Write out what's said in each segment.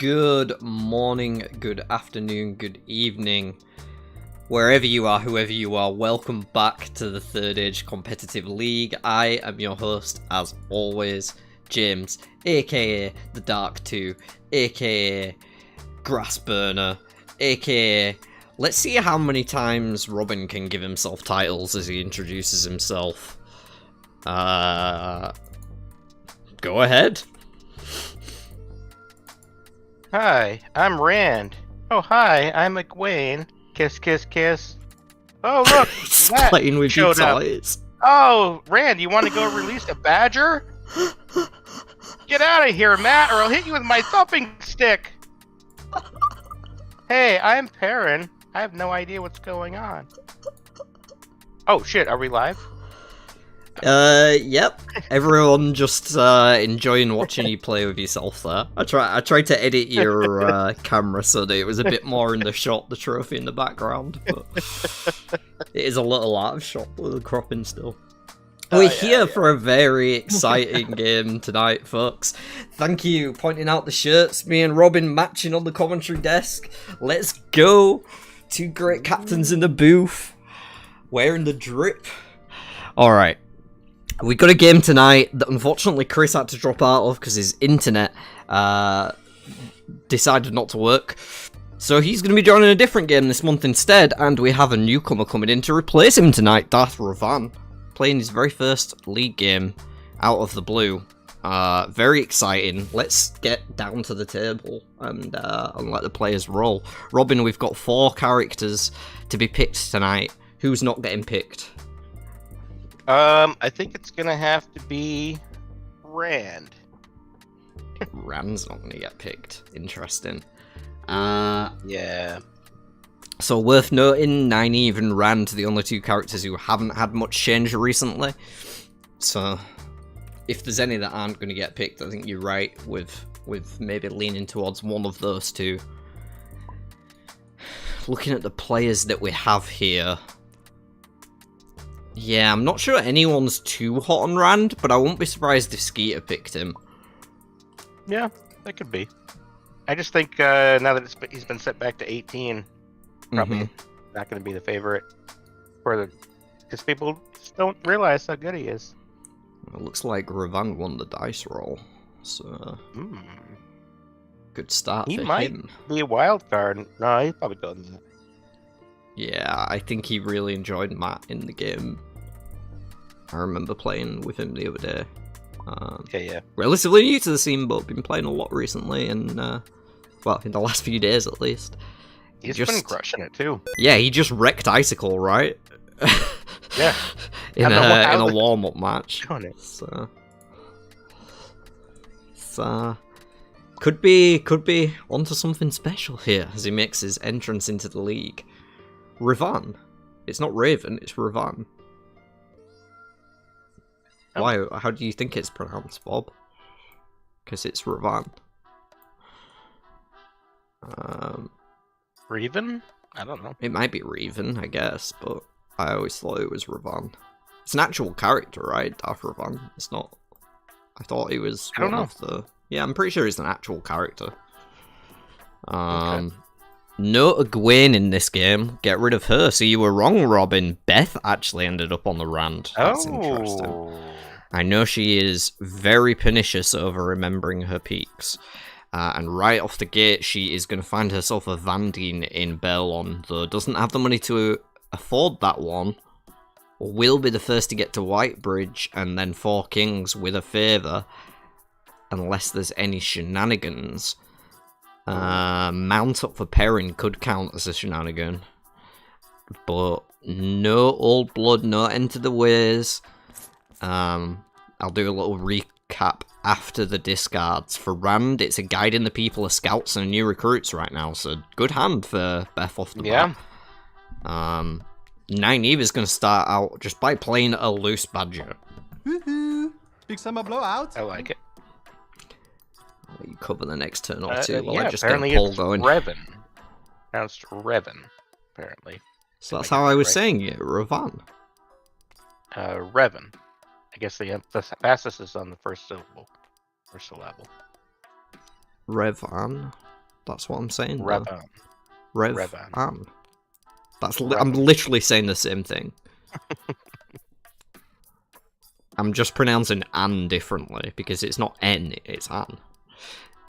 Good morning, good afternoon, good evening. Wherever you are, whoever you are, welcome back to the Third Age Competitive League. I am your host, as always, James, aka The Dark 2, aka Grass Burner, aka... Let's see how many times Robin can give himself titles as he introduces himself. Go ahead. Hi, I'm Rand. Oh, hi, I'm McWayne. Kiss, kiss, kiss. Oh, look, He's Matt playing with your showed up. toys. Oh, Rand, you want to go release a badger? Get out of here, Matt, or I'll hit you with my thumping stick. Hey, I'm Perrin. I have no idea what's going on. Oh, shit, are we live? Yep. Everyone just enjoying watching you play with yourself there. I tried to edit your camera so that it was a bit more in the shot, the trophy in the background, but it is a little out of shot with the cropping still. We're here for a very exciting game tonight, folks. Thank you pointing out the shirts. Me and Robin matching on the commentary desk. Let's go. Two great captains in the booth. Wearing the drip. Alright. We got a game tonight that unfortunately Chris had to drop out of because his internet decided not to work. So he's going to be joining a different game this month instead, and we have a newcomer coming in to replace him tonight, Darth Ravan, playing his very first league game out of the blue. Very exciting. Let's get down to the table and let the players roll. Robin, we've got 4 characters to be picked tonight. Who's not getting picked? I think it's gonna have to be Rand. Rand's not gonna get picked. Interesting. Yeah. So worth noting, Nynaeve and Rand, the only 2 characters who haven't had much change recently. So if there's any that aren't gonna get picked, I think you're right with maybe leaning towards one of those 2. Looking at the players that we have here. Yeah, I'm not sure anyone's too hot on Rand, but I won't be surprised if Skeeter picked him. Yeah, that could be. I just think now that he's been set back to 18, probably not going to be the favorite because people just don't realize how good he is. It looks like Ravan won the dice roll, so good start for him. He might be a wild card. No, he's probably done that. Yeah, I think he really enjoyed Matt in the game. I remember playing with him the other day. Yeah. Relatively new to the scene, but been playing a lot recently, and well, in the last few days at least. He's been crushing it too. Yeah, he just wrecked Icicle, right? Yeah. in a warm-up match. So could be onto something special here as he makes his entrance into the league. Ravan. It's not Raven, it's Ravan. Oh. Why? How do you think it's pronounced, Bob? Because it's Ravan. Reven? I don't know. It might be Reven, I guess, but I always thought it was Ravan. It's an actual character, right? Darth Ravan. It's not. I thought he was one of the. Yeah, I'm pretty sure he's an actual character. Okay. No Egwene in this game. Get rid of her. So you were wrong, Robin. Beth actually ended up on the Rand. That's interesting. I know she is very pernicious over remembering her peaks. And right off the gate, she is going to find herself a Vandine in Belon, though doesn't have the money to afford that one. Will be the first to get to Whitebridge and then 4 Kings with a favour, unless there's any shenanigans. Mount up for Perrin could count as a shenanigan, but no old blood, no enter the ways. I'll do a little recap after the discards. For Rand, it's a guiding the people of scouts and new recruits right now, so good hand for Beth off the bat. Nynaeve is going to start out just by playing a loose badger. Woohoo! Big summer blowout. I like it. I'll let you cover the next turn or two while yeah, I just get a apparently poll it's going. Revan. Pronounced Revan, apparently. So that's how I was saying it, Ravan. Revan. I guess the emphasis is on the first syllable. Or syllable. Revan. That's what I'm saying. though. Revan. Revan. Revan. I'm literally saying the same thing. I'm just pronouncing An differently because it's not N, it's An.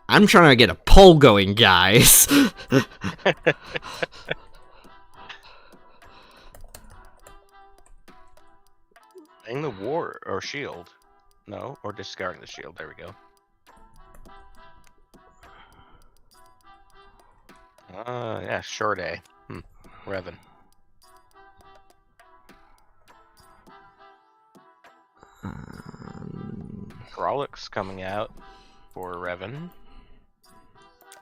I'm trying to get a poll going, guys. Playing the war or shield. No, or discarding the shield. There we go. Yeah, short A. Revan. Frolics coming out for Revan.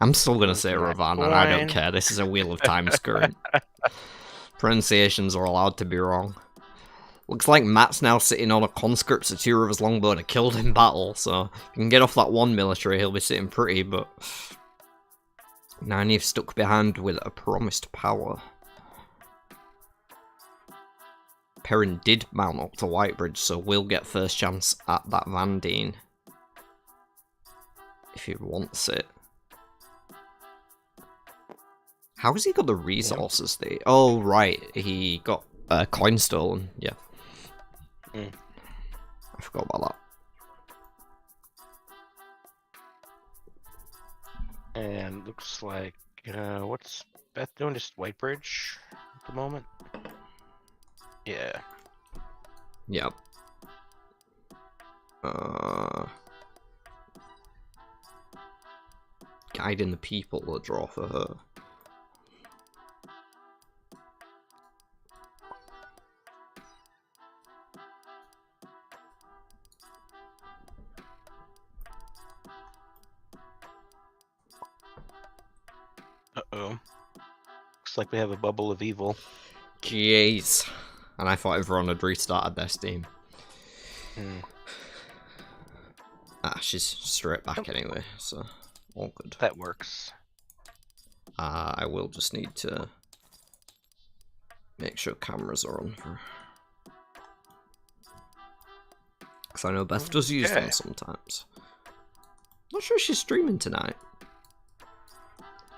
I'm still gonna say Revan, and I don't care. This is a Wheel of Time screen. Pronunciations are allowed to be wrong. Looks like Matt's now sitting on a conscript Satura of his longbow and killed in battle, so if he can get off that one military, he'll be sitting pretty, but... Nynaeve stuck behind with a promised power. Perrin did mount up to Whitebridge, so we'll get first chance at that Van Dien. If he wants it. How has he got the resources? Oh, right. He got a coin stolen. Yeah. I forgot about that. And looks like, what's Beth doing? Just Whitebridge at the moment? Yeah. Yep. Guiding the people will draw for her. Uh-oh. Looks like we have a bubble of evil. Jeez. And I thought everyone had restarted their Steam. She's straight back anyway, so all good. That works. I will just need to make sure cameras are on for... Because I know Beth does use them sometimes. Not sure she's streaming tonight.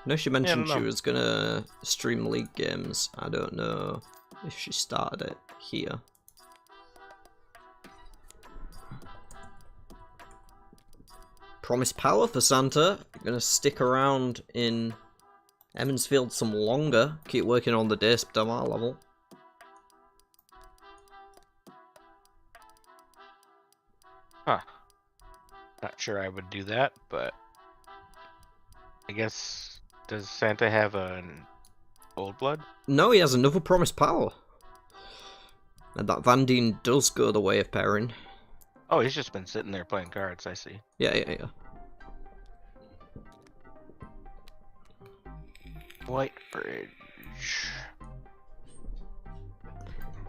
I know she mentioned she was gonna stream League games. I don't know if she started it here. Promised power for Santa. Gonna stick around in Emmonsfield some longer. Keep working on the Dasp Damar level. Huh. Not sure I would do that, but I guess... Does Santa have an Old Blood? No, he has another promised power. And that Van Dien does go the way of Perrin. Oh, he's just been sitting there playing cards, I see. Yeah. Whitebridge.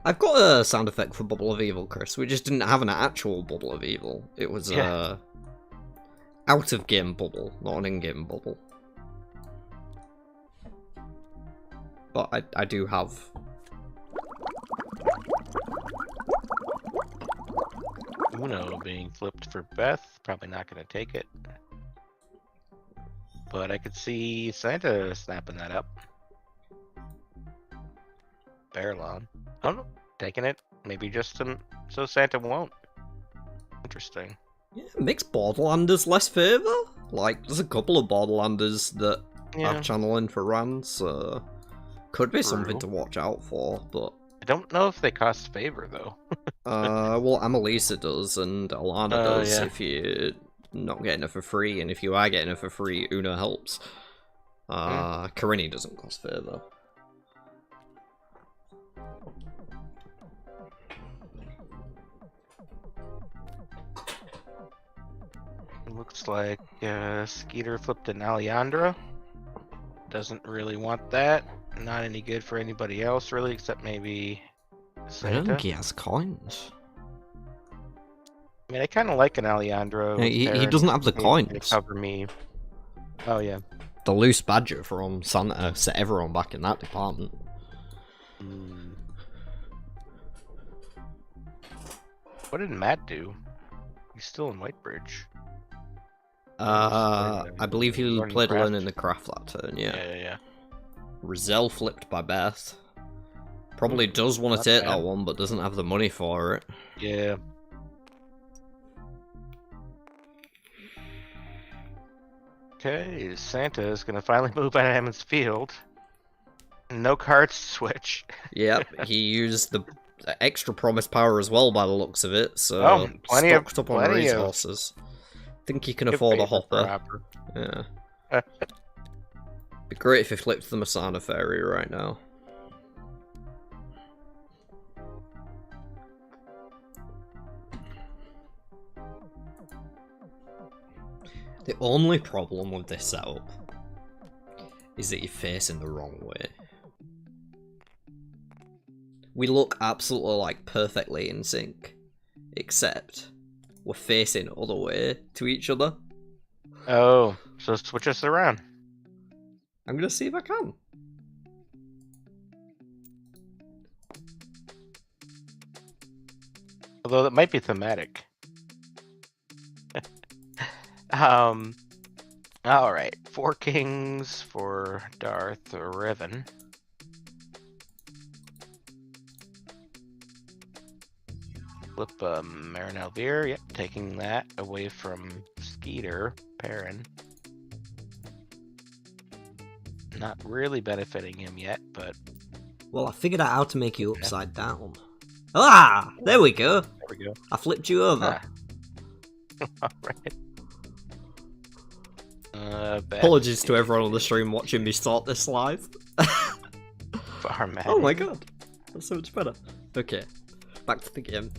I've got a sound effect for Bubble of Evil, Chris. We just didn't have an actual Bubble of Evil. It was a out-of-game bubble, not an in-game bubble. But I do have... Uno being flipped for Beth. Probably not going to take it. But I could see Santa snapping that up. Barrelon. Oh no, taking it. Maybe just so Santa won't. Interesting. Yeah, makes Borderlanders less favour. Like, there's a couple of Borderlanders that have channeling for Rand, so... Could be something to watch out for, but... I don't know if they cost favor, though. Well, Amalisa does, and Alana does, if you're not getting it for free, and if you are getting it for free, Una helps. Karini doesn't cost favor. Looks like Skeeter flipped an Alejandra. Doesn't really want that. Not any good for anybody else, really, except maybe Santa. I don't think he has coins. I mean, I kind of like an Alejandro. Yeah, he doesn't have the coins. Cover me. Oh, yeah. The loose badger from Santa set everyone back in that department. What did Matt do? He's still in Whitebridge. I believe he Learn played craft. Learn in the Craft that turn, yeah. Yeah. Rizal flipped by Beth. Probably does want not to take bad. that one, but doesn't have the money for it. Yeah. Okay, Santa is gonna finally move out of Hammond's field. No cards to switch. Yep, he used the extra promise power as well by the looks of it, so Oh, stocked up on plenty of resources. Think he can good afford a favor for hopper. Yeah. Be great if he flipped the Masana Fairy right now. The only problem with this setup is that you're facing the wrong way. We look absolutely like perfectly in sync, except we're facing other way to each other. Oh, so switch us around. I'm gonna see if I can. Although that might be thematic. All right, 4 kings for Darth Revan. Flip Marin Elvir, yep, taking that away from Skeeter Perrin. Not really benefiting him yet, but Well, I figured out how to make you upside down. Ah! There we go! there we go. I flipped you over. All right. Apologies to everyone on the stream watching me sort this live. Farmatic. Oh my god, that's so much better. Okay, back to the game.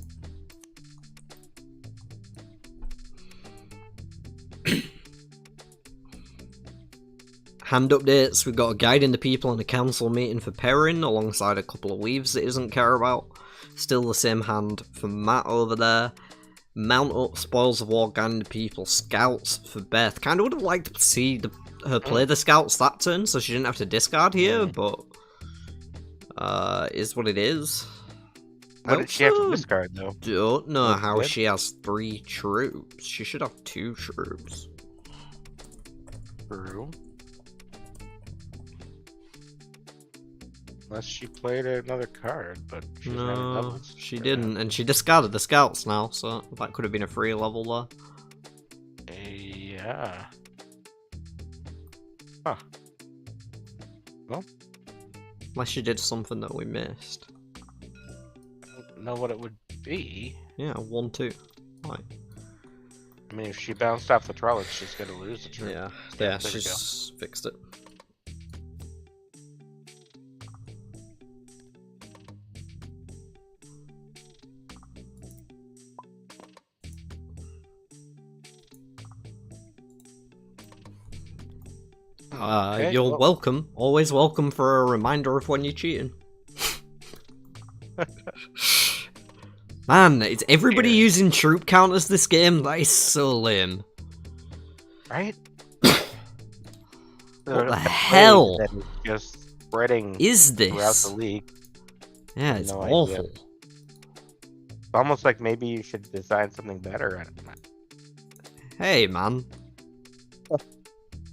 Hand updates, we've got a guiding the people in the council meeting for Perrin, alongside a couple of weaves that he doesn't care about. Still the same hand for Matt over there. Mount up, spoils of war, guiding the people, scouts for Beth. Kinda would have liked to see her play the scouts that turn, so she didn't have to discard here, but is what it is. What did she have to discard though? Don't know That's how good. she has 3 troops. She should have 2 troops. True. Unless she played another card, but she's not in No, doubles. she didn't, and she discarded the scouts now, so that could have been a free level there. Yeah. Huh. Well, Unless she did something that we missed. I don't know what it would be. Yeah, 1-2. Right. I mean, if she bounced off the Trollocs, she's gonna lose the troop. Yeah, there we she's fixed it. Okay, You're well- welcome. Always welcome for a reminder of when you're cheating. Man, it's everybody Weird. using troop counters this game? That is so lame. Right? What the A hell plague that is just spreading is throughout this? the league. Yeah, it's No idea. awful. It's almost like maybe you should design something better. I don't know. Hey, man.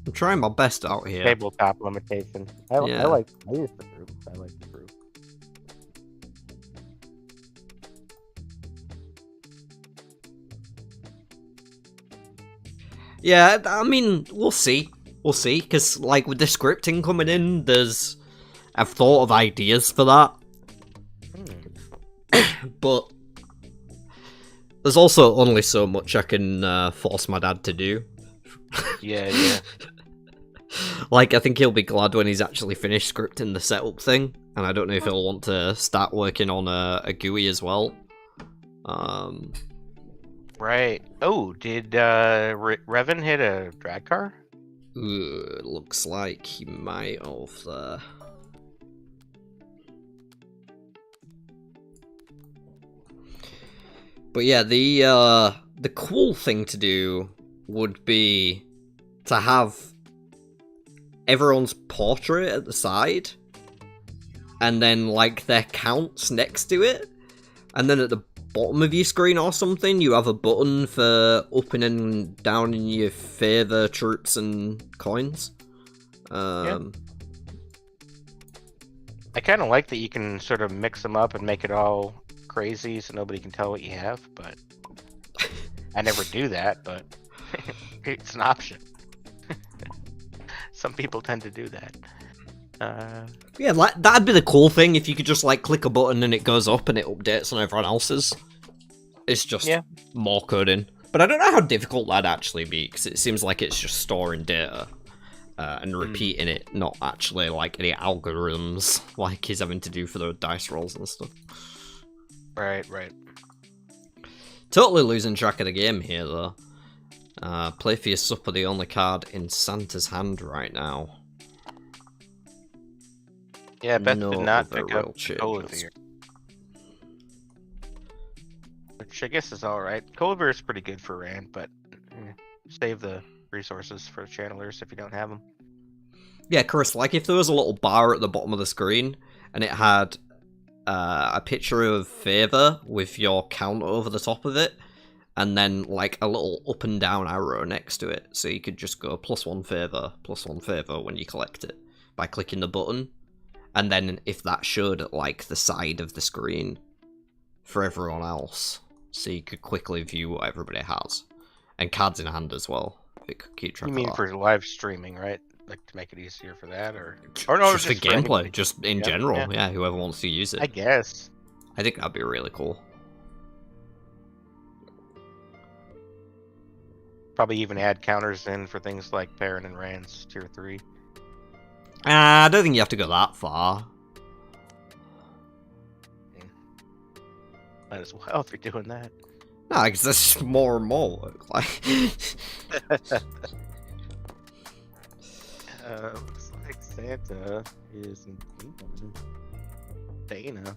I'm trying my best out here. Tabletop limitation. I Yeah. I use the group. I like the group. Yeah, I mean, we'll see. We'll see, because, like, with the scripting coming in, I've thought of ideas for that, but there's also only so much I can force my dad to do. Yeah. Like, I think he'll be glad when he's actually finished scripting the setup thing, and I don't know if he'll want to start working on a GUI as well. Right. Oh, did Revan hit a drag car? It looks like he might have there. But yeah, the cool thing to do would be to have everyone's portrait at the side, and then like their counts next to it, and then at the bottom of your screen or something, you have a button for up and down in your favour troops and coins. I kind of like that you can sort of mix them up and make it all crazy so nobody can tell what you have, but I never do that, but it's an option. Some people tend to do that. Yeah, that'd be the cool thing if you could just like click a button and it goes up and it updates on everyone else's. It's just more coding. But I don't know how difficult that'd actually be, because it seems like it's just storing data and repeating it, not actually like any algorithms like he's having to do for the dice rolls and stuff. Right, right. Totally losing track of the game here, though. Play for your supper, the only card in Santa's hand right now. Yeah, Beth No did not other pick up real changes. Colivir. Which I guess is alright. Colivir is pretty good for Rand, but save the resources for channelers if you don't have them. Yeah, Chris, like if there was a little bar at the bottom of the screen and it had a picture of Favour with your count over the top of it, and then like a little up and down arrow next to it, so you could just go +1 favour when you collect it by clicking the button. And then if that showed at like the side of the screen for everyone else, so you could quickly view what everybody has. And cards in hand as well, if it could keep track You of mean that. for live streaming, right? Like to make it easier for that, or no, just for gameplay, anybody. just in general, yeah, whoever wants to use it. I guess. I think that'd be really cool. Probably even add counters in for things like Perrin and Rand's tier 3. I don't think you have to go that far. Might as well if you're doing that. No, because there's just more and more work. Like, looks like Santa is in Dana.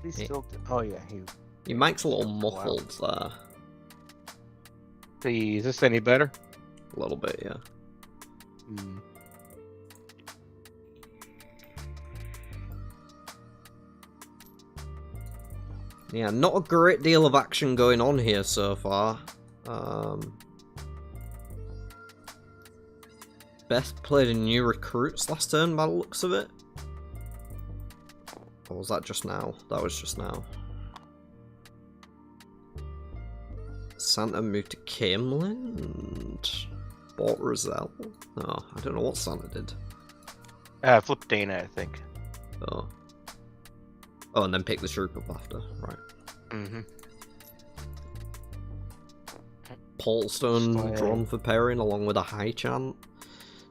He's still. Oh yeah, your mic's a little muffled there. See, is this any better? A little bit, yeah. Yeah, not a great deal of action going on here so far. Beth played a new recruits last turn by the looks of it. Or was that just now? That was just now. Santa moved to Camelin and bought Roselle. No, I don't know what Santa did. Flip Dana, I think. Oh. Oh, and then pick the troop up after, right. Polestone drawn for Perrin along with a high chant.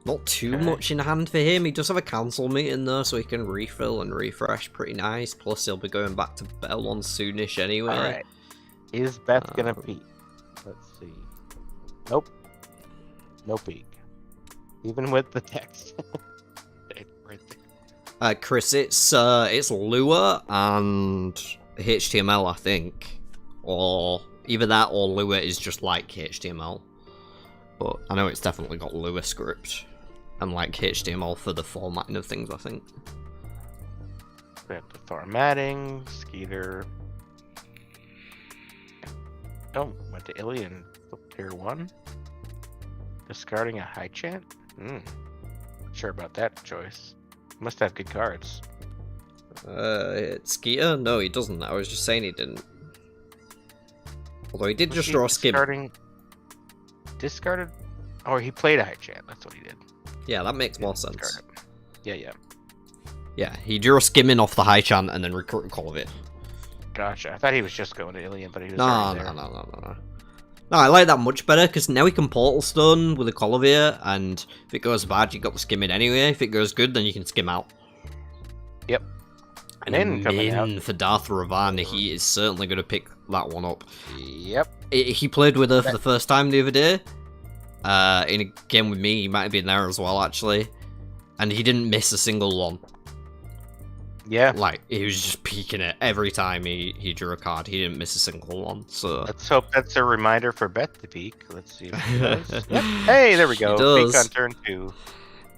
Not too much in hand for him. He does have a council meeting though, so he can refill and refresh pretty nice. Plus he'll be going back to Belmont soonish anyway. Alright. Is Beth gonna peek? Let's see. Nope. No peek. Even with the text. Right there. Chris, it's Lua and HTML, I think. Or either that or Lua is just like HTML. But I know it's definitely got Lua script and like HTML for the formatting of things, I think. We have the formatting, Skeeter. Oh, went to Ilian, tier 1. Discarding a high chant? Not sure about that choice. Must have good cards. Skeeter? No, he doesn't. I was just saying he didn't. Although he did just draw a skim. Discarded? Oh, he played a high chant. That's what he did. Yeah, that makes more sense. Discarded. Yeah. Yeah, he drew a skimming off the high chant and then recruited Colivir. Gotcha. I thought he was just going to Ilian, but he was No, already there. No, I like that much better, because now he can Portal Stone with a Colivir, and if it goes bad, you got the skimming anyway. If it goes good, then you can skim out. Yep. And then coming out for Darth Ravan, he is certainly going to pick that one up. Yep. He played with her for the first time the other day. In a game with me, he might have been there as well, actually. And he didn't miss a single one. Yeah. Like, he was just peeking it every time he drew a card. He didn't miss a single one, so... Let's hope that's a reminder for Beth to peek. Let's see if he does. Yep. Hey, there we go. Peek on turn 2.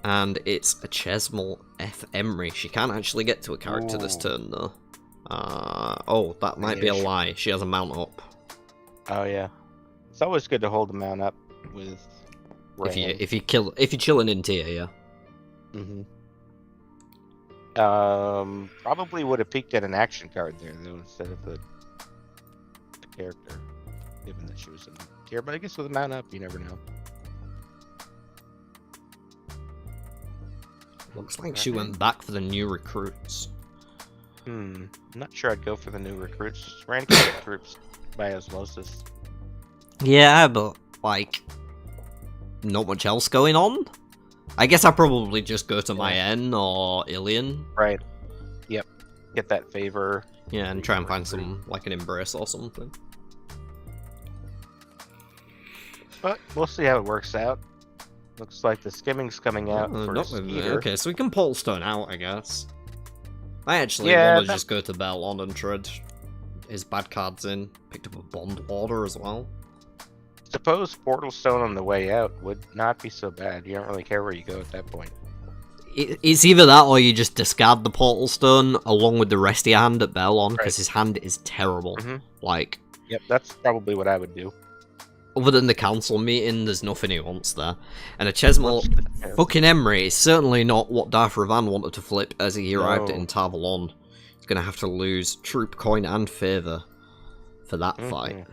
And it's a Chesmal F. Emery. She can't actually get to a character this turn, though. Oh, that might be a lie. She has a mount up. Oh yeah, it's always good to hold the mount up with. If you're chilling in tier, yeah. Probably would have peeked at an action card there though instead of the character, given that she was in tier. But I guess with a mount up, you never know. Looks like she went back for the new recruits. I'm not sure I'd go for the new recruits. Rand can get troops by osmosis. Yeah, but like, not much else going on. I guess I probably just go to Mayen or Ilian. Right. Yep. Get that favor. Yeah, and try and find some, like an embrace or something. But we'll see how it works out. Looks like the skimming's coming out for Skeeter. Okay, so we can pull Stone out, I guess. I actually want to just go to Belon and trade his bad cards in. Picked up a Bond Order as well. Suppose Portal Stone on the way out would not be so bad. You don't really care where you go at that point. It's either that or you just discard the Portal Stone along with the rest of your hand at Belon, because his hand is terrible. Like, yep, that's probably what I would do. Other than the council meeting, there's nothing he wants there. And a Chesmol fucking Emery is certainly not what Darth Revan wanted to flip as he arrived in Tarvalon. He's going to have to lose troop coin and favour for that fight.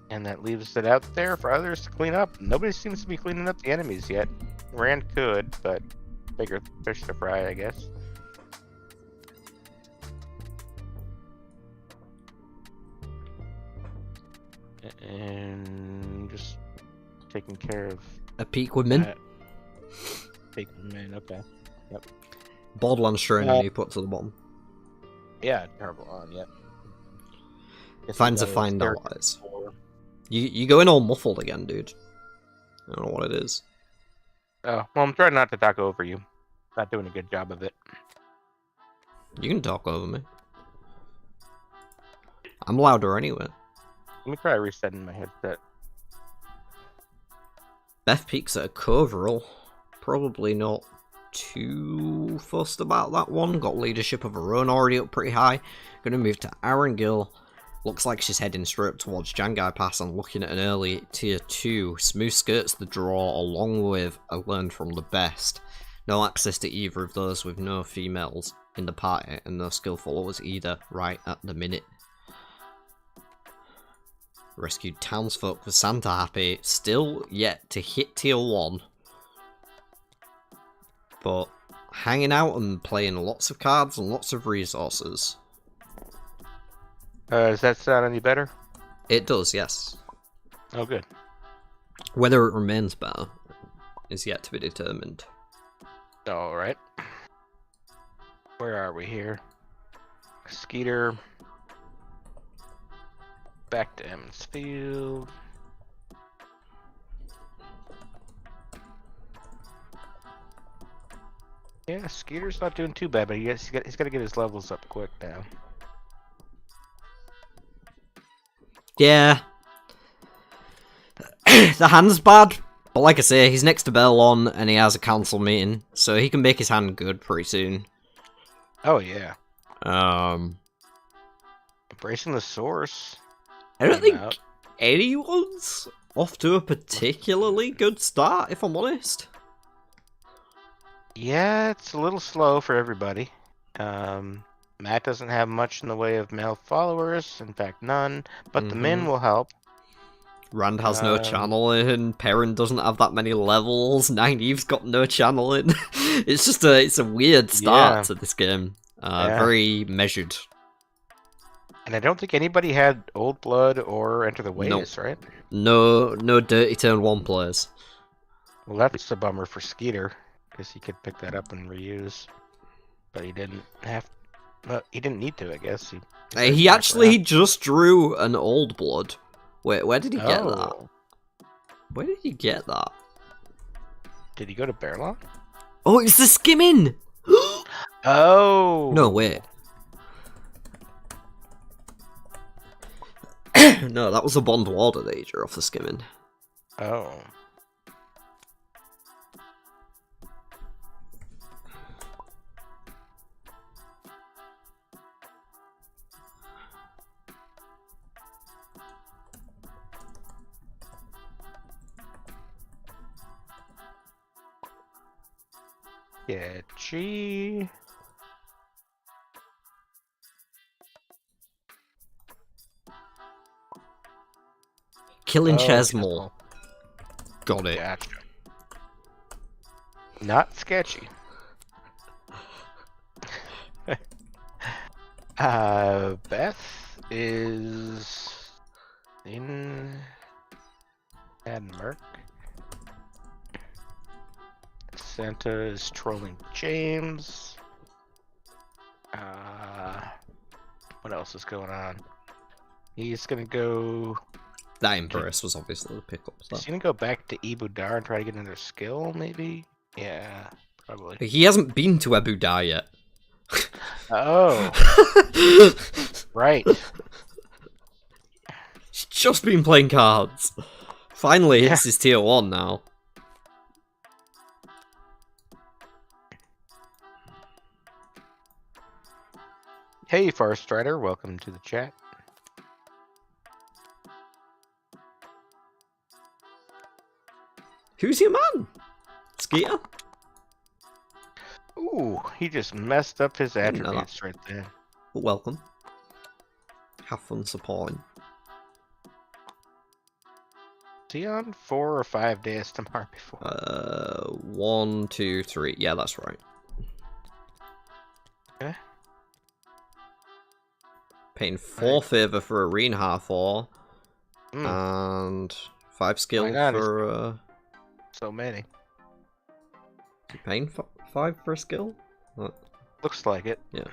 And that leaves it out there for others to clean up. Nobody seems to be cleaning up the enemies yet. Rand could, but bigger fish to fry, I guess. And just taking care of a peak with Min. Peak with Min, okay. Yep. Borderlands Shrine you put to the bottom. Yeah, terrible on, yep. Finds a find allies. You going all muffled again, dude. I don't know what it is. Oh, well, I'm trying not to talk over you. Not doing a good job of it. You can talk over me. I'm louder anyway. Let me try resetting my headset. Beth peeks at a Coverall. Probably not too fussed about that one. Got leadership of her own already up pretty high. Gonna move to Arangil. Looks like she's heading straight up towards Jangai Pass and looking at an early tier 2. Smooth skirts the draw along with a learn from the best. No access to either of those with no females in the party and no skill followers either right at the minute. Rescued townsfolk for Santa Happy, still yet to hit tier 1. But hanging out and playing lots of cards and lots of resources. Does that sound any better? It does, yes. Oh, good. Whether it remains better is yet to be determined. Alright. Where are we here? Skeeter. Back to Emmons Field. Yeah, Skeeter's not doing too bad, but he's got to get his levels up quick now. Yeah. The hand's bad, but like I say, he's next to Belon and he has a council meeting, so he can make his hand good pretty soon. Oh, yeah. Embracing the source. I don't think anyone's off to a particularly good start, if I'm honest. Yeah, it's a little slow for everybody. Matt doesn't have much in the way of male followers, in fact none, but the Min will help. Rand has no channeling, Perrin doesn't have that many levels, Nynaeve's got no channeling. It's just it's a weird start to this game. Very measured. And I don't think anybody had Old Blood or Enter the Ways, right? No Dirty Turn 1 players. Well, that's a bummer for Skeeter, because he could pick that up and reuse. But he didn't have. Well, he didn't need to, I guess. He actually just drew an Old Blood. Wait, where did he get that? Where did he get that? Did he go to Bearlawn? Oh, it's the skimming! Oh! No, wait. No, that was a Bond Warder that he drew off the skimming. Oh. Sketchy. Killing Oh, Chesmol. Got it. Gotcha. Not sketchy. Beth is in Merc. Santa is trolling James. What else is going on? He's gonna go. That Empress was obviously the pickup. Is he gonna go back to Ibudar and try to get another skill? Maybe. Yeah, probably. He hasn't been to Abu Dhar yet. Oh, right. He's just been playing cards. Finally hits his tier 1 now. Hey, Forest Strider, welcome to the chat. Who's your man? Skeeter? Ooh, he just messed up his Didn't know attributes right there. But welcome. Have fun supporting. Is he on 4 or 5 days tomorrow before? 1, 2, 3. Yeah, that's right. Okay. Paying 4 favor for a Reinhardt 4. And 5 skill Why not? for So many. you paying 5 for a skill? Looks like it. Yeah.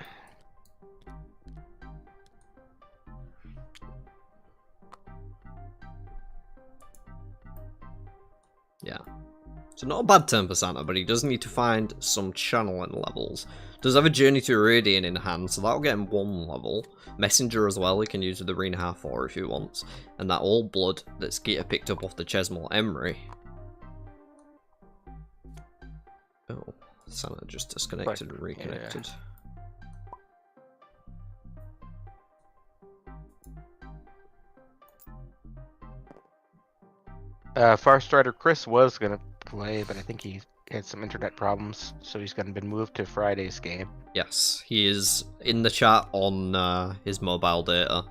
Yeah. So not a bad turn for Santa, but he does need to find some channeling levels. Does have a Journey to Iridian in hand, so that'll get him 1 level. Messenger as well, he can use with the Reinhardt 4 if he wants. And that Old Blood that Skeeter picked up off the Chesmol Emery. Oh, Santa just disconnected and reconnected. Forest Strider Chris was gonna play, but I think he had some internet problems, so he's gonna been moved to Friday's game. Yes, he is in the chat on his mobile data.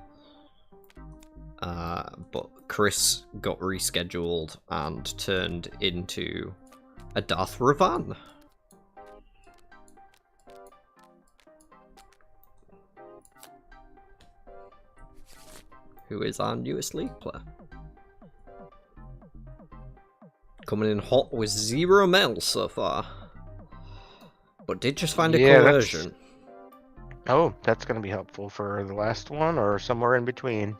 But Chris got rescheduled and turned into a Darth Revan. Who is our newest league player. Coming in hot with 0 mail so far. But did just find a coercion. Oh, that's going to be helpful for the last one or somewhere in between.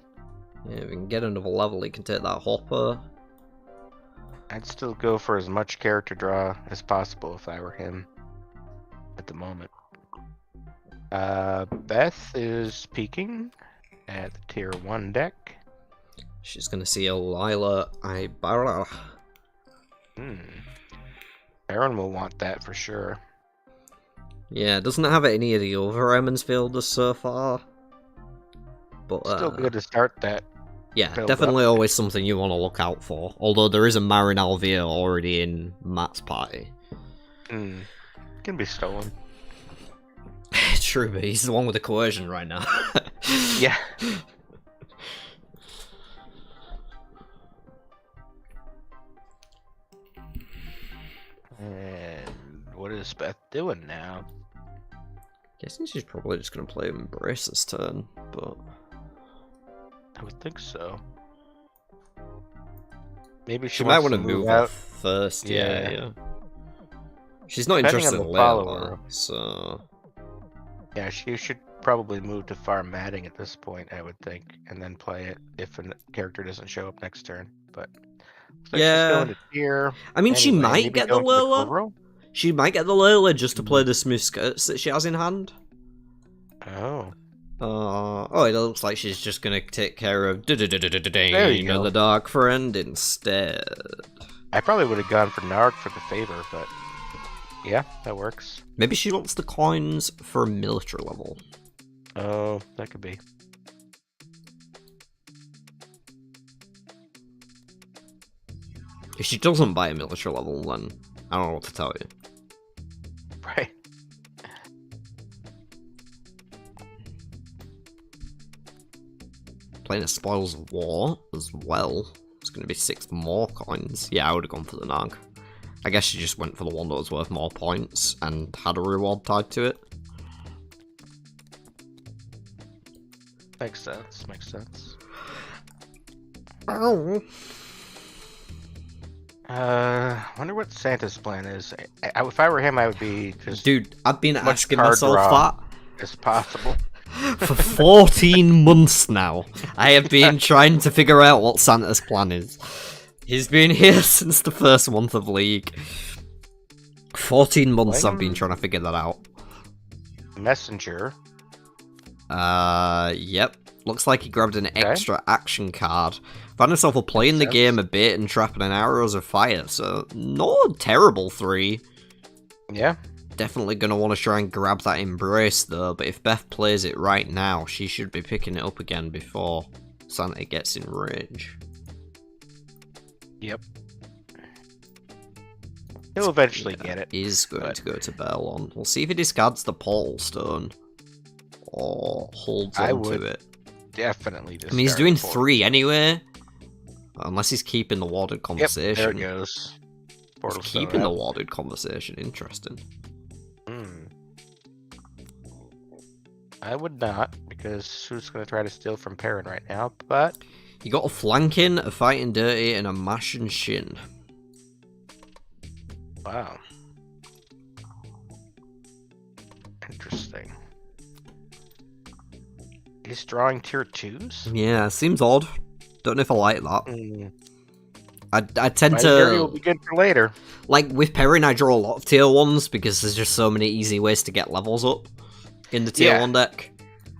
Yeah, if we can get another level, he can take that hopper. I'd still go for as much character draw as possible if I were him at the moment. Beth is peeking at the tier 1 deck. She's going to see a Lila Ibarra. Aaron will want that for sure. Yeah, doesn't have any of the other Emmons fielders so far. But Still good to start that. Yeah, definitely up. Always something you want to look out for. Although there is a Marin Alvear already in Matt's party. Can be stolen. True, but he's the one with the coercion right now. Yeah. And what is Beth doing now? Guessing she's probably just going to play Embrace this turn, but... I would think so. Maybe she might want to move out off first, yeah. She's not Depending interested on in the Layla, follower. so... Yeah, she should probably move to farm matting at this point, I would think, and then play it if a character doesn't show up next turn. But so yeah, she's going to tier. I mean, she might get the Layla. She might get the Layla just to play the smooth skirts that she has in hand. Oh. Oh, it looks like she's just gonna take care of the Dark Friend instead. I probably would have gone for Narg for the favor, but yeah, that works. Maybe she wants the coins for a military level. Oh, that could be. If she doesn't buy a military level, then I don't know what to tell you. playing a Spoils of War as well. It's going to be 6 more coins. Yeah, I would have gone for the Nog. I guess you just went for the one that was worth more points and had a reward tied to it. Makes sense. Makes sense. Oh. Wonder what Santa's plan is. If I were him, I would be just Dude, I've been much asking card myself draw that as possible. for 14 months now. I have been trying to figure out what Santa's plan is. He's been here since the first month of League. 14 months I've been trying to figure that out. Messenger. Yep. Looks like he grabbed an extra action card. Found himself playing the game a bit and trapping an arrows of fire, so not terrible 3. Yeah. Definitely going to want to try and grab that Embrace though, but if Beth plays it right now, she should be picking it up again before Santa gets in range. Yep. He'll eventually get it. He's going to go to Belon. We'll see if he discards the Portal Stone or holds on to it. Definitely. I mean, he's doing 3 anyway. Unless he's keeping the warded conversation. Yep, there it goes. He's keeping the warded conversation. Interesting. I would not, because who's going to try to steal from Perrin right now, but... You got a Flanking, a Fighting Dirty, and a Mash and Shin. Wow. Interesting. He's drawing tier 2s? Yeah, seems odd. Don't know if I like that. I tend My to... will be good for later. Like, with Perrin, I draw a lot of tier 1s, because there's just so many easy ways to get levels up in the tier 1 deck.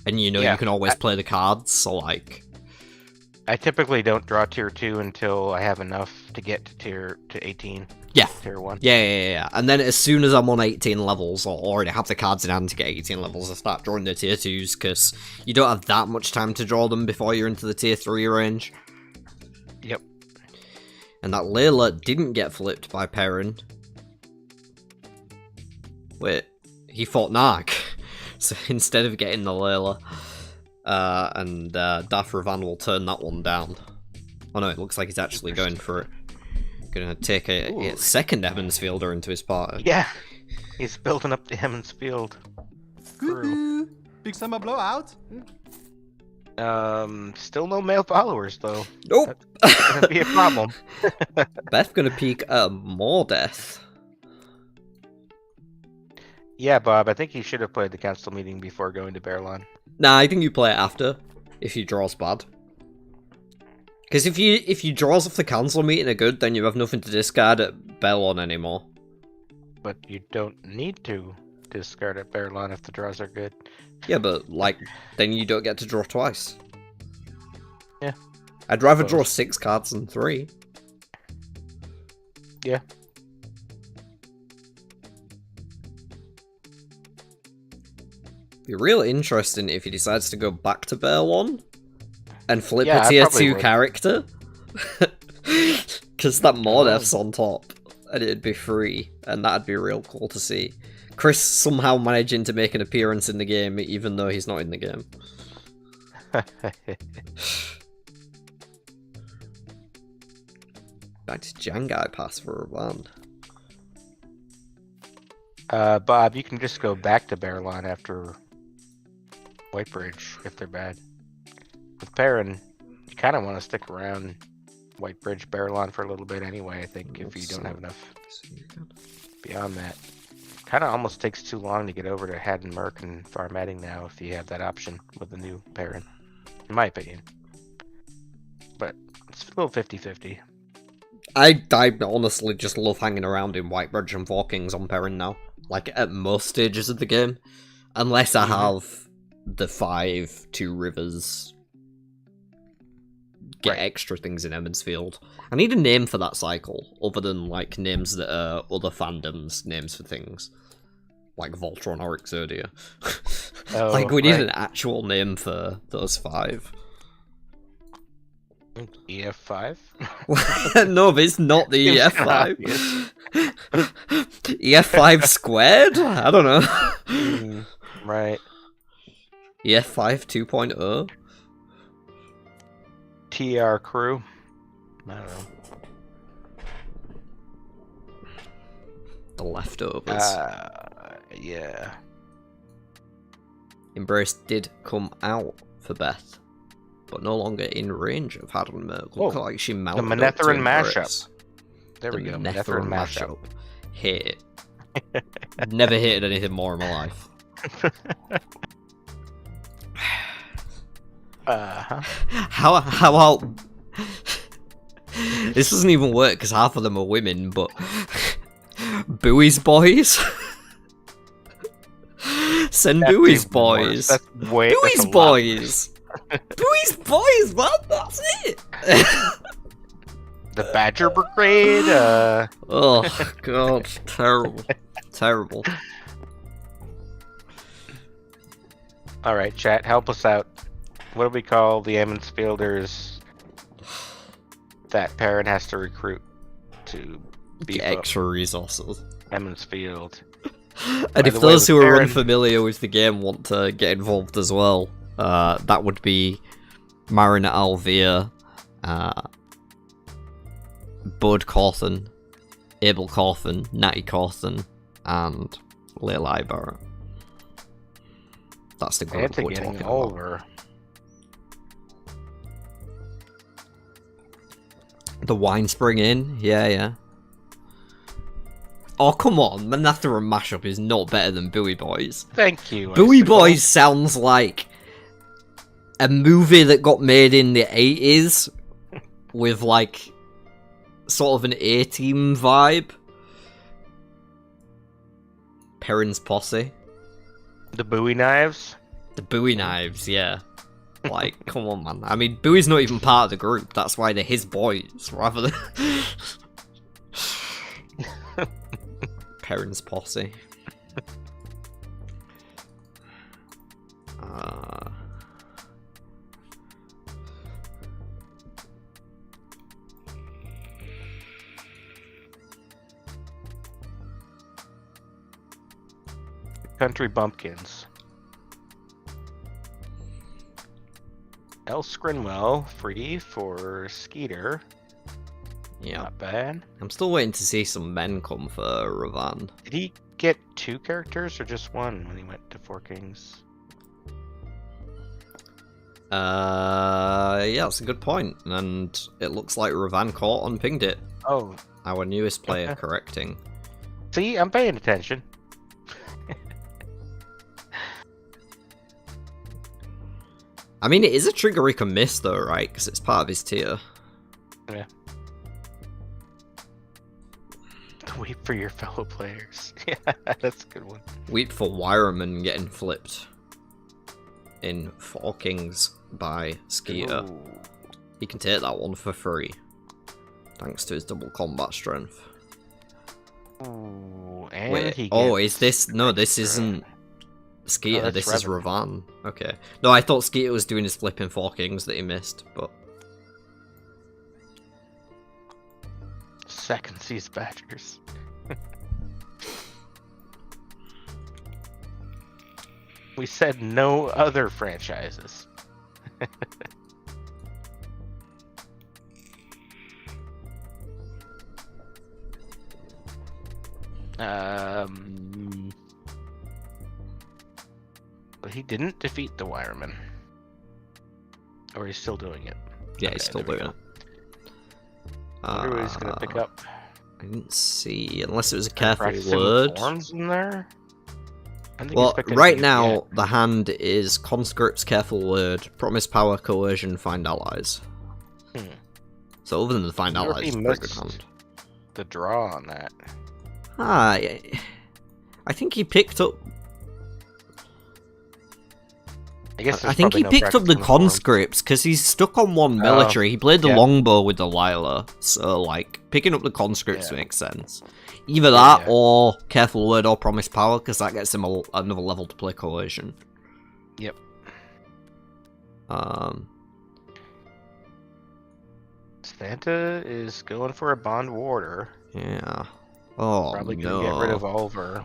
And you know, you can always play the cards, so like... I typically don't draw tier 2 until I have enough to get to 18. Yeah. Tier 1. Yeah. And then as soon as I'm on 18 levels, or already have the cards in hand to get 18 levels, I start drawing the tier 2s, because you don't have that much time to draw them before you're into the tier 3 range. Yep. And that Layla didn't get flipped by Perrin. Wait, he fought Narg. So instead of getting the Layla, and Dafravan will turn that one down. Oh no, it looks like he's actually going for it. Gonna take a second Emmons Fielder into his party. Yeah, he's building up the Emmons Field. Big summer blowout. Still no male followers though. Nope. That's gonna be a problem. Beth gonna peek at more death. Yeah, Bob, I think he should have played the council meeting before going to Bearlawn. Nah, I think you play it after, if you draws bad. Because if you draws off the council meeting are good, then you have nothing to discard at Bearlawn anymore. But you don't need to discard at Bearlawn if the draws are good. Yeah, but, like, then you don't get to draw twice. Yeah. I'd rather draw 6 cards than 3. Yeah. Be really interesting if he decides to go back to Bearlawn and flip Yeah, a I tier probably 2 would. character. Because that Mordef's on top, and it'd be free, and that'd be real cool to see. Chris somehow managing to make an appearance in the game, even though he's not in the game. Back to Jangai pass for a band. Bob, you can just go back to Bearlawn after Whitebridge if they're bad. With Perrin, you kind of want to stick around Whitebridge, Bearlawn for a little bit anyway, I think, if you don't have enough beyond that. Kind of almost takes too long to get over to Haddon Merc and Farmatting now if you have that option with the new Perrin, in my opinion. But it's a little 50-50. I honestly just love hanging around in Whitebridge and Four Kings on Perrin now. Like, at most stages of the game. Unless I have the 5 2 rivers. Get extra things in Emmons Field. I need a name for that cycle, other than, like, names that are other fandoms' names for things. Like Voltron or Exodia. Like, we need an actual name for those 5. EF5? No, but it's not the EF5. EF5 squared? I don't know. Right. EF5 2.0? TR crew. I don't know. The leftovers. Yeah. Embrace did come out for Beth, but no longer in range of Haddon Merc. Look Oh, like she mounted the up to Manetheren Embrace. mashup. There we go. Manetheren mashup. Hate it. Never hated anything more in my life. How about... This doesn't even work because half of them are women, but... Bowie's boys? Send That's Bowie's even boys. worse. That's way. Bowie's that's a lot boys! Bowie's boys, man! That's it! The Badger Brigade. Oh, God. Terrible. Terrible. All right, chat, help us out. What do we call the Emmons Fielders that parent has to recruit to beef Get up extra resources. Emmons Field? And if the way, those the who are parent- unfamiliar with the game want to get involved as well, that would be Marin Alvia, Bud Cawthon, Abel Cawthon, Natty Cawthon, and Leila Barrett. That's the group Santa we're getting talking about. over. The Wine Spring Inn? Yeah. Oh, come on. Manetheren Mashup is not better than Bowie Boys. Thank you. Bowie Icicle. Boys sounds like a movie that got made in the 80s with, like, sort of an A-Team vibe. Perrin's Posse. The Bowie Knives. The Bowie Knives, yeah. Like, come on, man. I mean, Bowie's not even part of the group. That's why they're his boys, rather than... Perrin's Posse. Country Bumpkins. El Scrinwell, free for Skeeter. Yeah. Not bad. I'm still waiting to see some men come for Ravan. Did he get 2 characters or just 1 when he went to Four Kings? Yeah, that's a good point. And it looks like Ravan caught and pinged it. Oh, Our newest player correcting. see, I'm paying attention. I mean, it is a trigger he can miss, though, right? Because it's part of his tier. Yeah. Wait for your fellow players. Yeah, that's a good one. Wait for Wireman getting flipped in Four Kings by Skeeter. Ooh. He can take that one for free, thanks to his double combat strength. Ooh, and Wait, he oh, gets is this... No, this extra- isn't Skeeter, Oh, that's this is Revan. Ravan. Okay. No, I thought Skeeter was doing his flipping Four Kings that he missed, but... Second Seas Badgers. We said no other franchises. But he didn't defeat the Wireman. Or he's still doing it. Yeah, Okay, he's still there we doing go. it. I wonder what he's gonna pick up. I didn't see, unless it was a careful Practicing word. Forms in there? I think Well, he's picking right up- now, yeah. the hand is Conscripts, Careful Word, Promise Power, Coercion, Find Allies. Hmm. So other than the Find Wonder if Allies, he it's a pretty good missed hand. the draw on that. Ah, I think he picked up... I guess I there's think he probably no picked up the practicing forms. conscripts because he's stuck on one military. He played the yeah. longbow with the Lila, so like picking up the conscripts Yeah. makes sense. Either that Yeah. or Careful Word or Promise Power because that gets him another level to play coercion. Yep. Santa is going for a Bond Warder. Yeah. Oh Probably no. gonna get rid of Ulver.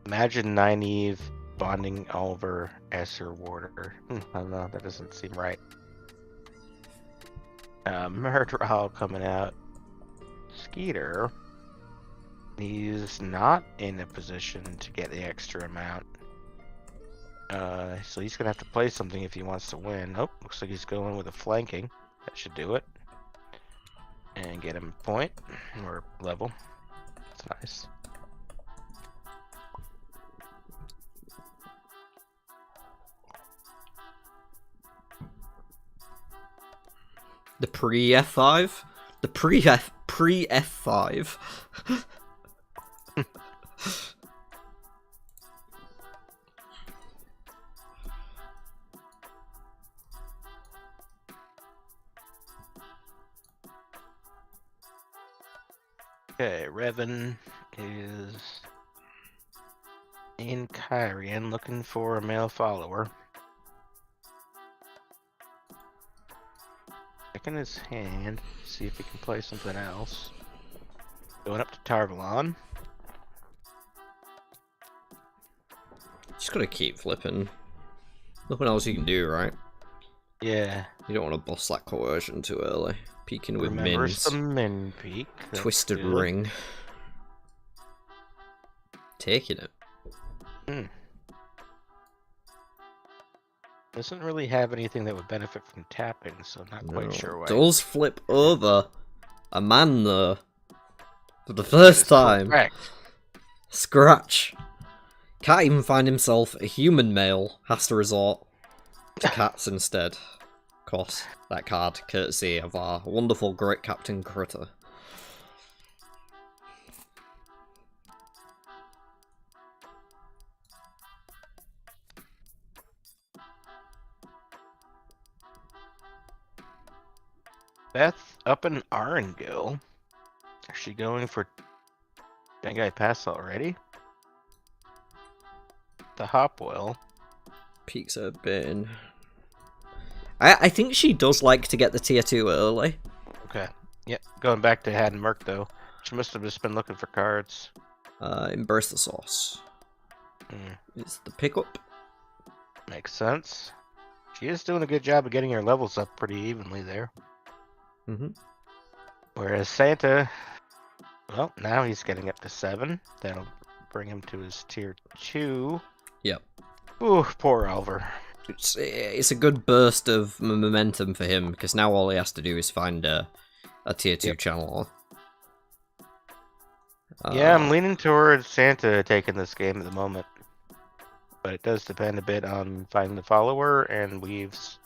Imagine Nynaeve bonding Oliver as her warder. I don't know, that doesn't seem right. Murderal coming out. Skeeter. He's not in a position to get the extra amount. So he's gonna have to play something if he wants to win. Oh, looks like he's going with a flanking. That should do it. And get him a point or level. That's nice. The pre-F5? The pre-F5. Okay, Revan is in Kyrian looking for a male follower. Checking his hand, see if he can play something else. Going up to Tarvalon. Just gotta keep flipping. Nothing else you can do, right? Yeah. You don't want to bust that coercion too early. Peeking with Remember mins. some min peak. That's Twisted good. ring. Taking it. Doesn't really have anything that would benefit from tapping, so I'm not No. quite sure why. Does flip over a man though. For the first time. Correct. Scratch. Can't even find himself a human male. Has to resort to cats instead. Of course, that card courtesy of our wonderful great Captain Critter. Beth up in Arengil. Is she going for that guy passed already? The Hopwell. Peaks her bin. I think she does like to get the tier 2 early. Okay. Yep. Going back to Had and Merc though. She must have just been looking for cards. Embrace the sauce. Is the pickup. Makes sense. She is doing a good job of getting her levels up pretty evenly there. Whereas Santa, well, now he's getting up to 7. That'll bring him to his tier 2. Yep. Ooh, poor Oliver. It's a good burst of momentum for him, because now all he has to do is find a tier 2 channel. Yeah, I'm leaning towards Santa taking this game at the moment. But it does depend a bit on finding the follower and Weaves.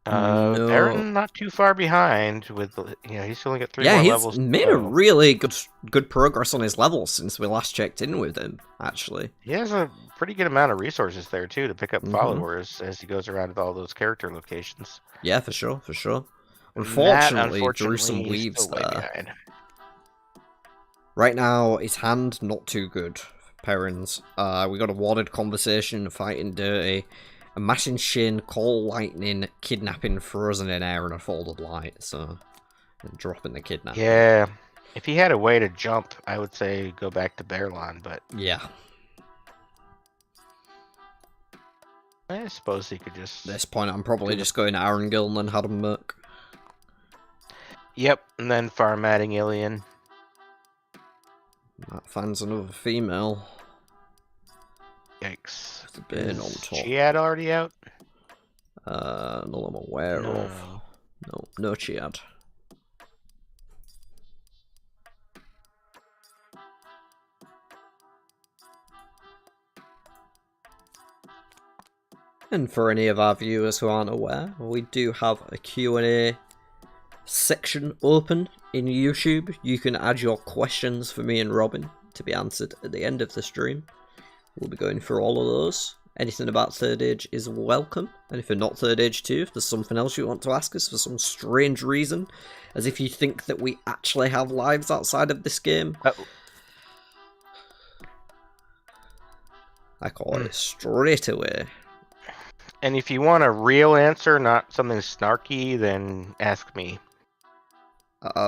No. Baron not too far behind with, he's only got 3 more levels. Yeah, he's made a really good progress on his levels since we last checked in with him, actually. He has a pretty good amount of resources there, too, to pick up followers as he goes around with all those character locations. Yeah, for sure, for sure. Matt, Unfortunately, drew some he's weaves still way there. behind. Right now, his hand, not too good. Perrins. We got a warded conversation, fighting dirty. A mashing shin, call lightning, kidnapping, frozen in air, and a folded light. So, dropping the kidnap. Yeah. If he had a way to jump, I would say go back to Bearlawn, but Yeah. I suppose he could just... At this point, I'm probably just going Arengil and then Hadam Merc. Yep, and then farmatting Ilian. That finds another female. Yikes. With the burn on top. Chiad already out? None I'm aware of. No Chiad. And for any of our viewers who aren't aware, we do have a Q&A section open in YouTube. You can add your questions for me and Robin to be answered at the end of the stream. We'll be going through all of those. Anything about Third Age is welcome. And if you're not Third Age too, if there's something else you want to ask us for some strange reason, as if you think that we actually have lives outside of this game, I call it straight away. And if you want a real answer, not something snarky, then ask me.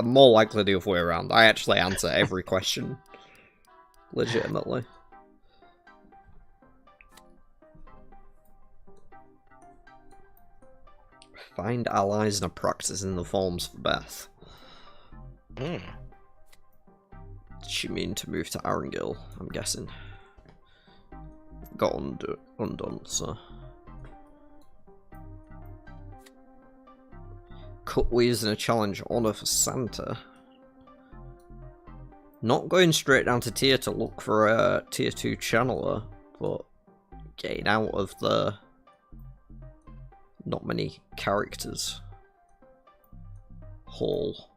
More likely the other way around. I actually answer every question. Legitimately. Find allies and practicing the forms for Beth. Hmm. Does she mean to move to Arangil? I'm guessing. Got undone, so. Cutways in a challenge honor for Santa. Not going straight down to tier to look for a tier 2 channeler, but getting out of the not many characters. Hall.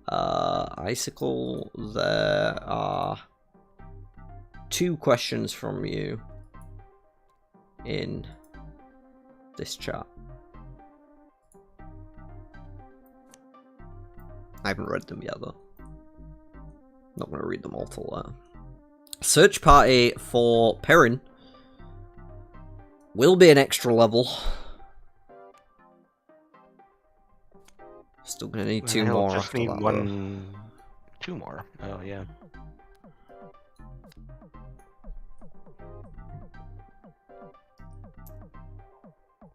Icicle, there are 2 questions from you in this chat. I haven't read them yet though. Not going to read them all till later. Search party for Perrin will be an extra level. Still going to need 2 more Just after need that. 2 more. Oh yeah.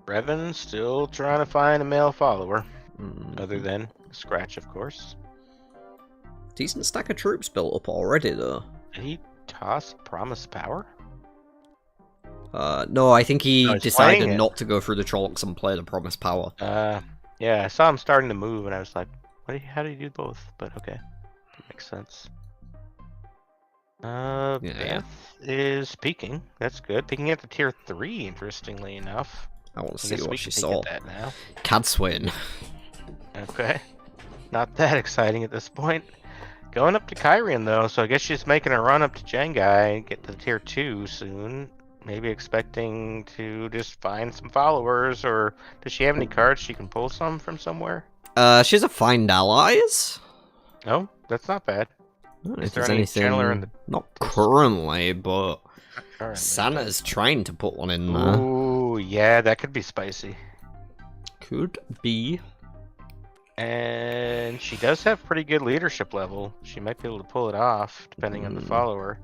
Revan still trying to find a male follower, other than Scratch, of course. Decent stack of troops built up already, though. Did he toss Promise Power? No, I think he he's decided playing it. not to go through the Trollocs and play the Promised Power. Yeah, I saw him starting to move, and I was like, how do you do both? But okay, makes sense. Beth is peaking. That's good. Peaking at the tier 3, interestingly enough. I want to I see guess what we she can saw. get that now. Cadswin. Okay. Not that exciting at this point. Going up to Kyrian, though, so I guess she's making a run up to Jengai, get to tier 2 soon. Maybe expecting to just find some followers, or does she have any cards she can pull some from somewhere? She has a Find Allies. No, that's not bad. I don't know Is if there there's any anything, channeler in the... not currently, but Currently, Santa's trying to put one in there. Ooh, yeah, that could be spicy. Could be. And she does have pretty good leadership level. She might be able to pull it off, depending on the follower.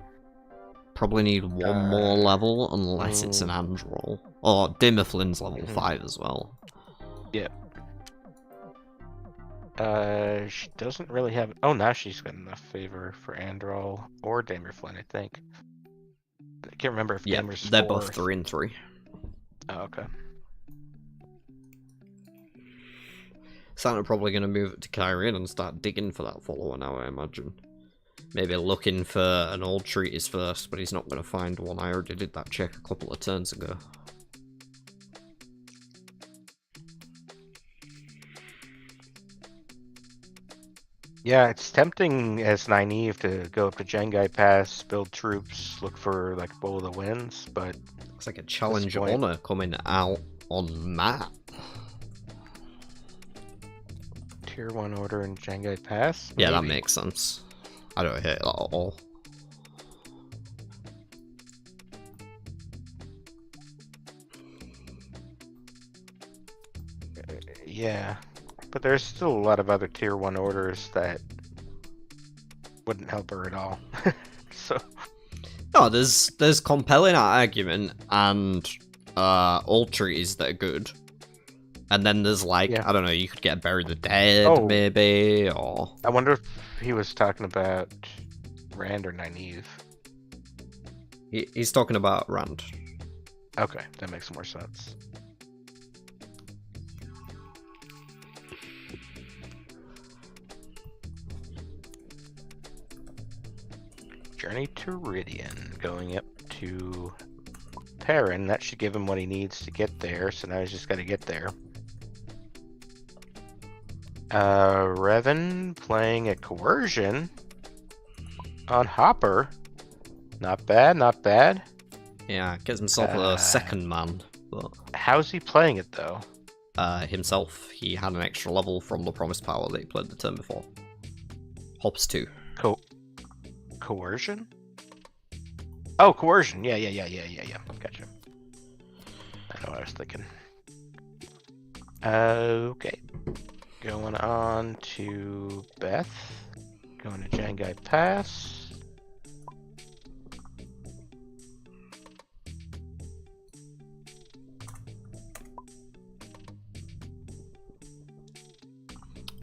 Probably need 1 more level, unless it's an Androl. Or Dimmerflin's level 5 as well. Yep. She doesn't really have... Oh, now she's got enough favor for Androl or Damerflin, I think. I can't remember if Damer's they're 4 both 3 and 3. Oh, okay. Santa probably going to move it to Kyrian and start digging for that follower now, I imagine. Maybe looking for an old treatise first, but he's not going to find one. I already did that check a couple of turns ago. Yeah, it's tempting as Nynaeve to go up to Jengai Pass, build troops, look for like Bowl of the Winds, but looks like a challenge honor coming out on map. Tier 1 order in Jengai Pass? Yeah, that Maybe. makes sense. I don't hate that at all. Yeah, but there's still a lot of other tier 1 orders that wouldn't help her at all. So no, there's compelling argument and old treaties that are good. And then there's like, I don't know, you could get Bury the Dead maybe, or... I wonder if he was talking about Rand or Nynaeve. He's talking about Rand. Okay, that makes more sense. Journey to Ridian, going up to Perrin. That should give him what he needs to get there, so now he's just got to get there. Revan playing a Coercion on Hopper. Not bad, not bad. Yeah, gets himself a second man, but... How's he playing it, though? Himself. He had an extra level from the Promised Power that he played the turn before. Hops 2. Coercion? Oh, Coercion. Yeah. Gotcha. I know what I was thinking. Okay. Going on to Beth. Going to Jangai Pass.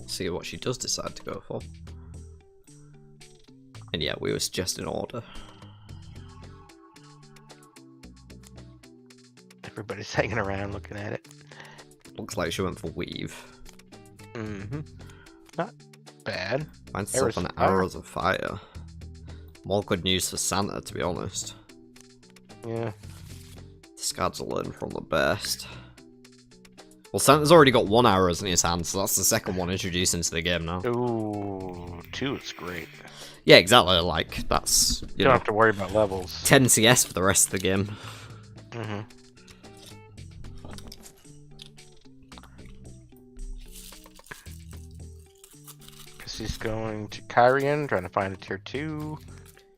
See what she does decide to go for. And yeah, we were suggesting order. Everybody's hanging around looking at it. Looks like she went for weave. Mm-hmm. Not bad. Finds herself an arrows of fire. More good news for Santa, to be honest. Yeah. Discards a learn from the best. Well, Santa's already got 1 arrows in his hand, so that's the second one introduced into the game now. Ooh, 2 is great. Yeah, exactly. Like, that's, you don't have to worry about levels. 10 CS for the rest of the game. Mm-hmm. Because he's going to Kyrian, trying to find a tier 2.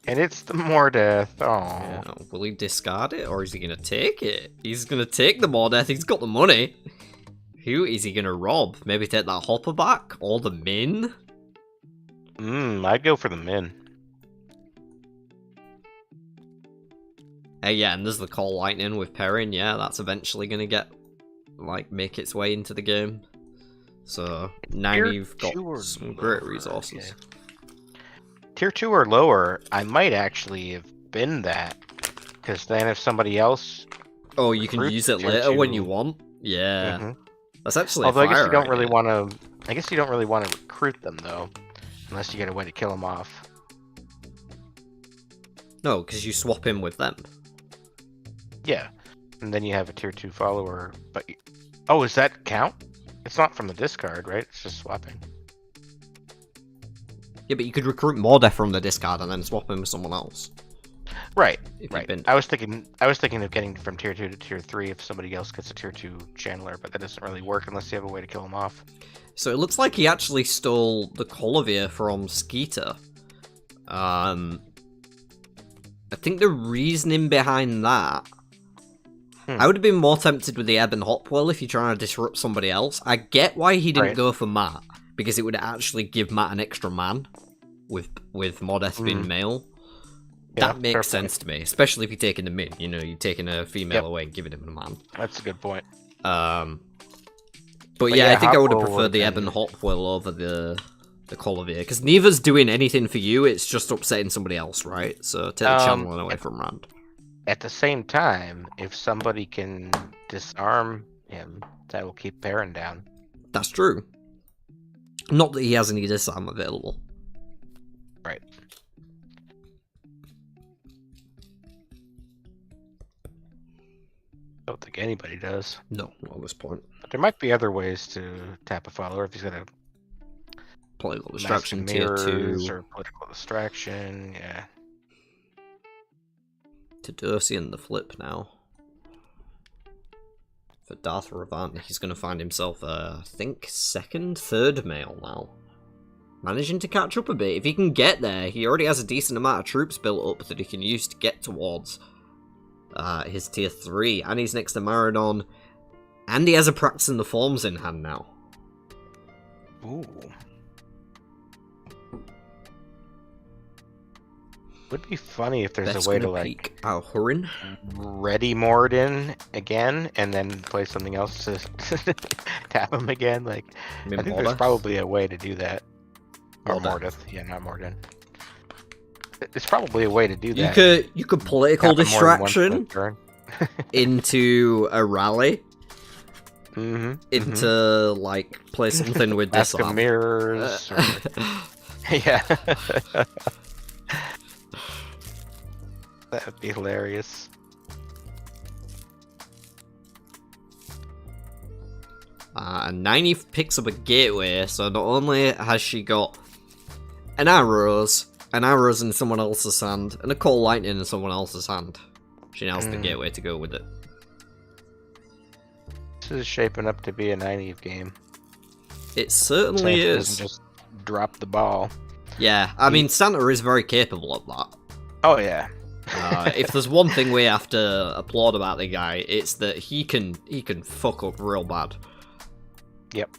And it's the Mordeth. Oh. Yeah, will he discard it, or is he going to take it? He's going to take the Mordeth. He's got the money. Who is he going to rob? Maybe take that Hopper back? Or the Min? I'd go for the Min. Yeah, and there's the Call Lightning with Perrin. Yeah, that's eventually going to get, like, make its way into the game. So, now you've got some great resources. Okay. Tier 2 or lower, I might actually have been that. Because then if somebody else... Oh, you can use it later when you want? Yeah. Mm-hmm. That's actually although I guess you don't really want to. I guess you don't really want to recruit them though, unless you get a way to kill them off. No, because you swap in with them. Yeah, and then you have a tier 2 follower. But oh, does that count? It's not from the discard, right? It's just swapping. Yeah, but you could recruit Mordeth from the discard and then swap him with someone else. Right. Right. I was thinking of getting from tier 2 to tier 3 if somebody else gets a tier 2 channeler, but that doesn't really work unless you have a way to kill him off. So it looks like he actually stole the Collivier from Skeeter. I think the reasoning behind that, I would have been more tempted with the Ebb and Hopwell if you're trying to disrupt somebody else. I get why he didn't go for Matt, because it would actually give Matt an extra man with Mordeth being male. Yeah, that makes sense to me, especially if you're taking the Min. You know, you're taking a female away and giving him a man. That's a good point. But yeah, I think I would have preferred the Ebb and Hopwell over the Collivier, because neither's doing anything for you, it's just upsetting somebody else, right? So take the channeling away from Rand. At the same time, if somebody can disarm him, that will keep Perrin down. That's true. Not that he has any disarm available. Right. I don't think anybody does. No, not at this point. But there might be other ways to tap a follower if he's got a political distraction tier 2 or political distraction. Yeah. To Dercy and the flip now. For Darth Revan, he's going to find himself, I think, third male now. Managing to catch up a bit. If he can get there, he already has a decent amount of troops built up that he can use to get towards his tier 3. And he's next to Maradon. And he has a Practicing the Forms in hand now. Ooh. Would be funny if there's a way to like Hurin, ready Moradin again and then play something else to tap him again. Like I think there's probably a way to do that. Or Mordeth, yeah, not Mordin. There's probably a way to do that. You could political distraction into a rally. Into like play something with this one. Mirrors. Yeah. That would be hilarious. And 90 picks up a gateway, so not only has she got an arrows in someone else's hand, and a Cold Lightning in someone else's hand, she now has the gateway to go with it. This is shaping up to be a 90 game. It certainly is. Doesn't just drop the ball. Yeah, I mean, Santa is very capable of that. Oh, yeah. If there's one thing we have to applaud about the guy, it's that he can fuck up real bad. Yep.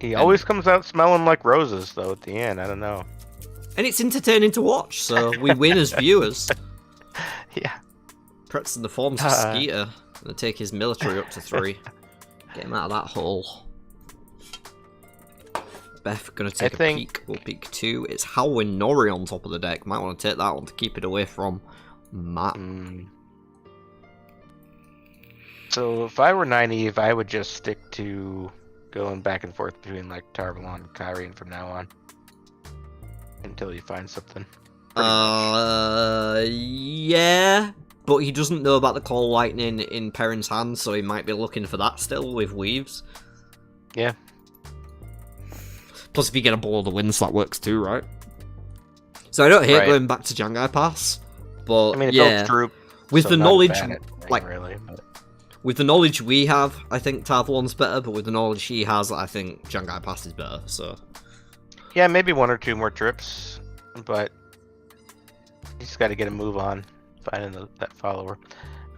He always comes out smelling like roses, though, at the end. I don't know. And it's entertaining to watch, so we win as viewers. Yeah. Preps in the forms of Skeeter. Gonna take his military up to 3. Get him out of that hole. Beth gonna take a peek. We'll peek 2. It's Howwin Nori on top of the deck. Might want to take that one to keep it away from Matt. So if I were naive, I would just stick to going back and forth between like Tarvalon and Kyrian from now on. Until you find something. Yeah. But he doesn't know about the Call Lightning in Perrin's hand, so he might be looking for that still with Weaves. Yeah. Plus, if you get a Ball of the Winds, that works too, right? So I don't hate going back to Jangai Pass, but I mean, yeah, droop, with so the knowledge, like really, but... with the knowledge we have, I think Tarvalon's better, but with the knowledge he has, I think Jangai Pass is better. So yeah, maybe 1 or 2 more trips, but he's got to get a move on. Finding that follower.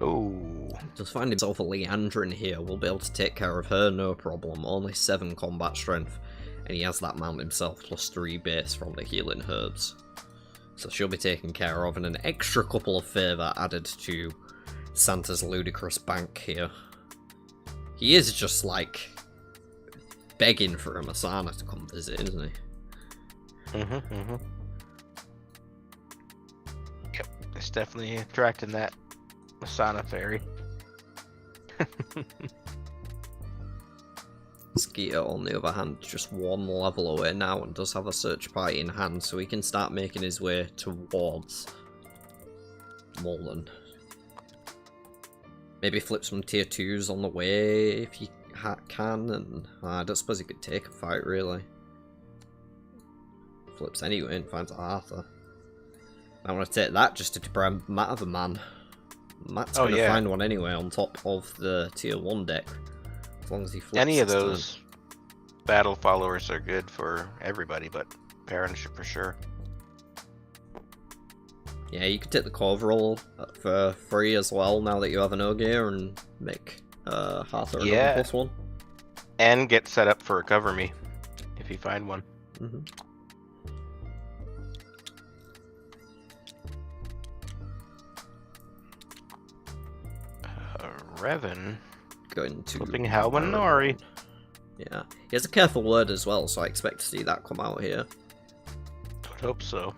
Ooh. Just find himself a Leandrin here. We'll be able to take care of her, no problem. Only 7 combat strength. And he has that mount himself, plus 3 base from the healing herbs. So she'll be taken care of, and an extra couple of favour added to Santa's ludicrous bank here. He is just, like, begging for a Masana to come visit, isn't he? Yep, it's definitely attracting that Masana fairy. Skeeter, on the other hand, just 1 level away now and does have a search party in hand, so he can start making his way towards Molden. Maybe flip some tier 2s on the way if he can, and I don't suppose he could take a fight, really. Flips anyway and finds Arthur. I want to take that just to deprive Matt of a man. Matt's going to find one anyway on top of the tier 1 deck. As long as he flips. Any of those battle followers are good for everybody, but Perrin for sure. Yeah, you could take the Corvoral for free as well now that you have an Ogier and make Arthur another +1. And get set up for a Cover Me if you find one. Revan. Going to flipping Howwin Nori. Yeah, he has a careful word as well, so I expect to see that come out here. Would hope so.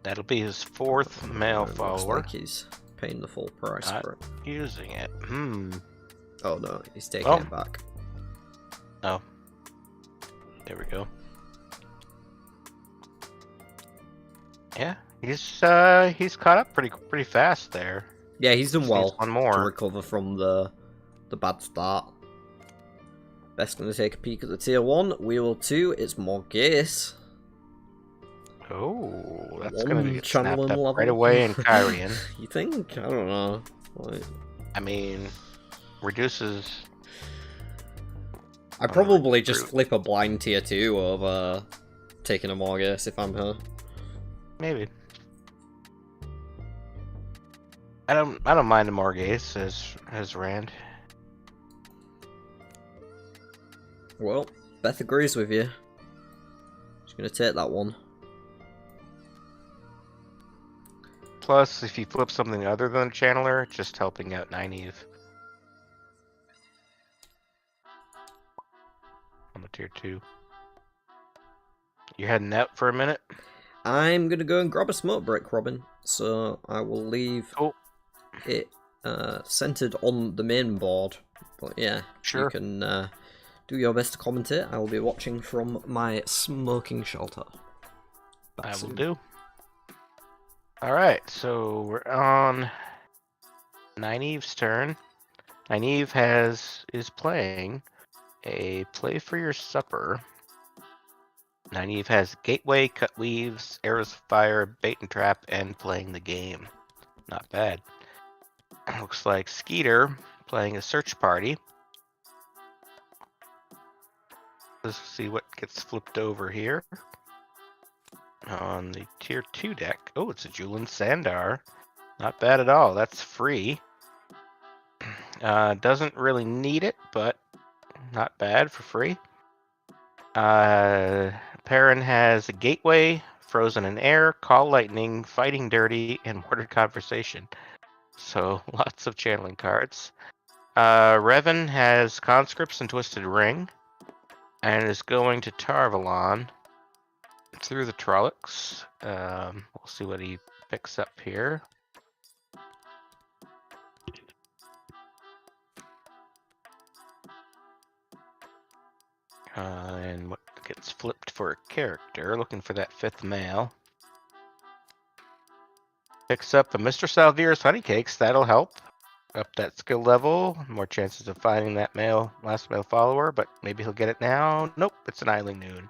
That'll be his 4th male follower. Looks like he's paying the full price for it. Using it. Oh no, he's taking it back. Oh. There we go. Yeah, he's caught up pretty fast there. Yeah, he's done well. One more to recover from the bad start. Best gonna take a peek at the tier 1. Wheel 2, it's Morghese. Oh, that's gonna be channeling snapped up level right away in Kyrian. You think? I don't know. Like... I mean, reduces. I probably just flip a blind tier 2 over taking a Morghese if I'm her. Maybe. I don't mind a Morghese as Rand. Well, Beth agrees with you. She's gonna take that one. Plus, if you flip something other than a Channeler, just helping out Nynaeve. On the tier 2. You heading out for a minute? I'm gonna go and grab a smoke break, Robin. So I will leave it centered on the main board. But yeah, you can do your best to commentate. I will be watching from my smoking shelter. I will do. Alright, so we're on Nynaeve's turn. Nynaeve is playing a Play for Your Supper. Nynaeve has Gateway, Cut Weaves, Arrows of Fire, Bait and Trap, and Playing the Game. Not bad. Looks like Skeeter playing a Search Party. Let's see what gets flipped over here. On the tier 2 deck. Oh, it's a Julian Sandar. Not bad at all. That's free. Doesn't really need it, but not bad for free. Perrin has a Gateway, Frozen in Air, Call Lightning, Fighting Dirty, and Worded Conversation. So lots of channeling cards. Revan has Conscripts and Twisted Ring, and is going to Tarvalon through the Trollocs. We'll see what he picks up here. And what gets flipped for a character, looking for that 5th male. Picks up a Mr. Salvier's Honeycakes, that'll help. Up that skill level, more chances of finding that last male follower, but maybe he'll get it now. Nope, it's an Isling Noon.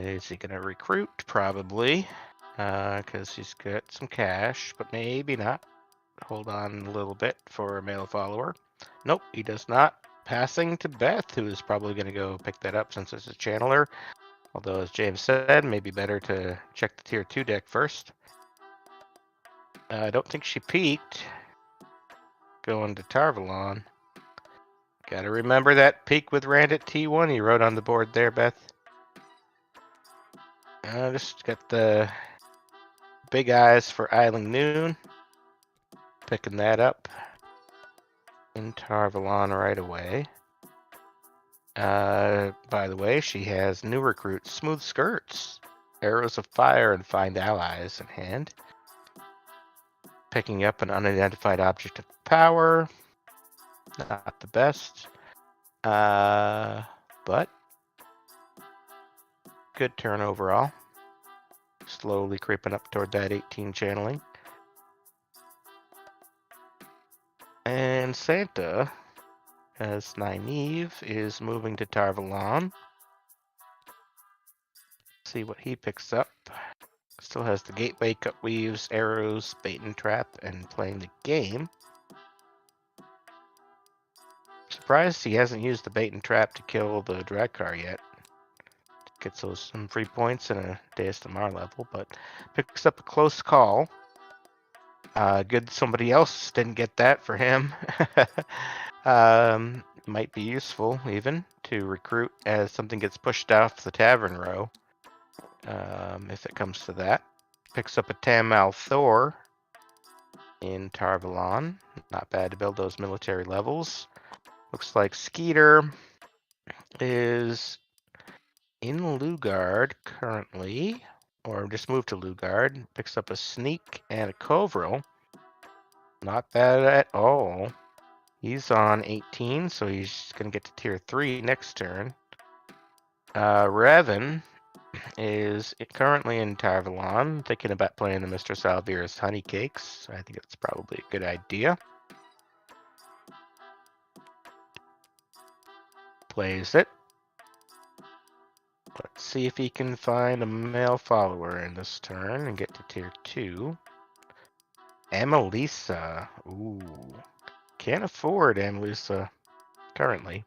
Is he gonna recruit? Probably, because he's got some cash, but maybe not. Hold on a little bit for a male follower. Nope, he does not. Passing to Beth, who is probably going to go pick that up since it's a channeler. Although, as James said, maybe better to check the tier 2 deck first. I don't think she peaked. Going to Tarvalon. Gotta remember that peak with Rand at T1 you wrote on the board there, Beth. Just got the big eyes for Isling Noon. Picking that up in Tarvalon right away. By the way, she has new recruits, Smooth Skirts, Arrows of Fire, and Find Allies in hand. Picking up an unidentified object of power. Not the best. But good turn overall. Slowly creeping up toward that 18 channeling. And Santa, as Nynaeve, is moving to Tarvalon. See what he picks up. Still has the Gateway, Cut Weaves, Arrows, Bait and Trap, and playing the game. Surprised he hasn't used the Bait and Trap to kill the Drakkar yet. Gets those some free points and a Deus Damar level, but picks up a close call. Good somebody else didn't get that for him. Might be useful even to recruit as something gets pushed off the tavern row. If it comes to that. Picks up a Tamal Thor in Tarvalon. Not bad to build those military levels. Looks like Skeeter is in Lugard currently, or just moved to Lugard. Picks up a Sneak and a Covril. Not bad at all. He's on 18, so he's going to get to tier 3 next turn. Revan is currently in Tarvalon, thinking about playing the Mr. Salvier's Honeycakes. I think it's probably a good idea. Plays it. Let's see if he can find a male follower in this turn and get to tier 2. Amelisa. Ooh. Can't afford Amelisa currently.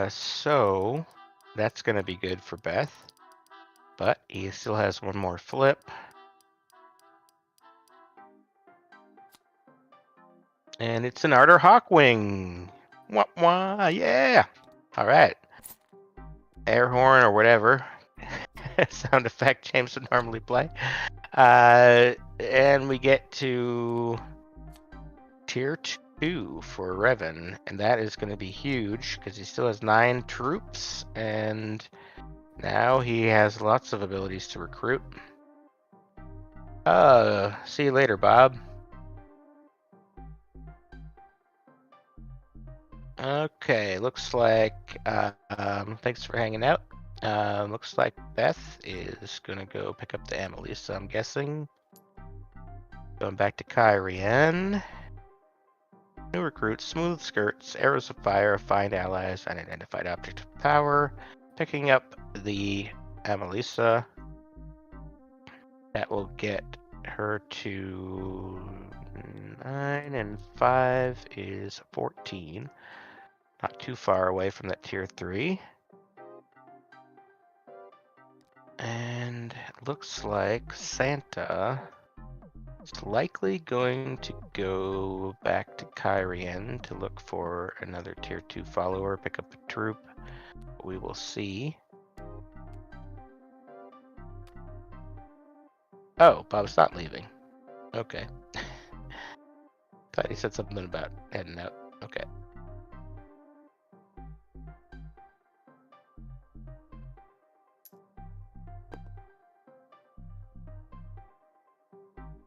So that's going to be good for Beth. But he still has one more flip. And it's an Ardor Hawkwing. Wah wah, yeah. All right. Air horn or whatever sound effect James would normally play. And we get to tier 2 for Revan, and that is going to be huge because he still has 9 troops, and now he has lots of abilities to recruit. See you later, Bob. Okay, looks like thanks for hanging out. Looks like Beth is gonna go pick up the Amelisa, I'm guessing. Going back to Kyrian. New recruits, Smooth Skirts, Arrows of Fire, Find Allies, Unidentified Object of Power. Picking up the Amelisa. That will get her to 9, and 5 is 14. Not too far away from that tier 3. And it looks like Santa It's likely going to go back to Kyrian to look for another tier 2 follower, pick up a troop. We will see. Oh, Bob's not leaving. Okay. Thought he said something about heading out. Okay.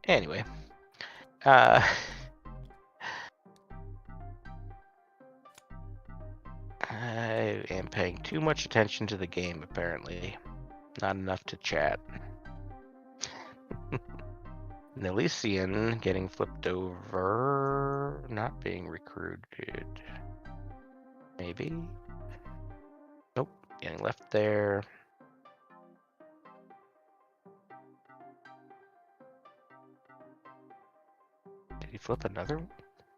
Anyway. I am paying too much attention to the game, apparently. Not enough to chat. Nelisian getting flipped over, not being recruited. Maybe? Nope, getting left there. Did he flip another?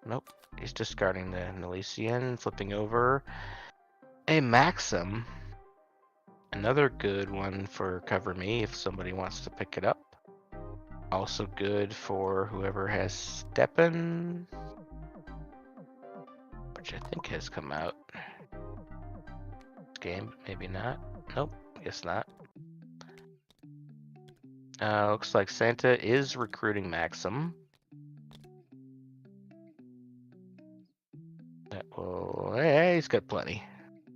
Nope, he's discarding the Nelisian, flipping over a Maxim. Another good one for cover me if somebody wants to pick it up. Also good for whoever has Steppen, which I think has come out this game, but maybe not. Nope, guess not. Looks like Santa is recruiting Maxim. That will, yeah, he's got plenty.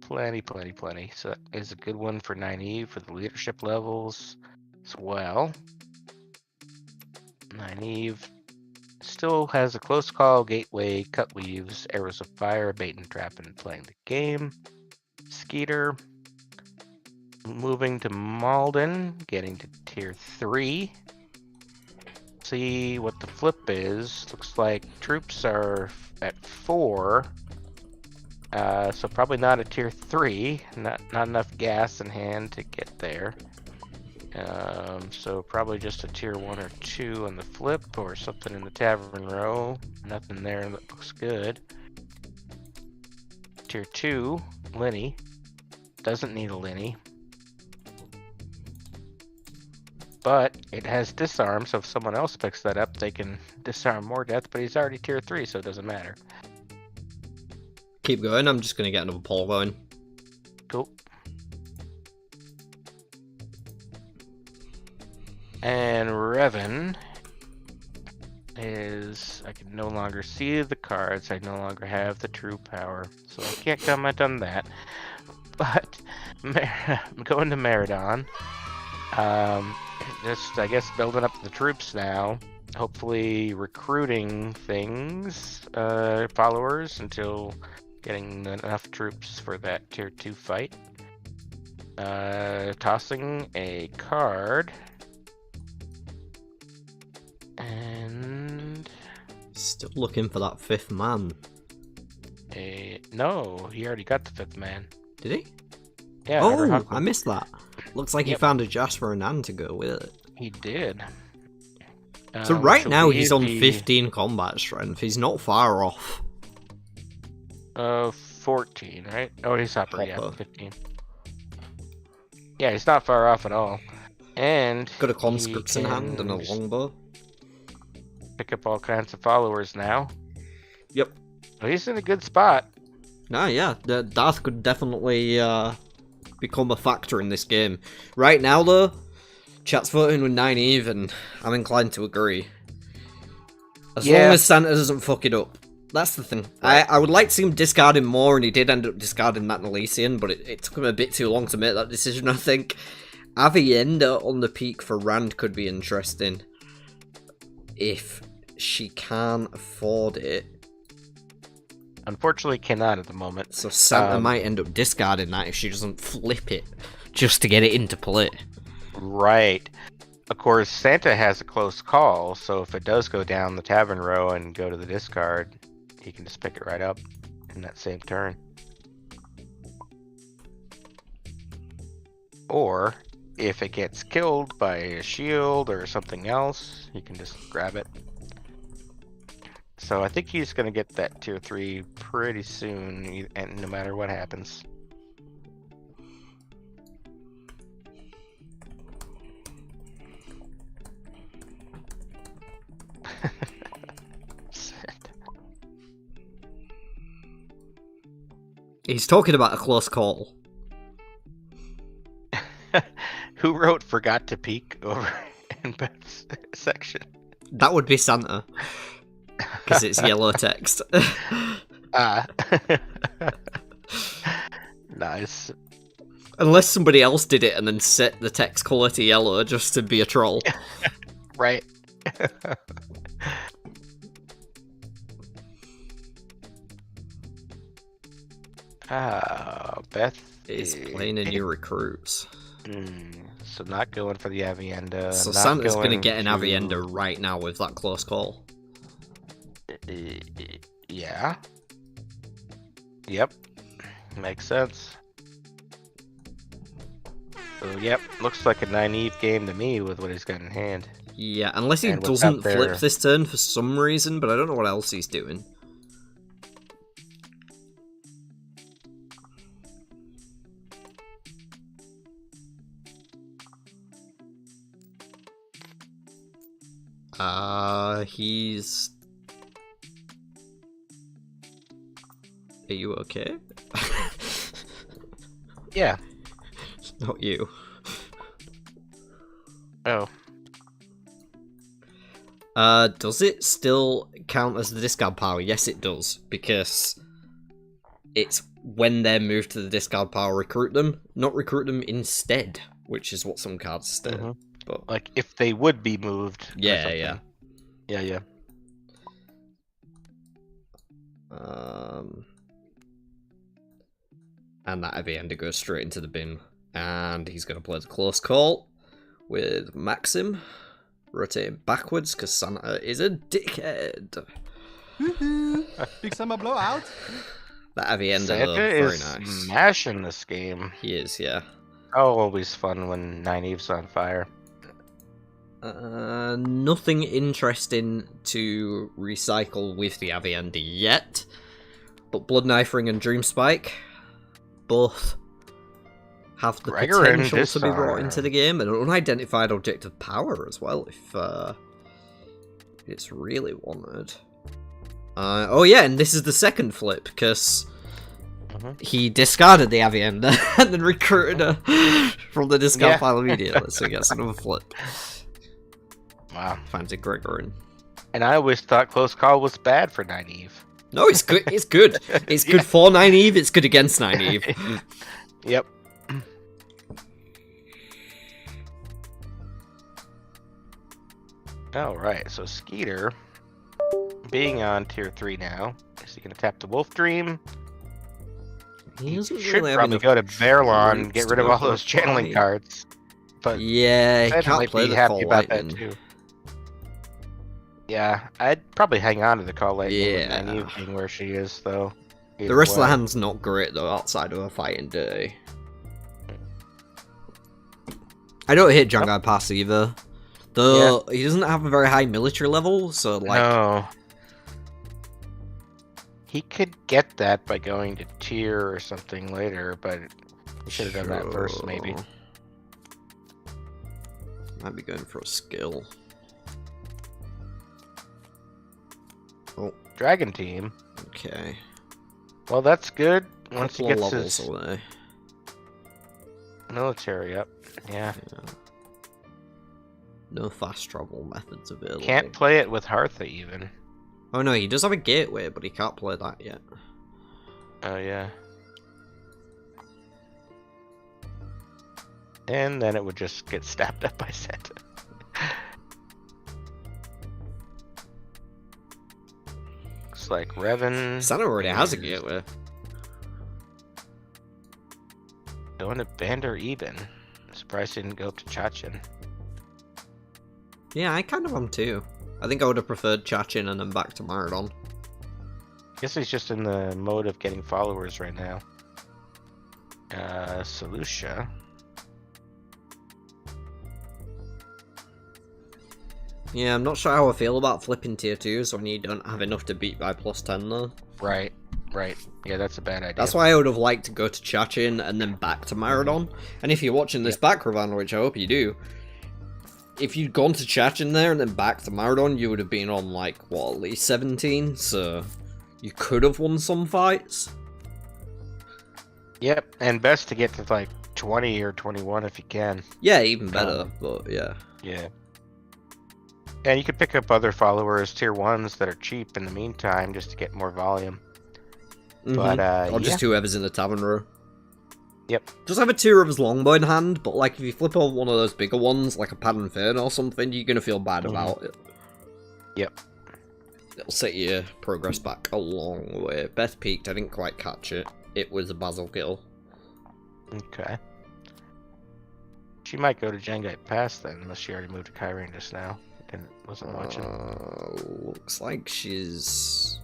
Plenty. So that is a good one for Nynaeve for the leadership levels as well. Nynaeve still has a close call, gateway, cut weaves, arrows of fire, bait and trap, and playing the game. Skeeter moving to Malden, getting to tier 3. See what the flip is. Looks like troops are at 4. So probably not a tier 3. Not enough gas in hand to get there. So probably just a tier 1 or 2 on the flip, or something in the tavern row. Nothing there that looks good. Tier 2, Linny. Doesn't need a Linny. But it has disarm, so if someone else picks that up, they can disarm more death, but he's already tier 3, so it doesn't matter. Keep going, I'm just going to get another poll going. Cool. And Revan is, I can no longer see the cards, I no longer have the true power, so I can't comment on that. But I'm going to Meridon. Just, I guess, building up the troops now. Hopefully recruiting things, followers, until getting enough troops for that tier 2 fight. Tossing a card. And Still looking for that 5th man. no, he already got the 5th man. Did he? Yeah. Oh, I missed that. Looks like he Yep. found a Jasper and Ann to go with it. He did. So right which now will he's on be 15 combat strength. He's not far off. 14, right? Oh, he's upper, yeah, Hopper. 15. Yeah, he's not far off at all. And Got a he conscripts in hand and a can longbow. pick up all kinds of followers now. Yep. Well, he's in a good spot. No, yeah, Darth could definitely become a factor in this game. Right now, though, chat's voting with 9 and I'm inclined to agree. As long as Santa doesn't fuck it up. That's the thing. Right. I would like to see him discarding more, and he did end up discarding that Nelisian, but it took him a bit too long to make that decision, I think. Avienda on the peak for Rand could be interesting. If she can afford it. Unfortunately, cannot at the moment. So Santa might end up discarding that if she doesn't flip it, just to get it into play. Right. Of course, Santa has a close call, so if it does go down the tavern row and go to the discard, he can just pick it right up in that same turn. Or, if it gets killed by a shield or something else, he can just grab it. So I think he's going to get that tier 3 pretty soon, and no matter what happens. He's talking about a close call. Who wrote "forgot to peek" over in Beth's section? That would be Santa. Because it's yellow text. Ah. Nice. Unless somebody else did it and then set the text colour to yellow just to be a troll. Right. Beth Is playing a new recruits. So not going for the Avienda. So not Santa's going gonna get an to- Avienda right now with that close call. Yeah. Yep. Makes sense. So, yep. Looks like a naive game to me with what he's got in hand. Yeah, unless he And what's doesn't up there? flip this turn for some reason, but I don't know what else he's doing. He's... Are you okay? Yeah. Not you. Oh. Does it still count as the discard power? Yes, it does, because it's when they're moved to the discard power, recruit them, not recruit them instead, which is what some cards state. But Like if they would be moved. or yeah, something. yeah. Yeah. And that Avienda goes straight into the bin, and he's going to play the close call with Maxim, rotating backwards because Santa is a dickhead. Woohoo! Big summer blowout. That Avienda, Santa though, very is nice. smashing this game. He is, yeah. Oh, always fun when Nynaeve's on fire. Nothing interesting to recycle with the Avienda yet, but Blood Knife Ring and Dream Spike both have the Gregor and potential to be brought Disarm. into the game, and an unidentified object of power as well, if it's really wanted. Oh yeah, and this is the second flip, because he discarded the Avienda and then recruited her from the discard Yeah. pile immediately, so he gets another flip. Wow. Finds a Gregorin. And I always thought Close Call was bad for Nynaeve. No, it's good. It's good. It's good for Nynaeve. It's good against Nynaeve. Yep. Alright, so Skeeter, being on tier 3 now, is he going to tap the Wolf Dream? He doesn't Should really have probably enough go to Verlon, roots get to rid of go all for those channeling fight. cards. But Yeah, he Ed can't might play be the happy Call about Lightning. that too. Yeah, I'd probably hang on to the Call Lightning Yeah. with Nynaeve being where she is, though. The Either rest of way. the hand's not great, though, outside of a fighting dirty. I don't hate Jangai Pass either. Though, he doesn't have a very high military level, so, like... No. He could get that by going to tier or something later, but he should have done that first, maybe. Sure. Might be going for a skill. Oh, Dragon Team. okay. Well, that's good. Once he Couple of gets levels his away. military up. Yeah. No fast travel methods available. Can't play it with Hartha, even. Oh no, he does have a gateway, but he can't play that yet. Oh, yeah. And then it would just get stabbed up by Santa. Looks like Revan. Santa already has a gateway. Going to Bander even. Surprised he didn't go up to Chachin. Yeah, I kind of am too. I think I would have preferred Chachin and then back to Maradon. Guess he's just in the mode of getting followers right now. Solutia. Yeah, I'm not sure how I feel about flipping tier 2s when you don't have enough to beat by +10 though. Right. Yeah, that's a bad idea. That's why I would have liked to go to Chachin and then back to Maradon. And if you're watching this back, Ravana, which I hope you do, if you'd gone to Chachin there and then back to Maradon, you would have been on, like, what, at least 17? So, you could have won some fights. Yep, and best to get to like 20 or 21 if you can. Yeah, even better, but yeah. Yeah. And you could pick up other followers, tier 1s that are cheap in the meantime, just to get more volume. But, Or just yeah. whoever's in the tavern row. Yep. Just have a tier of his longbow in hand, but like if you flip over one of those bigger ones, like a Pad and Fern or something, you're gonna feel bad about it. Yep. It'll set your progress back a long way. Beth peaked, I didn't quite catch it. It was a Basil Gill. Okay. She might go to Jangite Pass then, unless she already moved to Kyrene just now. Wasn't watching. Looks like she's...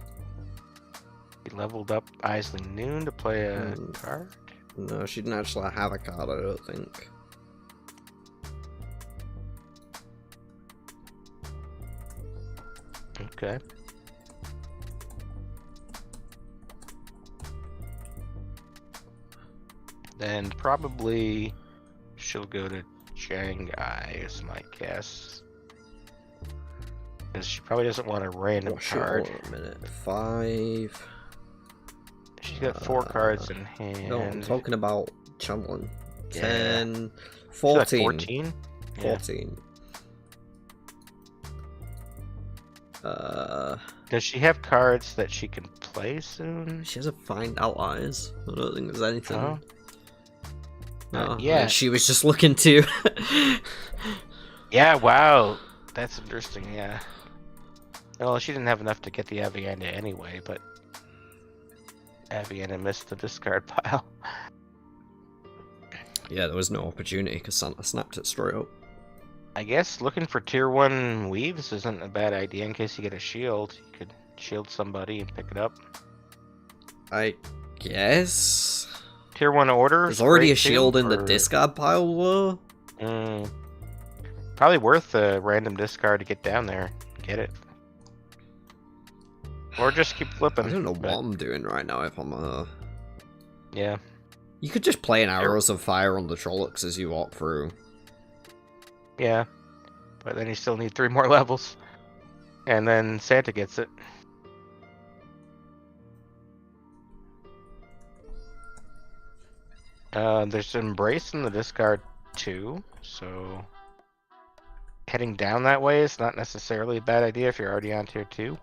He leveled up Isley Noon to play a card? No, she didn't actually have a card, I don't think. Okay. Then probably she'll go to Shanghai is my guess. Because she probably doesn't want a random card. Hold on a minute. 5... She's got 4 cards in hand. No, I'm talking about channeling. Yeah. 10... She's 14. like 14? 14. Does she have cards that she can play soon? She has a Find Allies. I don't think there's anything. Oh. No, Yeah. she was just looking to. Yeah, wow. That's interesting, yeah. Well, she didn't have enough to get the Avienda anyway, but Avienda missed the discard pile. Yeah, there was no opportunity because Santa snapped it straight up. I guess looking for tier 1 weaves isn't a bad idea in case you get a shield. You could shield somebody and pick it up. I guess. Tier 1 order. There's already a shield in the discard pile, though. Probably worth a random discard to get down there. Get it. Or just keep flipping. I don't know what I'm doing right now if I'm Yeah. You could just play an Arrows of Fire on the Trollocs as you walk through. Yeah. But then you still need 3 more levels. And then Santa gets it. There's Embrace in the discard too, so heading down that way is not necessarily a bad idea if you're already on tier 2.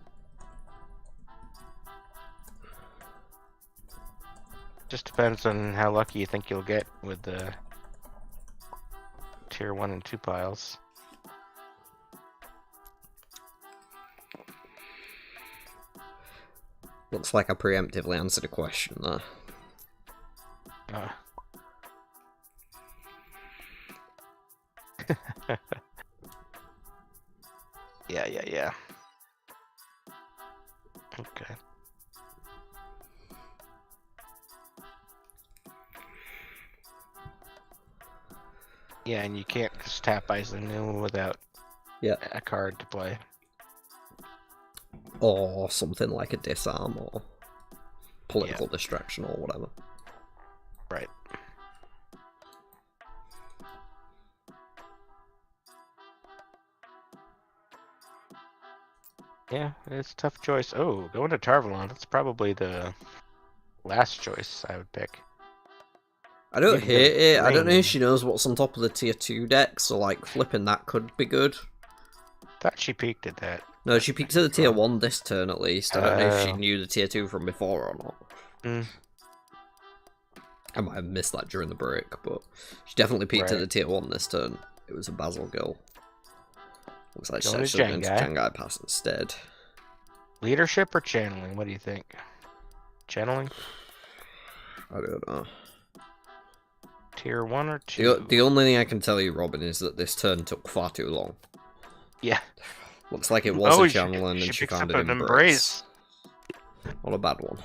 Just depends on how lucky you think you'll get with the tier 1 and 2 piles. Looks like I preemptively answered a question there. Yeah. Okay. Yeah, and you can't just tap Isley New without a card to play. Or something like a disarm or political distraction or whatever. Right. Yeah, it's a tough choice. Oh, going to Tarvalon. That's probably the last choice I would pick. I don't hate it. I don't know if she knows what's on top of the tier 2 deck, so like flipping that could be good. Thought she peeked at that. No, she peeked at the tier 1 this turn at least. I don't know if she knew the tier 2 from before or not. I might have missed that during the break, but she definitely peeked at the tier 1 this turn. It was a Basil Gill. Looks like she's actually going to Shanghai Pass instead. Leadership or channeling? What do you think? Channeling? I don't know. Tier 1 or 2? The only thing I can tell you, Robin, is that this turn took far too long. Yeah. Looks like it was a channeling and she found an embrace. Not a bad one.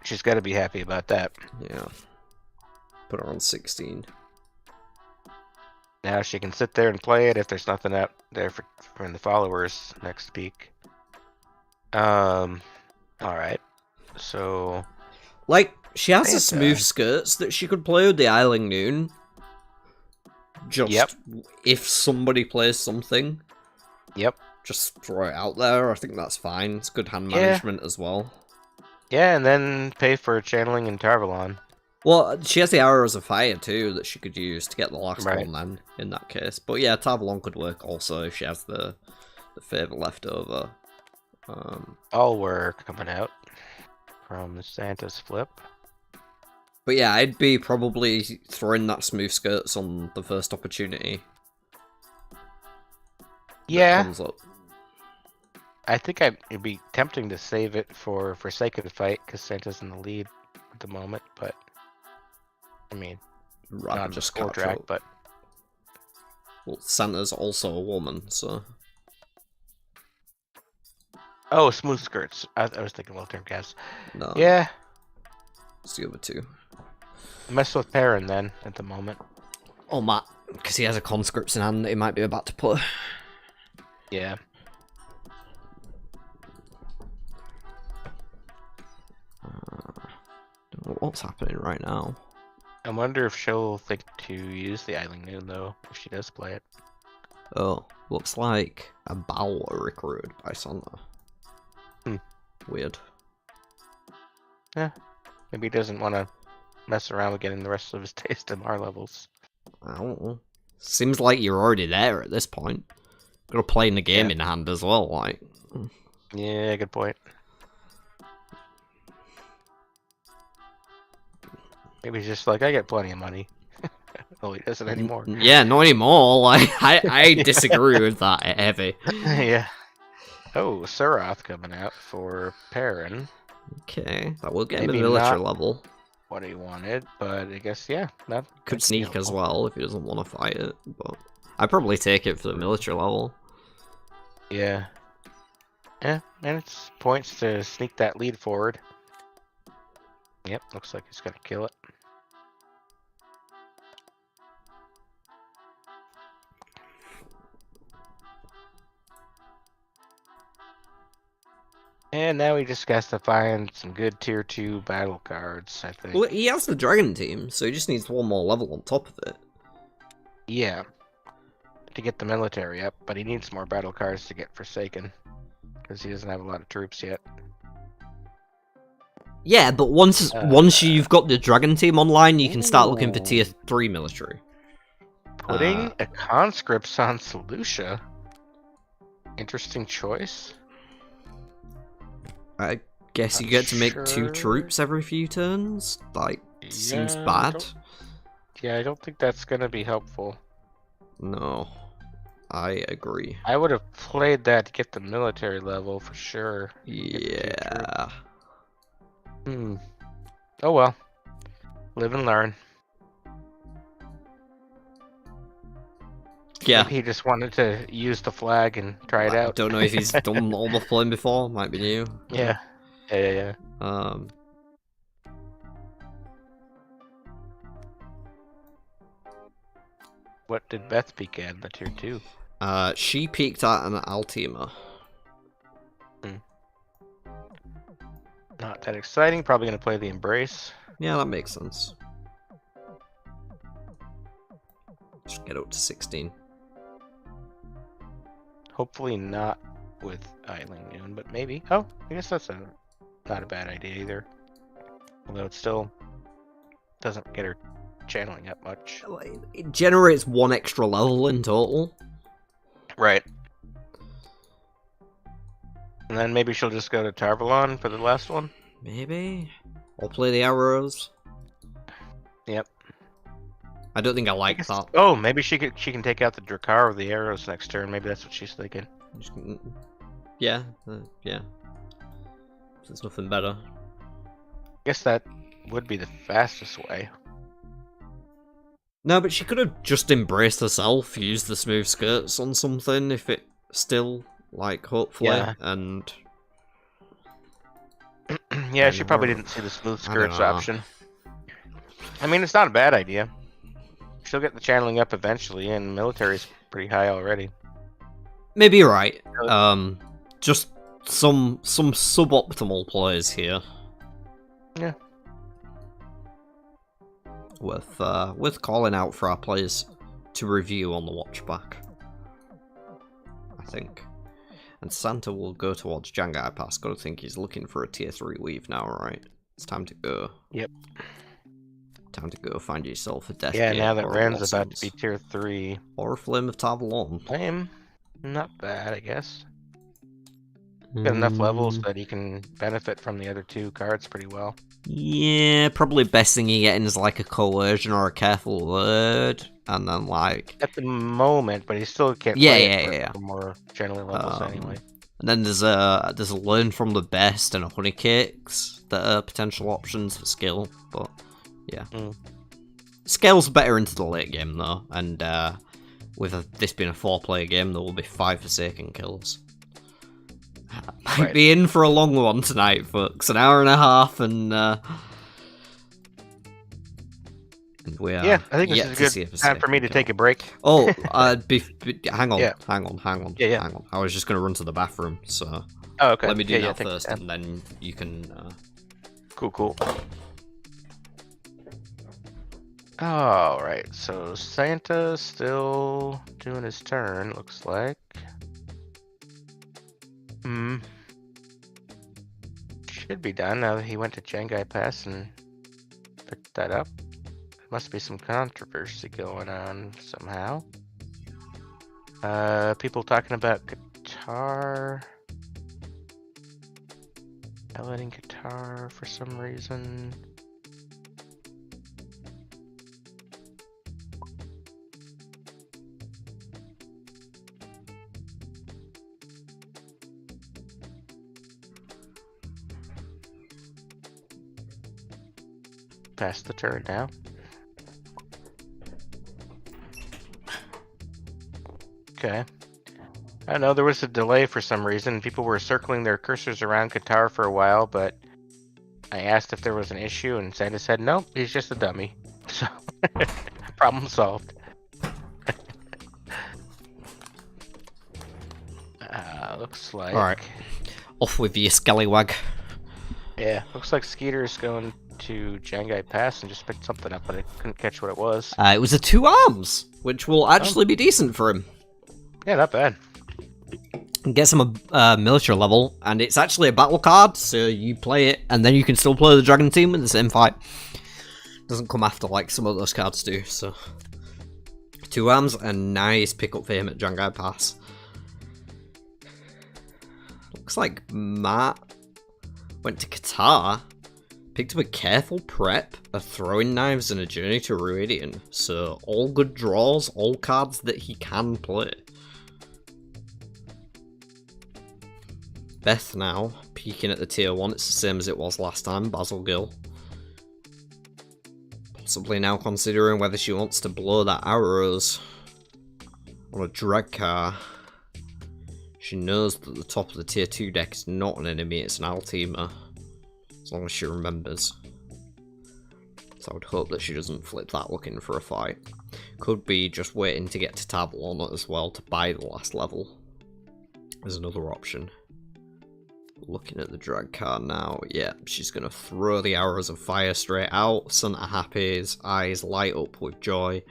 She's got to be happy about that. Yeah. Put her on 16. Now she can sit there and play it if there's nothing out there for the followers next peak. Alright. So... Like, she has a smooth skirts that she could play with the Isling Noon. Just if somebody plays something. Yep. Just throw it out there. I think that's fine. It's good hand management as well. Yeah, and then pay for channeling in Tarvalon. Well, she has the arrows of fire too that she could use to get the last Right. one then, in that case. But yeah, Tarvalon could work also if she has the favour left over. All were coming out from Santa's flip. But yeah, I'd be probably throwing that smooth skirts on the first opportunity. Yeah, Comes up. I think it'd be tempting to save it for Forsaken Fight because Santa's in the lead at the moment. But I mean, Rather not just score catch track, up. but Well, Santa's also a woman, so oh, smooth skirts. I was thinking well-term calves. no. Yeah, It's the other two. mess with Perrin then at the moment. Oh, Matt, because he has a conscripts in hand that he might be about to put. Yeah. Don't know what's happening right now. I wonder if she'll think to use the Eiling Noon though, if she does play it. Oh, looks like a Bow recruited by Santa. Weird. Yeah. Maybe he doesn't want to mess around with getting the rest of his taste MR levels. I don't know. Seems like you're already there at this point. Got to play in the game in hand as well, like. Yeah, good point. Maybe he's just like, I get plenty of money. Oh, he doesn't anymore. Yeah, not anymore. Like, I disagree with that heavy. Yeah. Oh, Surath coming out for Perrin. Okay, that will get him a Maybe military not level. what he wanted, but I guess, yeah. That Could be sneak as helpful. well if he doesn't want to fight it, but I'd probably take it for the military level. Yeah. Yeah, and it's points to sneak that lead forward. Yep, looks like he's gonna kill it. And now he just has to find some good tier 2 battle cards, I think. Well, he has the dragon team, so he just needs one more level on top of it. Yeah. To get the military up, but he needs more battle cards to get Forsaken. Because he doesn't have a lot of troops yet. Yeah, but once you've got the dragon team online, you can start looking for tier 3 military. Putting a conscripts on Seleucia. Interesting choice. I guess you get to make 2 troops every few turns? Like, seems bad. Yeah, I don't think that's gonna be helpful. No, I agree. I would have played that to get the military level for sure. Yeah. Oh well. Live and learn. Yeah. Maybe he just wanted to use the flag and try it I out. don't know if he's done all the playing before. Might be new. Yeah. Yeah. What did Beth peak at in the tier 2? She peaked at an Altima. Not that exciting. Probably gonna play the Embrace. Yeah, that makes sense. Just get up to 16. Hopefully not with Eiling Noon, but maybe. Oh, I guess that's not a bad idea either. Although it still doesn't get her channeling up much. It generates 1 extra level in total. Right. And then maybe she'll just go to Tarvalon for the last one? Maybe. Or play the arrows. Yep. I don't think I like that. Oh, maybe she can take out the Drakkar with the arrows next turn. Maybe that's what she's thinking. Yeah, yeah. There's nothing better. Guess that would be the fastest way. No, but she could have just embraced herself, used the smooth skirts on something if it still, like, hopefully, Yeah. and... Yeah, she probably didn't see the smooth skirts option. I mean, it's not a bad idea. She'll get the channeling up eventually, and military's pretty high already. Maybe you're right. Just some suboptimal plays here. Yeah. With calling out for our players to review on the watch back. I think. And Santa will go towards Jangai Pass. Gotta think he's looking for a tier 3 weave now, right? It's time to go. Yep. Time to go find yourself a death. Yeah, Gate now that or Ren's Watson's. about to be tier 3. Or a Flame of Tavalon. Flame, not bad, I guess. Got enough levels that he can benefit from the other 2 cards pretty well. Yeah, probably best thing you're getting is like a coercion or a careful word. And then like... At the moment, but he still can't Yeah, play it for more generally levels anyway. And then there's a learn from the best and a honey cakes that are potential options for skill, but yeah. Scale's better into the late game though, and with this being a 4-player game, there will be 5 Forsaken kills. Might be in for a long one tonight, folks. An hour and a half, and we are. Yeah, I think this is a good time for me to take a break. Oh, hang on, Yeah. hang on. I was just gonna run to the bathroom, so okay. let me do that first, and then you can. Cool. All right, so Santa's still doing his turn. Looks like. Should be done now that he went to Jangai Pass and picked that up. Must be some controversy going on somehow. People talking about guitar. Highlighting guitar for some reason. Pass the turn now. Okay. I don't know, there was a delay for some reason. People were circling their cursors around Qatar for a while, but I asked if there was an issue, and Santa said, nope, he's just a dummy. So, problem solved. Looks like... Alright. Off with you, scallywag. Yeah, looks like Skeeter's going to Jangai Pass and just picked something up, but I couldn't catch what it was. It was a 2 arms, which will actually be decent for him. Yeah, not bad. Gets him a military level, and it's actually a battle card, so you play it, and then you can still play the dragon team in the same fight. Doesn't come after like some of those cards do, so... 2 arms, a nice pickup for him at Jangai Pass. Looks like Matt went to Qatar, picked up a careful prep, a throwing knives, and a journey to Ruidian. So all good draws, all cards that he can play. Beth now, peeking at the tier 1, it's the same as it was last time, Basil Gill. Possibly now considering whether she wants to blow that arrows on a drag car. She knows that the top of the tier 2 deck is not an enemy, it's an Altima. As long as she remembers. So I would hope that she doesn't flip that looking for a fight. Could be just waiting to get to Tavalon as well to buy the last level. There's another option. Looking at the drag card now, yeah, she's going to throw the arrows of fire straight out. Santa Happy's eyes light up with joy.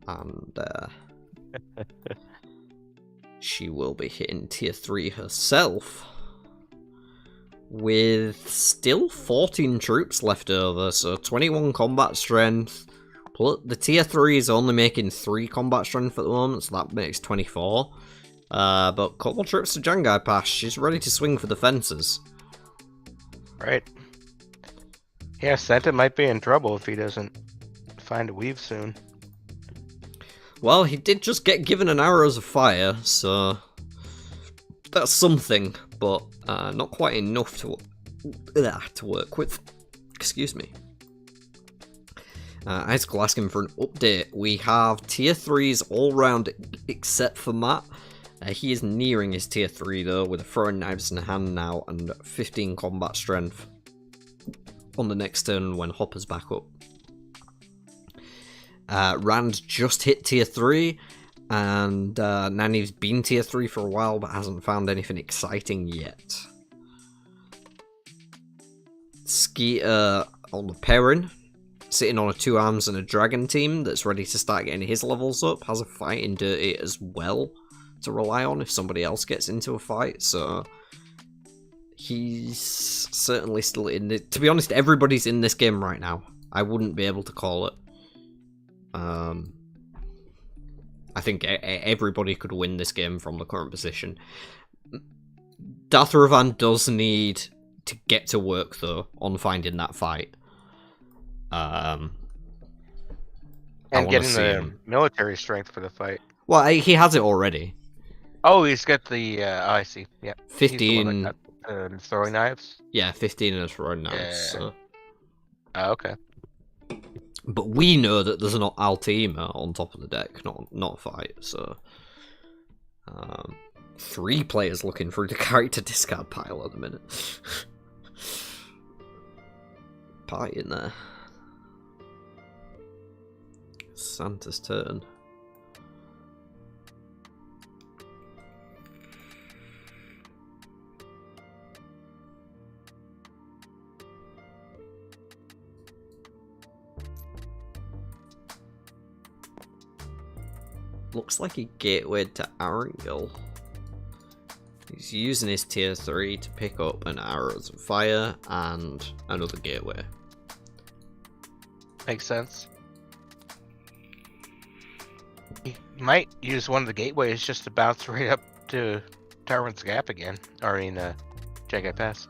And she will be hitting tier 3 herself. With still 14 troops left over, so 21 combat strength. The tier 3 is only making 3 combat strength at the moment, so that makes 24. But couple trips to Jangai Pass, she's ready to swing for the fences. Right. Yeah, Santa might be in trouble if he doesn't find a weave soon. Well, he did just get given an arrows of fire, so that's something, but not quite enough to work with. Excuse me. Icicle asking for an update. We have tier 3s all round except for Matt. He is nearing his tier 3 though, with a throwing knives in hand now and 15 combat strength on the next turn when Hopper's back up. Rand just hit tier 3, and Nanny's been tier 3 for a while but hasn't found anything exciting yet. Skeeter on the Perrin, sitting on a 2 arms and a dragon team that's ready to start getting his levels up, has a fighting dirty as well to rely on if somebody else gets into a fight, so he's certainly still in it. To be honest, everybody's in this game right now. I wouldn't be able to call it. I think everybody could win this game from the current position. Dathravan does need to get to work, though, on finding that fight. And getting the military strength for the fight. Well, he has it already. Oh, he's got the... oh, I see. Yeah. 15... throwing knives? Yeah, 15 and throwing knives. Yeah. So. Oh, okay. But we know that there's an Altima on top of the deck, not a fight, so... 3 players looking through the character discard pile at the minute. Party in there. Santa's turn. Looks like he gatewayed to Arangel. He's using his tier 3 to pick up an Arrows of Fire and another gateway. Makes sense. He might use one of the gateways just to bounce right up to Tyrant's Gap again. Or in Jagai Pass.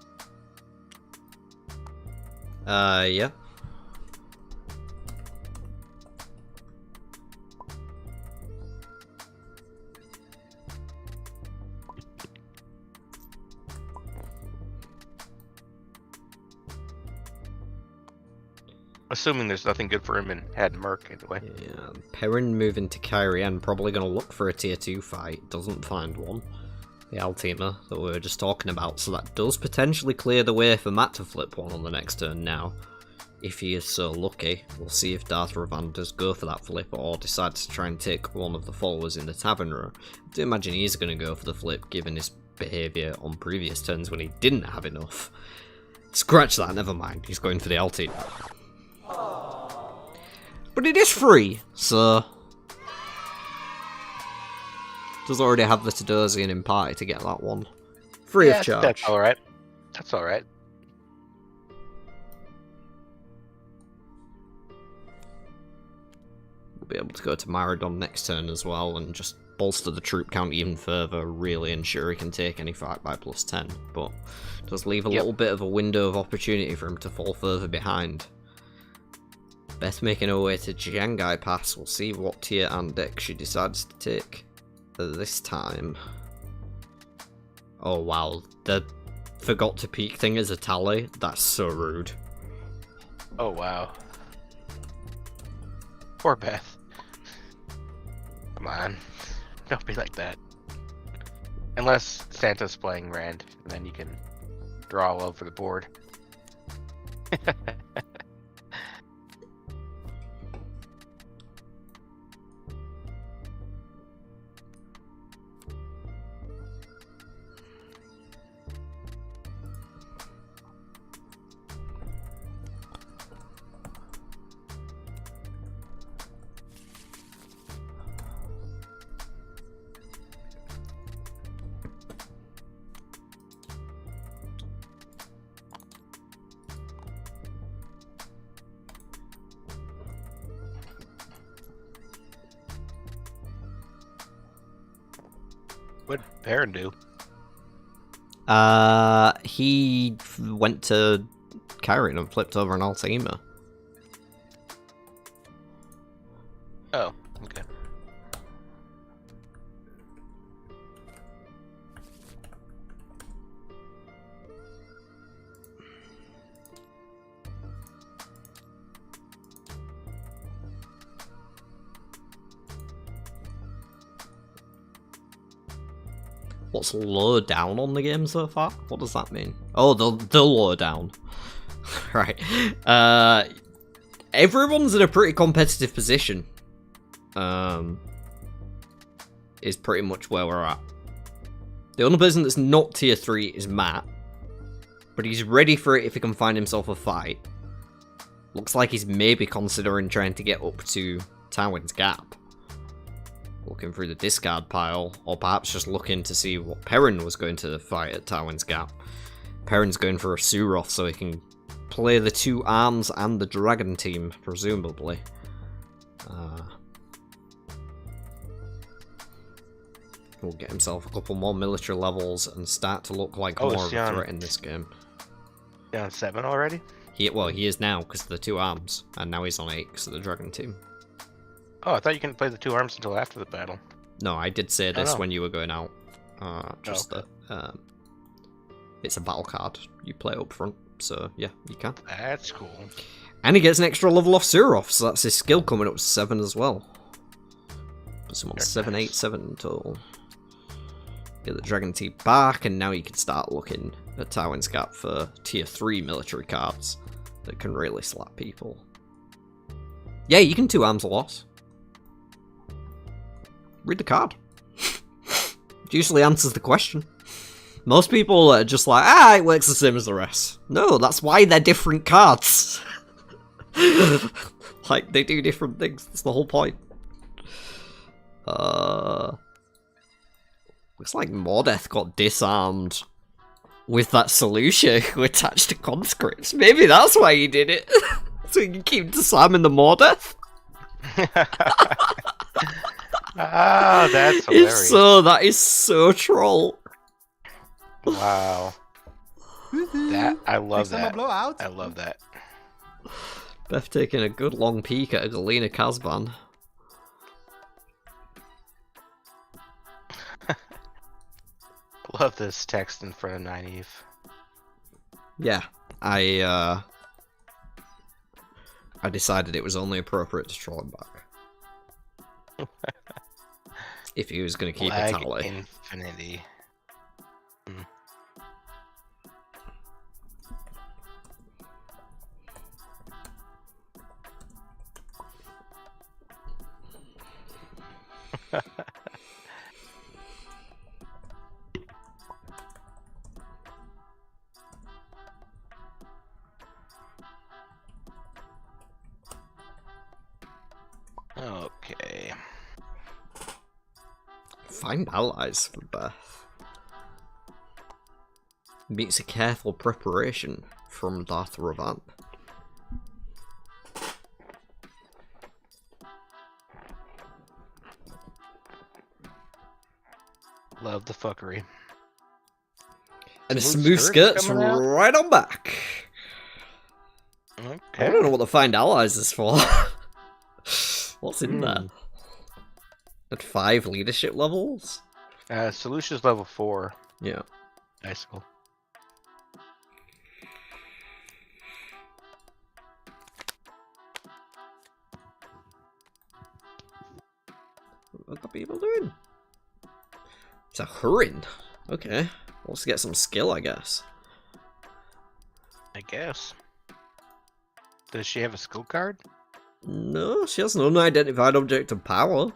Yeah. Assuming there's nothing good for him in Had and Merc, anyway. Yeah, Perrin moving to Kyrian, probably going to look for a tier 2 fight, doesn't find one. The Altima that we were just talking about, so that does potentially clear the way for Matt to flip one on the next turn now. If he is so lucky, we'll see if Darth Revan does go for that flip or decides to try and take one of the followers in the Tavern row. I do imagine he is going to go for the flip, given his behaviour on previous turns when he didn't have enough. Scratch that, never mind, he's going for the Altima. But it is free, so... Does already have the Tadosian in party to get that one. Free of charge. That's alright. That's alright. We'll be able to go to Maradon next turn as well and just bolster the troop count even further, really ensure he can take any fight by +10. But does leave a little bit of a window of opportunity for him to fall further behind. Beth making her way to Jiangai Pass. We'll see what tier and deck she decides to take this time. Oh wow, the forgot to peek thing is a tally? That's so rude. Oh wow. Poor Beth. Come on. Don't be like that. Unless Santa's playing Rand, and then you can draw all over the board. What did Perrin do? He went to Kyrian and flipped over an Altima. Oh, okay. What's low down on the game so far? What does that mean? Oh, the low down. Right. Everyone's in a pretty competitive position. Is pretty much where we're at. The only person that's not tier 3 is Matt. But he's ready for it if he can find himself a fight. Looks like he's maybe considering trying to get up to Tywin's Gap. looking through the discard pile, or perhaps just looking to see what Perrin was going to fight at Tywin's Gap. Perrin's going for a Suroth so he can play the 2 arms and the dragon team, presumably. Will get himself a couple more military levels and start to look like more of a threat in this game. He's on 7 already? He is now because of the 2 arms, and now he's on 8 because of the dragon team. Oh, I thought you couldn't play the 2 arms until after the battle. No, I did say this when you were going out. It's a battle card you play up front, so yeah, you can. That's cool. And he gets an extra level off Suroth, so that's his skill coming up to 7 as well. Puts him on 7, 8, 7 total. Get the dragon team back, and now you can start looking at Tywin's Gap for tier 3 military cards that can really slap people. Yeah, you can 2 arms a lot. Read the card. It usually answers the question. Most people are just like, it works the same as the rest. No, that's why they're different cards. Like, they do different things. That's the whole point. Looks like Mordeth got disarmed with that solution attached to conscripts. Maybe that's why he did it. So he can keep disarming the Mordeth. That's hilarious. That is so troll. Wow. I love that. Blowout. I love that. Beth taking a good long peek at a Galena Kazban. Love this text in front of Nynaeve. Yeah, I decided it was only appropriate to troll him back. If he was going to keep a tally. Infinity. Okay. Find allies for Beth. Meets a careful preparation from Darth Revan. Love the fuckery. And a smooth skirt's right on back. Okay. I don't know what the find allies is for. What's in there? At 5 leadership levels? Solutions level 4. Yeah. Nice. Cool. What are the people doing? It's a Hurin. Okay. Wants to get some skill, I guess. I guess. Does she have a skill card? No, she has an unidentified object of power.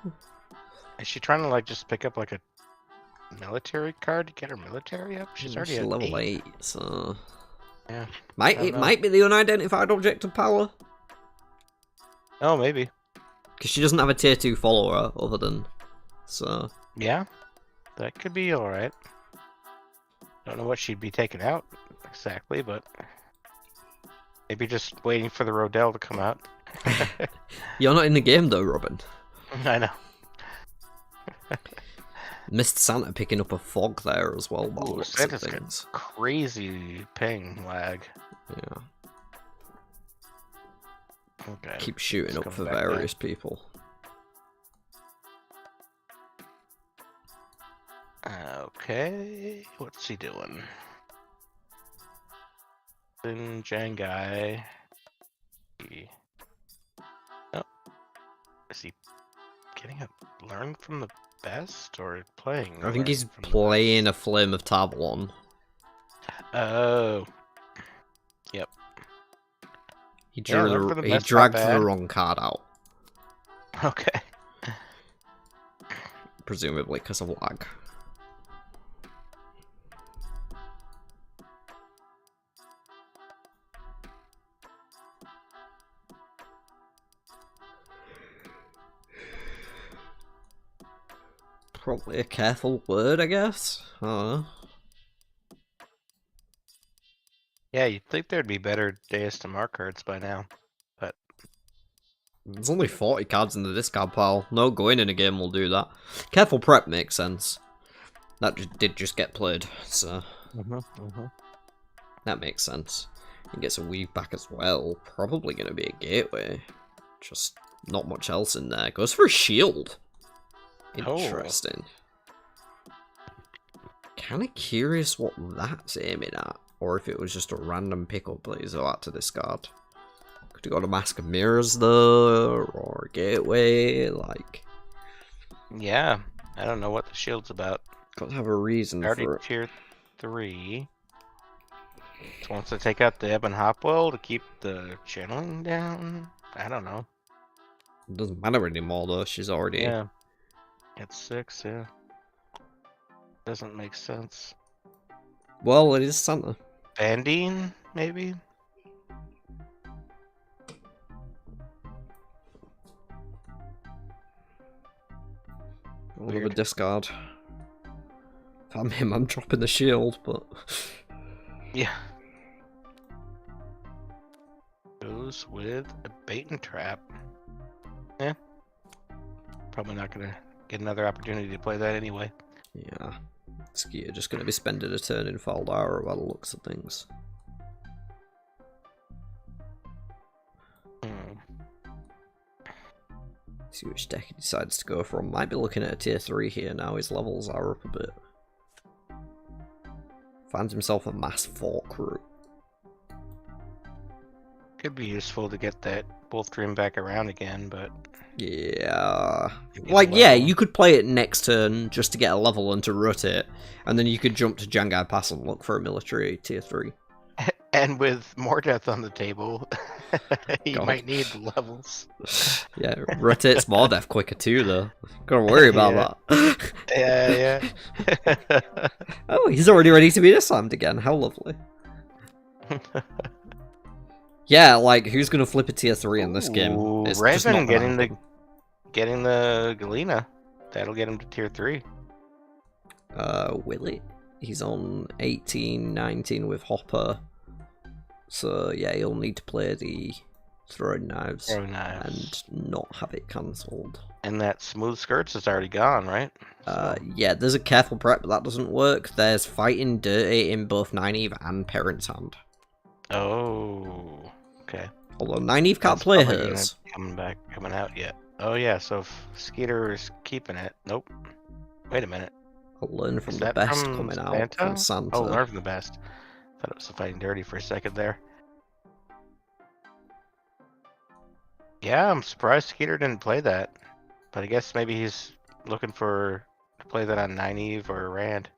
Is she trying to like just pick up like a military card to get her military up? She's already at level 8, so yeah. It might be the unidentified object of power. Oh, maybe. Because she doesn't have a tier 2 follower other than Yeah, that could be all right. Don't know what she'd be taking out exactly, but maybe just waiting for the Rodell to come out. You're not in the game though, Robin. I know. Missed Santa picking up a fog there as well. Ooh, Santa's got crazy ping lag. Yeah. Okay. Keep shooting up for various people. Okay, what's he doing? Jangai. Oh, is he getting a learn from the best or playing? I think he's playing a Flame of Tarvalon. Oh, yep. He dragged the wrong card out. Okay. Presumably because of lag. Probably a careful word, I guess. I don't know. Yeah, you'd think there'd be better ASMR cards by now, but There's only 40 cards in the discard pile. No going in a game will do that. Careful prep makes sense. That did just get played, so that makes sense. He gets a weave back as well. Probably going to be a gateway. Just not much else in there. Goes for a shield. Interesting. Kind of curious what that's aiming at. Or if it was just a random pickup that he's about to discard. Could have got a Mask of Mirrors though, or a gateway, like... Yeah, I don't know what the shield's about. Got to have a reason Already for it. tier 3. Just wants to take out the Ebon Hopwell to keep the channeling down? I don't know. It doesn't matter anymore though, she's already... Yeah. It's 6, yeah. Doesn't make sense. Well, it is Santa. Bandine, maybe? Another discard. If I'm him, I'm dropping the shield, but... Yeah. Goes with a bait and trap. Yeah. Probably not gonna get another opportunity to play that anyway. Yeah. Skier just going to be spending a turn in Faldara by the looks of things. See which deck he decides to go from. Might be looking at a tier 3 here now. His levels are up a bit. Finds himself a Mass Fork route. Could be useful to get that Wolf Dream back around again, but... Yeah. Like, yeah, you could play it next turn just to get a level and to rotate, and then you could jump to Jangai Pass and look for a military tier 3. And with more death on the table, you God. might need levels. Yeah, it rotates more death quicker too, though. Gotta worry about that. Yeah. Oh, he's already ready to be disarmed again. How lovely. Yeah, like, who's gonna flip a tier 3 in this game? Ooh, It's just not Raven gonna getting the Galena. That'll get him to tier 3. Will it? He's on 18, 19 with Hopper. So, yeah, he'll need to play the Throwing Knives. And not have it cancelled. And that Smooth Skirts is already gone, right? Yeah, there's a Careful Prep, but that doesn't work. There's Fighting Dirty in both Nynaeve and Parent's Hand. Oh, okay. Although Nynaeve can't play hers. Coming out yet. Oh yeah, so if Skeeter is keeping it. Nope. Wait a minute. I'll learn from Is the that best from coming out Santa? from Santa. Oh, learn from the best. Thought it was Fighting Dirty for a second there. Yeah, I'm surprised Skeeter didn't play that. But I guess maybe he's looking to play that on Nynaeve or Rand.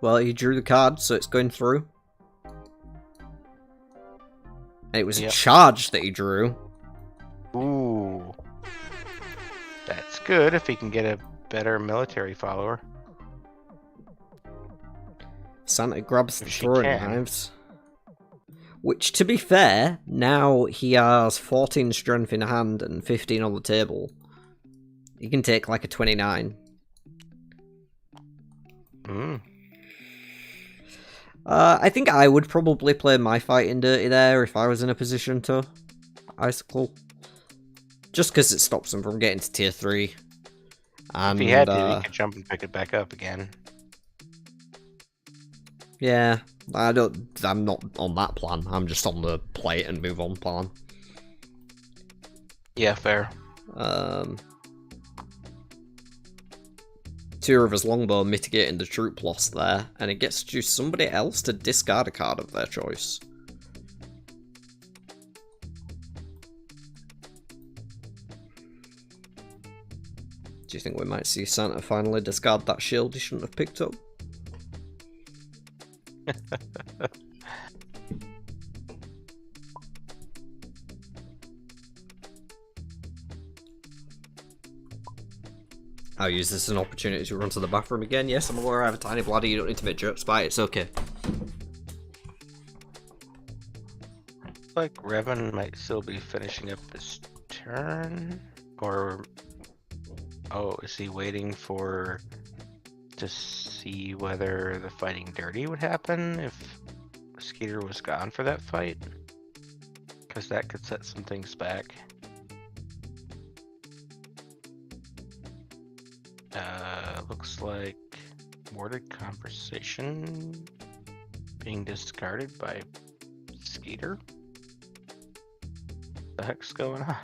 Well, he drew the card, so it's going through. And it was a charge that he drew. Ooh. That's good if he can get a better military follower. Santa grabs the If she throwing can. knives. Which, to be fair, now he has 14 strength in hand and 15 on the table. He can take like a 29. I think I would probably play my Fighting Dirty there if I was in a position to. Icicle. Just because it stops him from getting to tier 3. And, If he had to, he could jump and pick it back up again. Yeah, I'm not on that plan. I'm just on the play it and move on plan. Yeah, fair. Two of his longbow mitigating the troop loss there, and it gets to somebody else to discard a card of their choice. Do you think we might see Santa finally discard that shield he shouldn't have picked up? I'll use this as an opportunity to run to the bathroom again. Yes, I'm aware I have a tiny bladder, you don't need to make jokes about it, it's okay. Like Revan might still be finishing up his turn. Or, oh, is he waiting to see whether the fighting dirty would happen if Skeeter was gone for that fight? Because that could set some things back. Looks like worded conversation being discarded by Skeeter. What the heck's going on?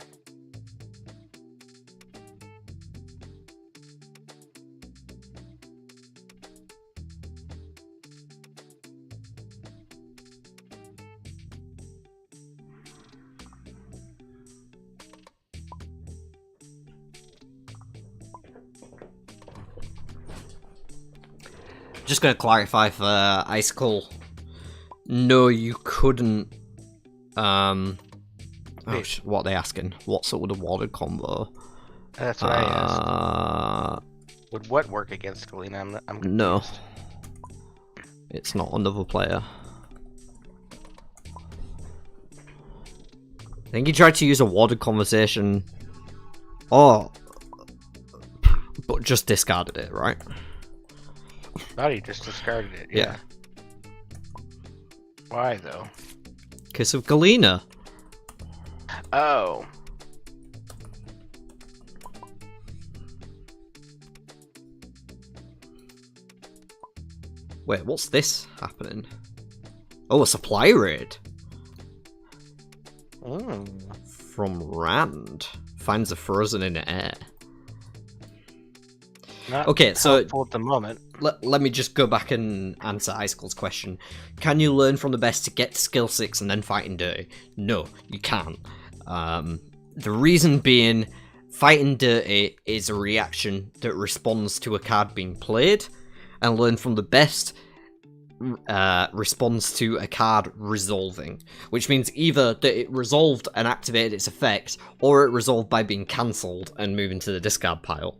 Just gonna clarify for Icicle. No, you couldn't. What are they asking? What sort of warded combo? That's what I asked. Would what work against Galena? I'm confused. No. It's not another player. I think he tried to use a warded conversation. Oh. But just discarded it, right? Thought he just discarded it. Yeah. Why though? Because of Galena. Oh. Wait, what's this happening? Oh, a supply raid. From Rand. Finds a frozen in air. Not okay, so helpful at the moment. Let me just go back and answer Icicle's question. Can you learn from the best to get to skill 6 and then fighting dirty? No, you can't. The reason being, fighting dirty is a reaction that responds to a card being played, and learn from the best responds to a card resolving, which means either that it resolved and activated its effect, or it resolved by being cancelled and moving to the discard pile.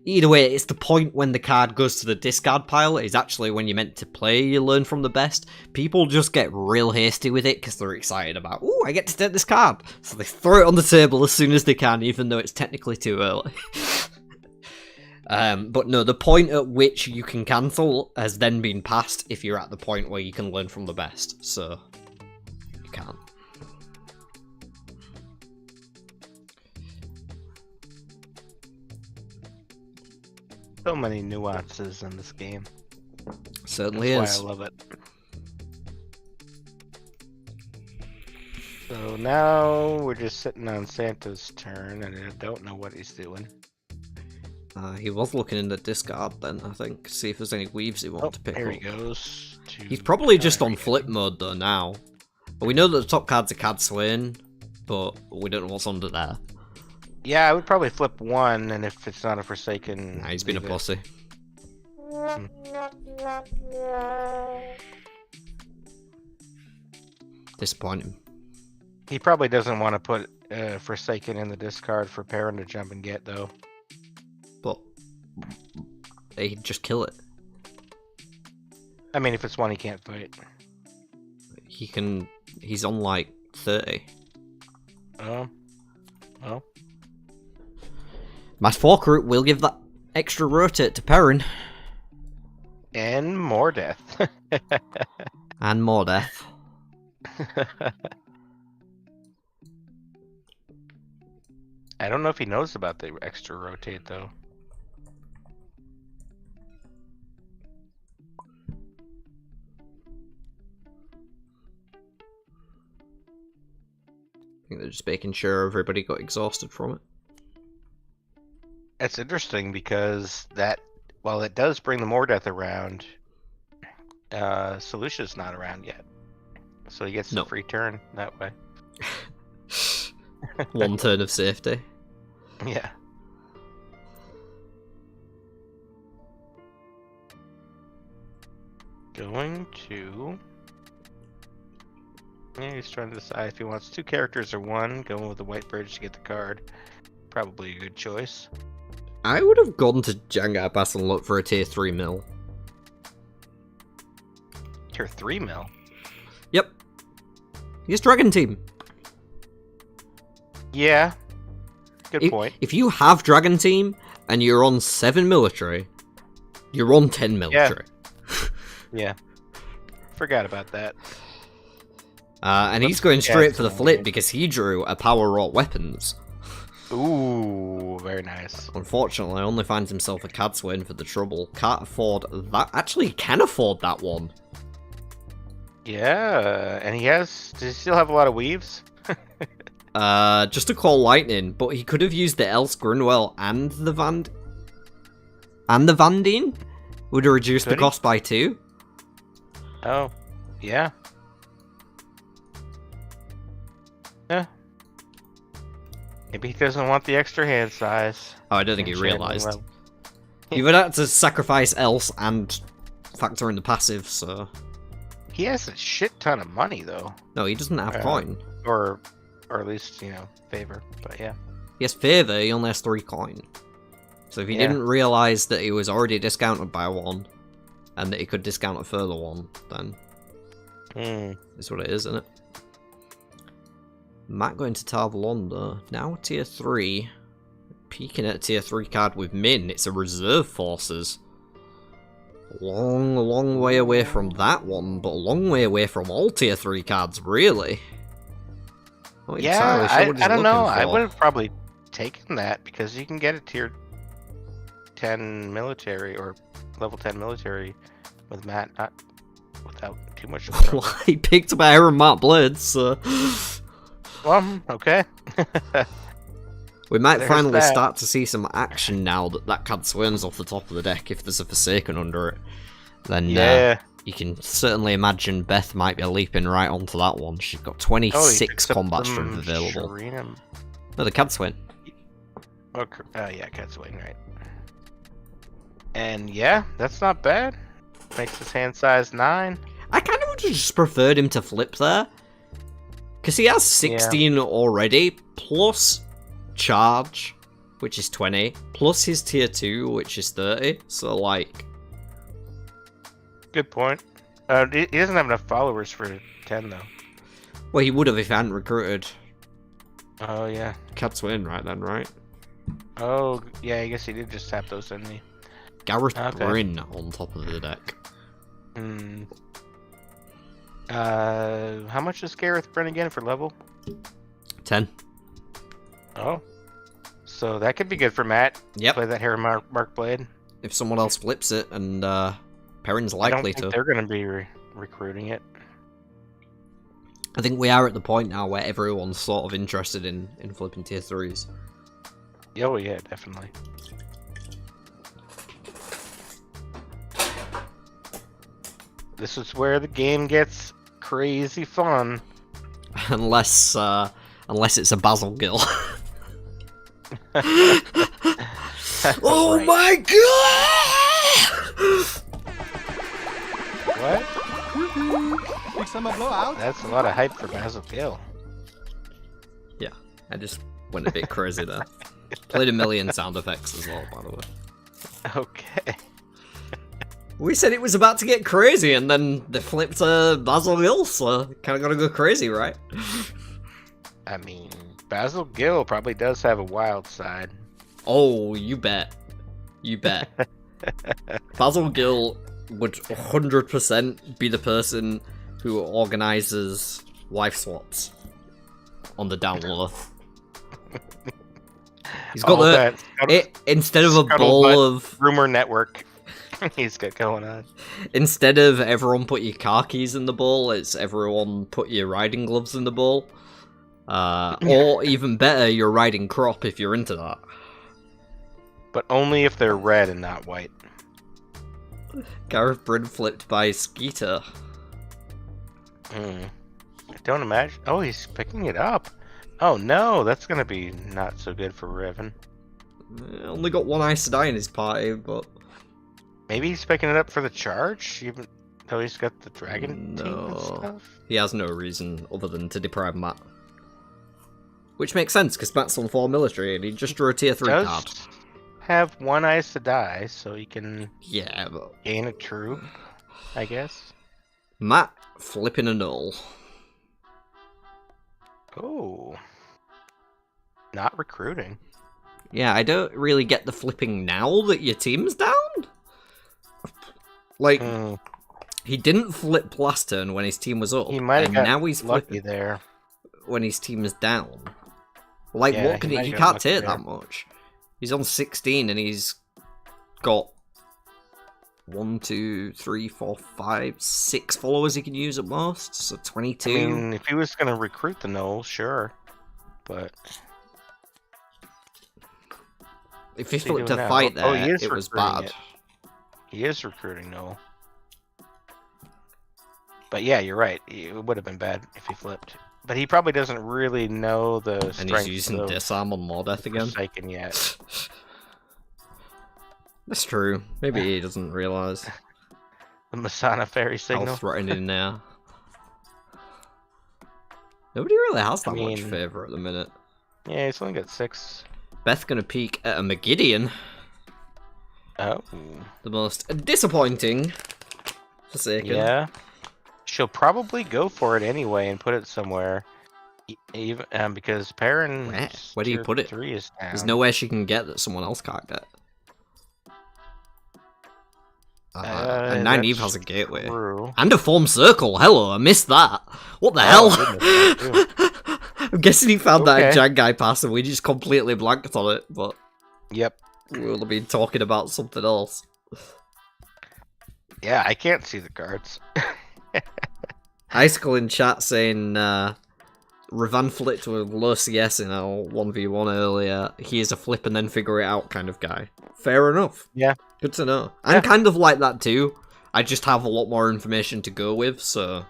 Either way, it's the point when the card goes to the discard pile is actually when you're meant to play you learn from the best. People just get real hasty with it because they're excited about, ooh, I get to take this card. So they throw it on the table as soon as they can, even though it's technically too early. But no, the point at which you can cancel has then been passed if you're at the point where you can learn from the best. So, you can't. So many nuances in this game. Certainly That's is. why I love it. So now we're just sitting on Santa's turn, and I don't know what he's doing. He was looking in the discard then, I think. See if there's any weaves he wants to pick Here up. he goes. He's probably just on flip mode though now. But we know that the top card's a Cad Swain, but we don't know what's under there. Yeah, I would probably flip one, and if it's not a Forsaken... Nah, he's been a leave it. pussy. Disappointing. He probably doesn't want to put Forsaken in the discard for Perrin to jump and get, though. But he'd just kill it. I mean, if it's one he can't fight. He can... He's on like 30. Oh. Well. My fork route will give that extra rotate to Perrin. And more death. And more death. I don't know if he knows about the extra rotate, though. I think they're just making sure everybody got exhausted from it. It's interesting because that, while it does bring the more death around, Solution's not around yet. So he gets a free turn that way. One turn of safety. Yeah. Going to... Yeah, he's trying to decide if he wants 2 characters or 1. Going with the White Bridge to get the card. Probably a good choice. I would have gone to Jangar Pass and looked for a tier 3 mill. Tier 3 mill? Yep. He's Dragon Team. Yeah. good point. If you have Dragon Team and you're on 7 military, you're on 10 military. Yeah. Forgot about that. And he's going straight for the flip because he drew a power wrought weapons. Ooh, very nice. Unfortunately, only finds himself a cad swing for the trouble. Can't afford that. Actually, he can afford that one. Yeah, and does he still have a lot of weaves? Just to call lightning, but he could have used the Else Grunwell and the Vandine. Would have reduced the cost by 2. Oh, yeah. Yeah. Maybe he doesn't want the extra hand size. Oh, I don't think he realised. He would have to sacrifice Else and factor in the passive, so... He has a shit ton of money, though. No, he doesn't have coin. Or at least, favor, but yeah. He has favour, he only has 3 coin. So if he didn't realise that he was already discounted by 1, and that he could discount a further 1, then... It's what it is, isn't it? Matt going to Tarvalonda, now tier 3. Peeking at tier 3 card with Min, it's a reserve forces. Long way away from that one, but a long way away from all tier 3 cards, really. Yeah, I don't know, I would have probably taken that, because you can get a tier 10 military, or level 10 military with Matt, not without too much trouble. Well, he picked up Iron Matt Blades, so... Well, okay. We might finally start to see some action now that card swims off the top of the deck if there's a Forsaken under it. Then you can certainly imagine Beth might be leaping right onto that one. She's got 26 combat strength available. No, the card swing. Oh, yeah, card swing, right. And yeah, that's not bad. Makes his hand size 9. I kind of would have just preferred him to flip there. Because he has 16 already, plus charge, which is 20, plus his tier 2, which is 30, so like... Good point. He doesn't have enough followers for 10, though. Well, he would have if he hadn't recruited. Oh, yeah. Cats win right then, right? Oh, yeah, I guess he did just tap those, didn't he? Gareth Bryn on top of the deck. How much is Gareth Bryn again for level? 10. Oh. So that could be good for Matt. Yep. Play that Harry Mark Blade. If someone else flips it, and Perrin's likely to. They're going to be recruiting it. I think we are at the point now where everyone's sort of interested in flipping tier 3s. Oh, yeah, definitely. This is where the game gets crazy fun. Unless it's a Basil Gill. Oh right. my god! What? Big summer blowout. That's a lot of hype for Basil Gill. Yeah, I just went a bit crazy there. Played a million sound effects as well, by the way. Okay. We said it was about to get crazy, and then they flipped Basil Gill, so kind of gotta go crazy, right? I mean, Basil Gill probably does have a wild side. Oh, you bet. You bet. Basil Gill would 100% be the person who organizes wife swaps on the down low. He's got instead of a bowl of rumor network. He's got going on. Instead of everyone put your car keys in the bowl, it's everyone put your riding gloves in the bowl. Or even better, your riding crop if you're into that. But only if they're red and not white. Gareth Bryn flipped by Skeeter. I don't imagine. Oh, he's picking it up. Oh no, that's gonna be not so good for Revan. Only got one Ice to Die in his party, but maybe he's picking it up for the charge, even though he's got the dragon team and stuff. He has no reason other than to deprive Matt. Which makes sense, because Matt's on 4 military, and he just drew a tier 3 card. Have one Ice to Die, so he can but gain a troop, I guess. Matt flipping a null. Oh. Not recruiting. Yeah, I don't really get the flipping now that your team's down. Like, he didn't flip last turn when his team was up, He might have and got now he's lucky flipping there. when his team is down. Like, Yeah, what can he he? might He get can't lucky take there. that much. He's on 16, and he's got 1, 2, 3, 4, 5, 6 followers he can use at most. So 22. I mean, if he was going to recruit the Knoll, sure. But if he he flipped a doing now? fight Oh, there, he is it was recruiting bad. it. He is recruiting Knoll. But yeah, you're right. It would have been bad if he flipped. But he probably doesn't really know the And strength he's using of disarm on Mordeth again. Forsaken yet. That's true. Maybe he doesn't realise The Masana Fairy how signal. threatening they are. Nobody really has that much mean- favour at the minute. Yeah, he's only got 6. Beth gonna peek at a Magidian. Oh. The most disappointing Forsaken. Yeah. She'll probably go for it anyway and put it somewhere. Even because Perrin. Where do you put it? 3 is down. There's nowhere she can get that someone else can't get. And Nine Eve has a gateway. True. And a form circle. Hello, I missed that. What the Oh, hell? goodness, I'm guessing he found that Okay. in Jangai pass and we just completely blanked on it, but Yep. we'll have been talking about something else. Yeah, I can't see the cards. Icicle in chat saying Ravan flipped to a low CS in our 1v1 earlier. He is a flip and then figure it out kind of guy. Fair enough. Yeah. Good to know. I'm kind of like that too. I just have a lot more information to go with, so...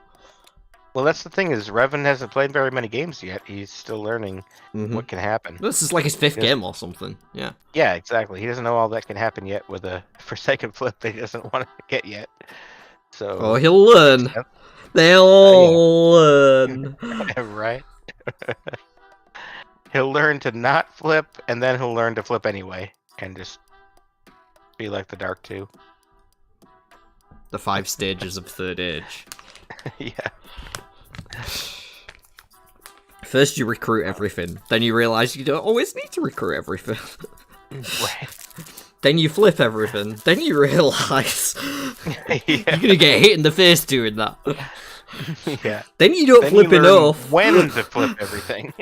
Well, that's the thing is, Revan hasn't played very many games yet. He's still learning Mhm. what can happen. This is like his 5th Yes. game or something, yeah. Yeah, exactly. He doesn't know all that can happen yet with a Forsaken flip that he doesn't want to get yet. So, Oh, he'll learn. Yep. They'll learn. right? He'll learn to not flip, and then he'll learn to flip anyway, and just be like the Dark 2. The 5 stages of Third Age. Yeah. First you recruit everything, then you realise you don't always need to recruit everything. Right. Then you flip everything, then you realise Yeah. you're gonna get hit in the face doing that. Yeah. Then you don't Then flip you learn enough. when to flip everything.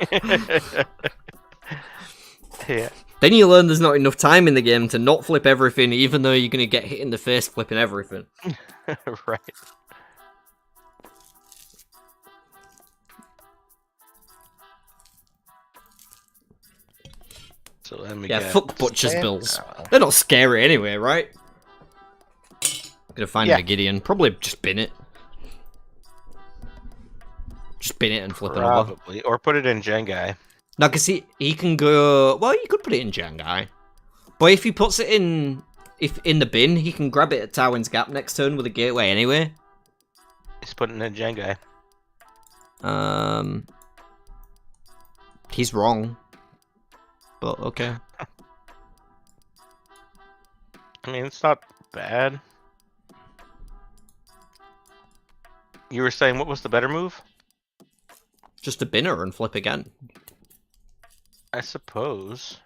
Yeah. Then you learn there's not enough time in the game to not flip everything, even though you're gonna get hit in the face flipping everything. Right. So then we Yeah, got fuck Butcher's Stan- Bills. Oh. They're not scary anyway, right? Gonna find Yeah. a Gideon. Probably just bin it. Just bin it and flip it over. Probably. Or put it in Jengai. No, because he can go... Well, you could put it in Jangai. But if he puts it in the bin, he can grab it at Tywin's Gap next turn with a gateway anyway. He's putting it in Jengai. He's wrong. But okay. I mean, it's not bad. You were saying what was the better move? Just a binner and flip again. I suppose.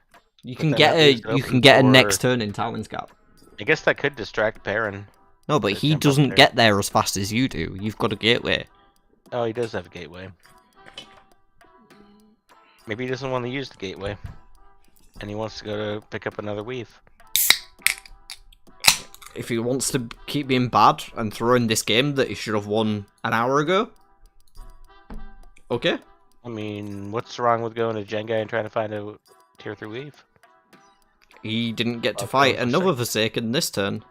You But can then get that a leaves it you open can get a for- next turn in Tywin's Gap. I guess that could distract Perrin. No, but Just he jump up doesn't there. get there as fast as you do. You've got a gateway. Oh, he does have a gateway. Maybe he doesn't want to use the gateway. And he wants to go to pick up another weave. If he wants to keep being bad and throw in this game that he should have won an hour ago. Okay. I mean, what's wrong with going to Jengai and trying to find a tier 3 weave? He didn't get to I'll fight go another Forsaken this turn.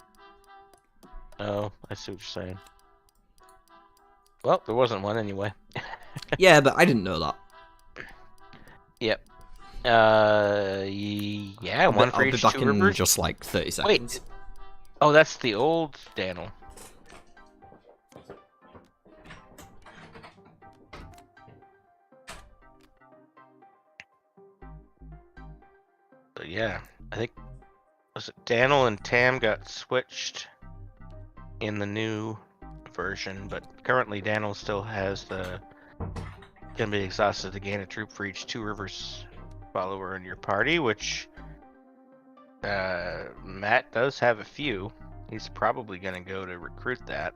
Oh, I see what you're saying. Well, there wasn't one anyway. Yeah, but I didn't know that. Yep. Yeah, one for I'll be each back 2 in rivers. just like 30 seconds. Wait. Oh, that's the old Daniel. But yeah, I think was it Daniel and Tam got switched in the new version, but currently Daniel still has the can be exhausted to gain a troop for each 2 rivers follower in your party, which Matt does have a few. He's probably gonna go to recruit that.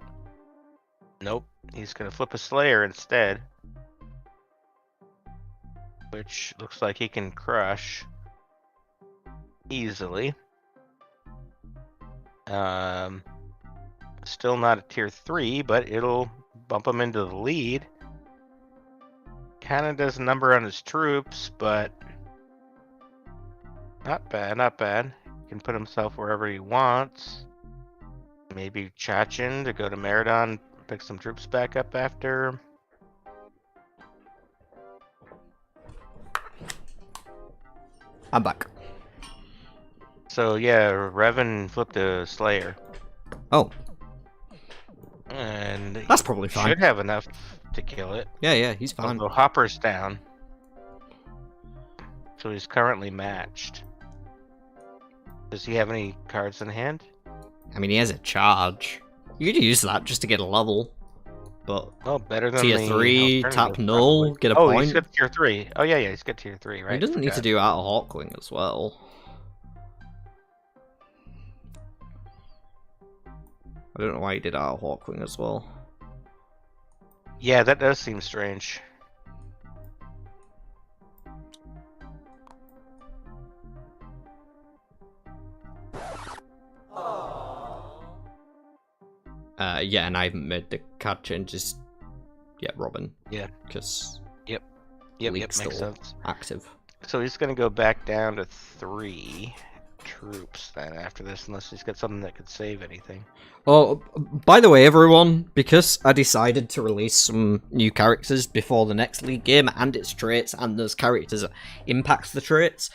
Nope, he's gonna flip a Slayer instead. Which looks like he can crush easily. Still not a tier 3, but it'll bump him into the lead. Kinda does a number on his troops, but not bad, not bad. He can put himself wherever he wants. Maybe Chachin to go to Meridon, pick some troops back up after. I'm back. So yeah, Revan flipped a Slayer. Oh, And that's probably fine. should have enough to kill it. Yeah, he's fine. Although Hopper's down. So he's currently matched. Does he have any cards in hand? I mean, he has a charge. You could use that just to get a level. But Oh, better than tier the 3, alternative, tap null, probably. get a Oh, point. he's got tier 3. Oh, yeah, he's got tier 3, right? He doesn't need to do Out of Hawkwing as well. I don't know why he did Out of Hawkwing as well. Yeah, that does seem strange. Yeah, and I haven't made the card changes yet, Robin. Yeah. Because Yep, League's makes still sense. active. So he's going to go back down to 3 troops then after this, unless he's got something that could save anything. Oh, by the way, everyone, because I decided to release some new characters before the next League game, and its traits, and those characters impacts the traits,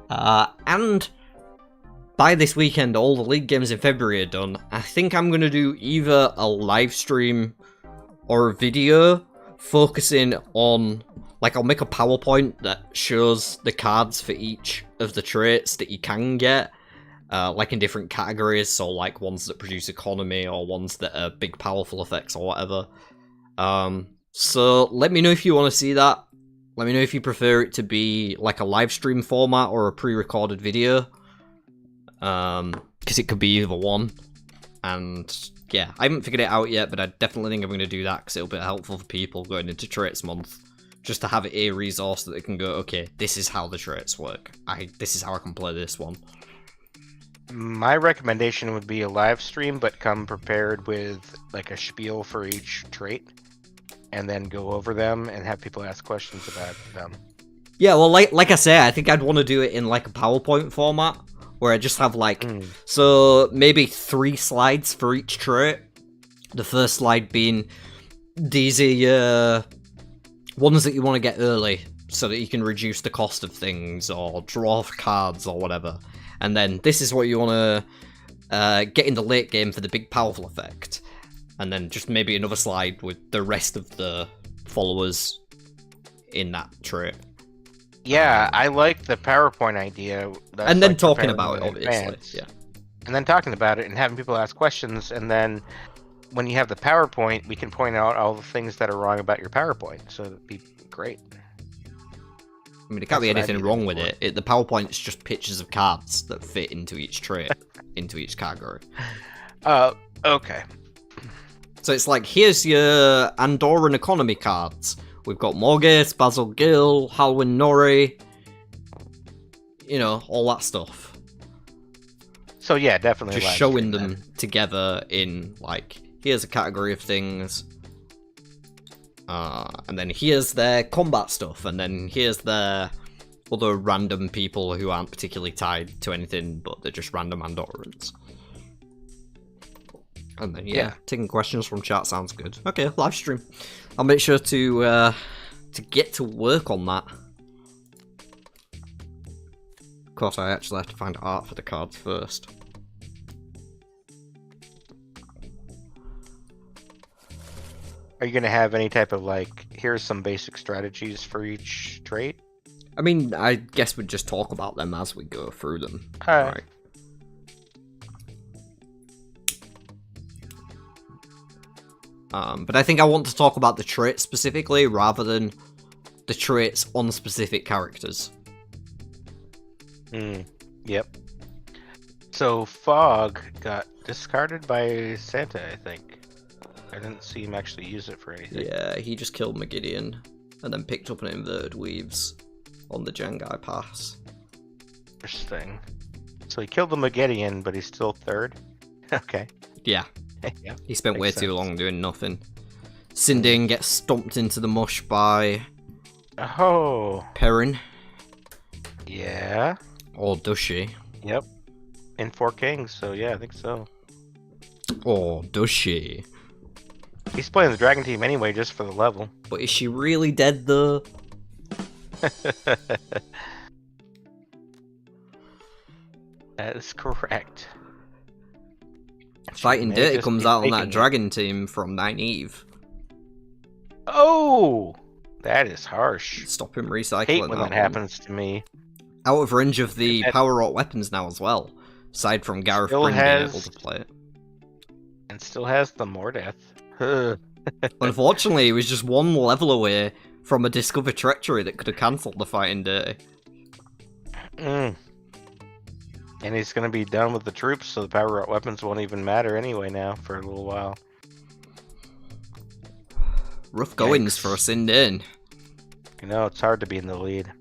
and by this weekend, all the League games in February are done. I think I'm going to do either a live stream or a video focusing on, like, I'll make a PowerPoint that shows the cards for each of the traits that you can get, like in different categories, so like ones that produce economy or ones that are big powerful effects or whatever. So let me know if you want to see that. Let me know if you prefer it to be like a live stream format or a pre-recorded video. Because it could be either one. And yeah, I haven't figured it out yet, but I definitely think I'm going to do that because it'll be helpful for people going into Traits Month. Just to have a resource that they can go, okay, this is how the traits work. This is how I can play this one. My recommendation would be a live stream, but come prepared with like a spiel for each trait, and then go over them and have people ask questions about them. Yeah, well, like I say, I think I'd want to do it in like a PowerPoint format, where I just have like, so maybe 3 slides for each trait. The first slide being, these are your ones that you want to get early, so that you can reduce the cost of things, or draw cards, or whatever. And then, this is what you want to get in the late game for the big powerful effect. And then just maybe another slide with the rest of the followers in that trait. Yeah, I like the PowerPoint idea. That's and then like talking preparing about it, in obviously. advance. Yeah. And then talking about it and having people ask questions, and then when you have the PowerPoint, we can point out all the things that are wrong about your PowerPoint, so it'd be great. I mean, there can't be That's what I'd anything be wrong looking with it. The PowerPoint's just pictures of cards that fit into each trait, into each category. Okay. So it's like, here's your Andorran economy cards. We've got Morghast, Basil Gill, Halwyn Norrie, you know, all that stuff. So yeah, definitely. Just live showing stream them then. together in, like, here's a category of things. And then here's their combat stuff, and then here's their other random people who aren't particularly tied to anything, but they're just random Andorrans. And then, yeah, taking questions from chat sounds good. Okay, live stream. I'll make sure to get to work on that. Of course, I actually have to find art for the cards first. Are you going to have any type of like, here's some basic strategies for each trait? I mean, I guess we'd just talk about them as we go through them. Alright. But I think I want to talk about the traits specifically, rather than the traits on specific characters. Yep. So Fog got discarded by Santa, I think. I didn't see him actually use it for anything. Yeah, he just killed Magidian and then picked up an inverted weaves on the Jangai pass. Interesting. So he killed the Magedian, but he's still third? Okay. Yeah. Yeah. He spent Makes way sense. too long doing nothing. Sinding gets stomped into the mush by Oh. Perrin. Yeah. Or does she? Yep. In 4 Kings, so yeah, I think so. Or does she? He's playing the Dragon Team anyway, just for the level. But is she really dead though? That is correct. Fighting may Dirty just comes be out on that faking it. dragon team from Nynaeve. Oh! That is harsh. Stop him I recycling hate when that one. happens to me. Out of range of the That- power up weapons now as well. Aside from Gareth Still Bryn being has- able to play it. And still has the Mordeath. Ugh. Unfortunately, he was just one level away from a Discover Treachery that could have cancelled the Fighting Dirty. Mm. And he's gonna be done with the troops, so the power up weapons won't even matter anyway now for a little while. Rough goings Yikes. for a Sindin. You know, it's hard to be in the lead.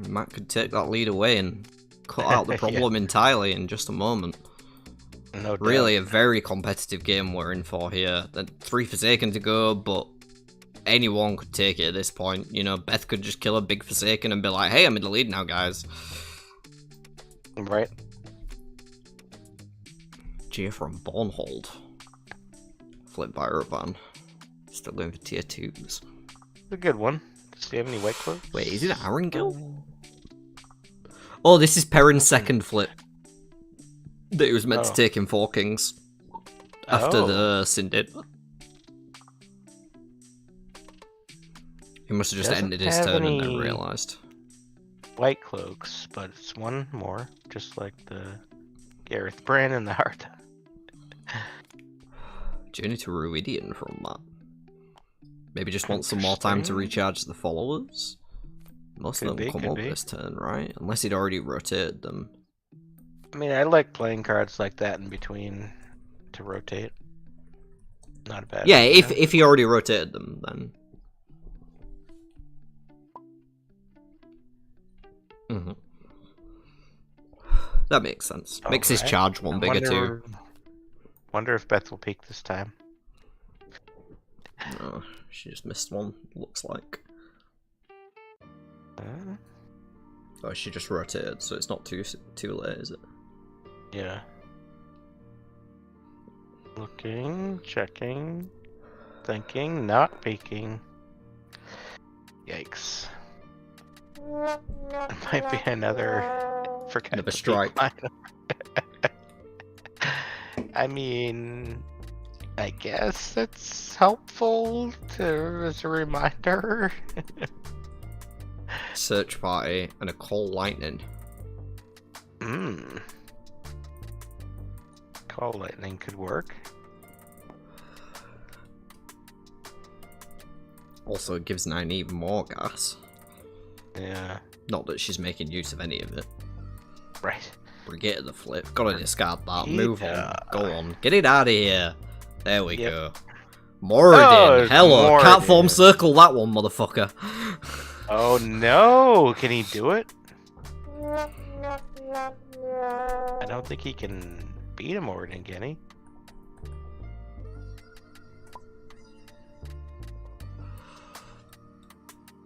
Matt could take that lead away and cut out the Yeah. problem entirely in just a moment. No doubt. Really a very competitive game we're in for here. 3 Forsaken to go, but anyone could take it at this point. You know, Beth could just kill a big Forsaken and be like, hey, I'm in the lead now, guys. Right? Gia from Bornhold. Flip by Urban. Still going for tier 2s. It's a good one. Does he have any white cloaks? Wait, is it Arangil? Oh, this is Perrin's second flip. That he was meant to Oh. take in 4 Kings. After Oh. the Sin did. He must have just Doesn't ended his have turn and then any- realised. White cloaks, but it's one more, just like the Gareth Bryn and the Heart. Journey to Ruidian from that. Maybe just want some more time to Interesting. recharge the followers? Most of Could them be, come could up be. this turn, right? Unless he'd already rotated them. I mean, I like playing cards like that in between to rotate. Not a bad Yeah, idea. if he already rotated them, then... Mhm. That makes sense. Makes his Alright. charge one bigger too. Wonder if Beth will peak this time. No, she just missed one, looks like. Oh, she just rotated, so it's not too late, is it? Yeah. Looking, checking, thinking, not peeking. Yikes. It might be another forget Another to peek strike. line. I mean, I guess it's helpful as a reminder. Search party and a call lightning. Call lightning could work. Also, it gives 9 even more gas. Yeah, Not that she's making use of any of it. right. Brigade of the flip. Gotta discard that. Move on. Yeah. Go on. Get it out of here. There we Yep. go. Moradin. Oh, Hello. Can't form Moradin. circle that one, motherfucker. Oh no! Can he do it? I don't think he can beat him Orton, can he?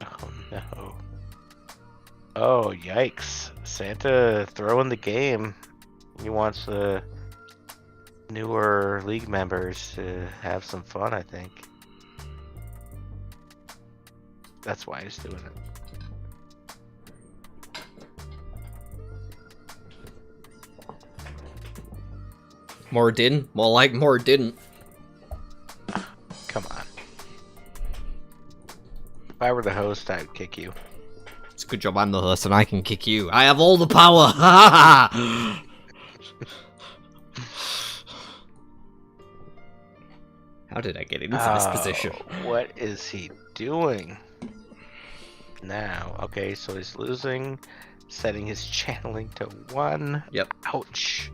Oh no. Oh yikes. Santa throwing the game. He wants the newer league members to have some fun, I think. That's why he's doing it. Moradin. More like Moradin. Come on. If I were the host, I'd kick you. It's a good job I'm the host and I can kick you. I have all the power. Ha ha ha. How did I get into this position? What is he doing? Now, okay, so he's losing setting his channeling to 1. Yep. Ouch.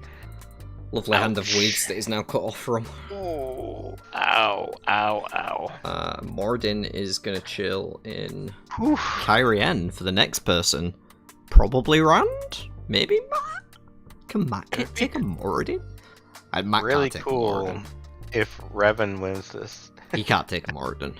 Lovely hand of Ouch. weeds that is now cut off from. Oh, ow, ow, ow. Mordin is gonna chill in Whew. Kyrian for the next person. Probably Rand? Maybe Matt? Can Matt take a Mordin? Matt Really can't take cool a Mordin. if Revan wins this. He can't take a Mordin.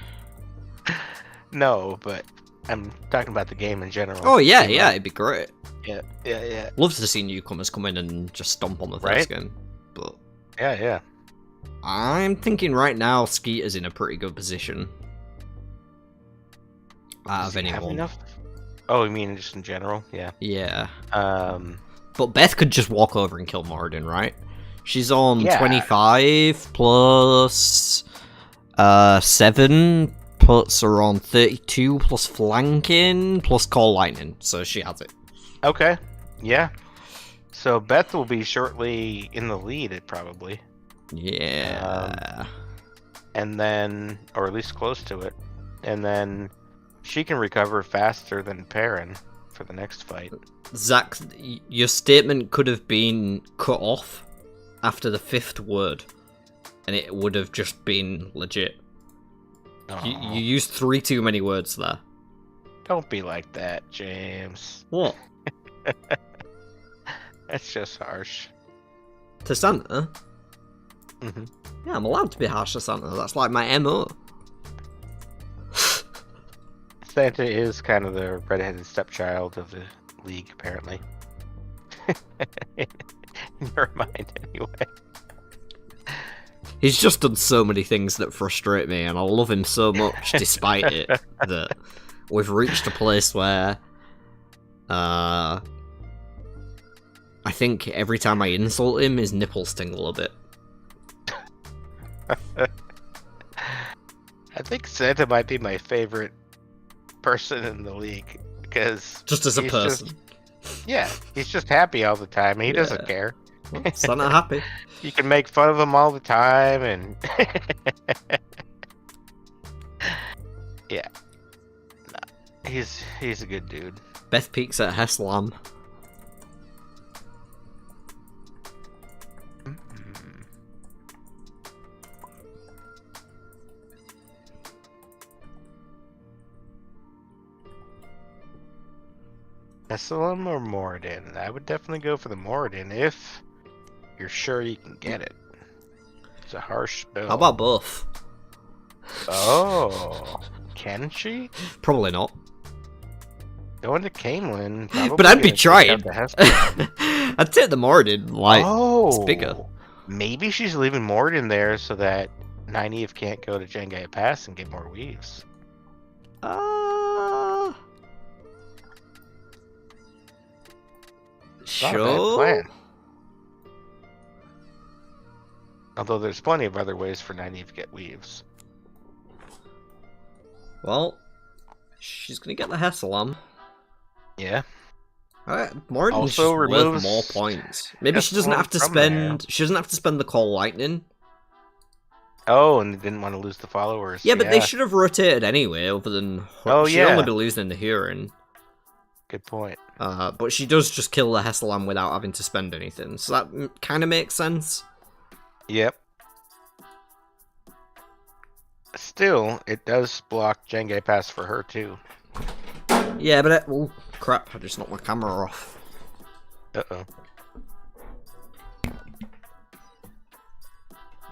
No, but I'm talking about the game in general. Oh yeah, Game yeah, mode. it'd be great. Yeah. Love to see newcomers come in and just stomp on the Right? first game. But Yeah. I'm thinking right now Skeeter's in a pretty good position. Out Does of he have anyone. enough? Oh, you mean just in general? Yeah. Yeah. Um, But Beth could just walk over and kill Mordin, right? She's on Yeah. 25 plus 7 puts her on 32 plus flanking plus call lightning, so she has it. okay. Yeah. So Beth will be shortly in the lead, probably. Yeah. And then, or at least close to it. And then she can recover faster than Perrin for the next fight. Zach, your statement could have been cut off after the 5th word, and it would have just been legit. Aw, You used 3 too many words there. don't be like that, James. What? That's just harsh. To Santa? hmm Yeah, I'm allowed to be harsh to Santa. That's like my MO. Santa is kind of the redheaded stepchild of the league, apparently. In your mind, anyway. He's just done so many things that frustrate me, and I love him so much despite it, that we've reached a place where I think every time I insult him, his nipples tingle a bit. I think Santa might be my favorite person in the league because Just as a he's person. he's just happy all the time. He doesn't Yeah. care. Well, Santa happy. You can make fun of him all the time, and yeah, nah, he's a good dude. Beth peeks at Heslam. Mm. Essalem or Moradin? I would definitely go for the Moradin if you're sure you can get it. It's a harsh bill. How about both? Oh, can she? Probably not. Going to Camelin. probably But I'd be gonna take trying. out the Hesper. I'd take the Moradin, like, oh, it's bigger. Maybe she's leaving Moradin there so that Nynaeve can't go to Jengai Pass and get more weaves. Not a bad Sure. plan. Although there's plenty of other ways for Nynaeve to get weaves. Well, she's gonna get the Heslam. Yeah. Alright, Moradin's Also just worth removes more points. Maybe she doesn't Heslam have to from there. spend. She doesn't have to spend the call lightning. Oh, and they didn't want to lose the followers. Yeah, but they should have rotated anyway. Other than Oh, she'd yeah. only be losing the Huron. Good point. But she does just kill the Heslam without having to spend anything, so that kind of makes sense. Yep. Still, it does block Jengai Pass for her too. Yeah, but oh crap! I just knocked my camera off. Uh-oh.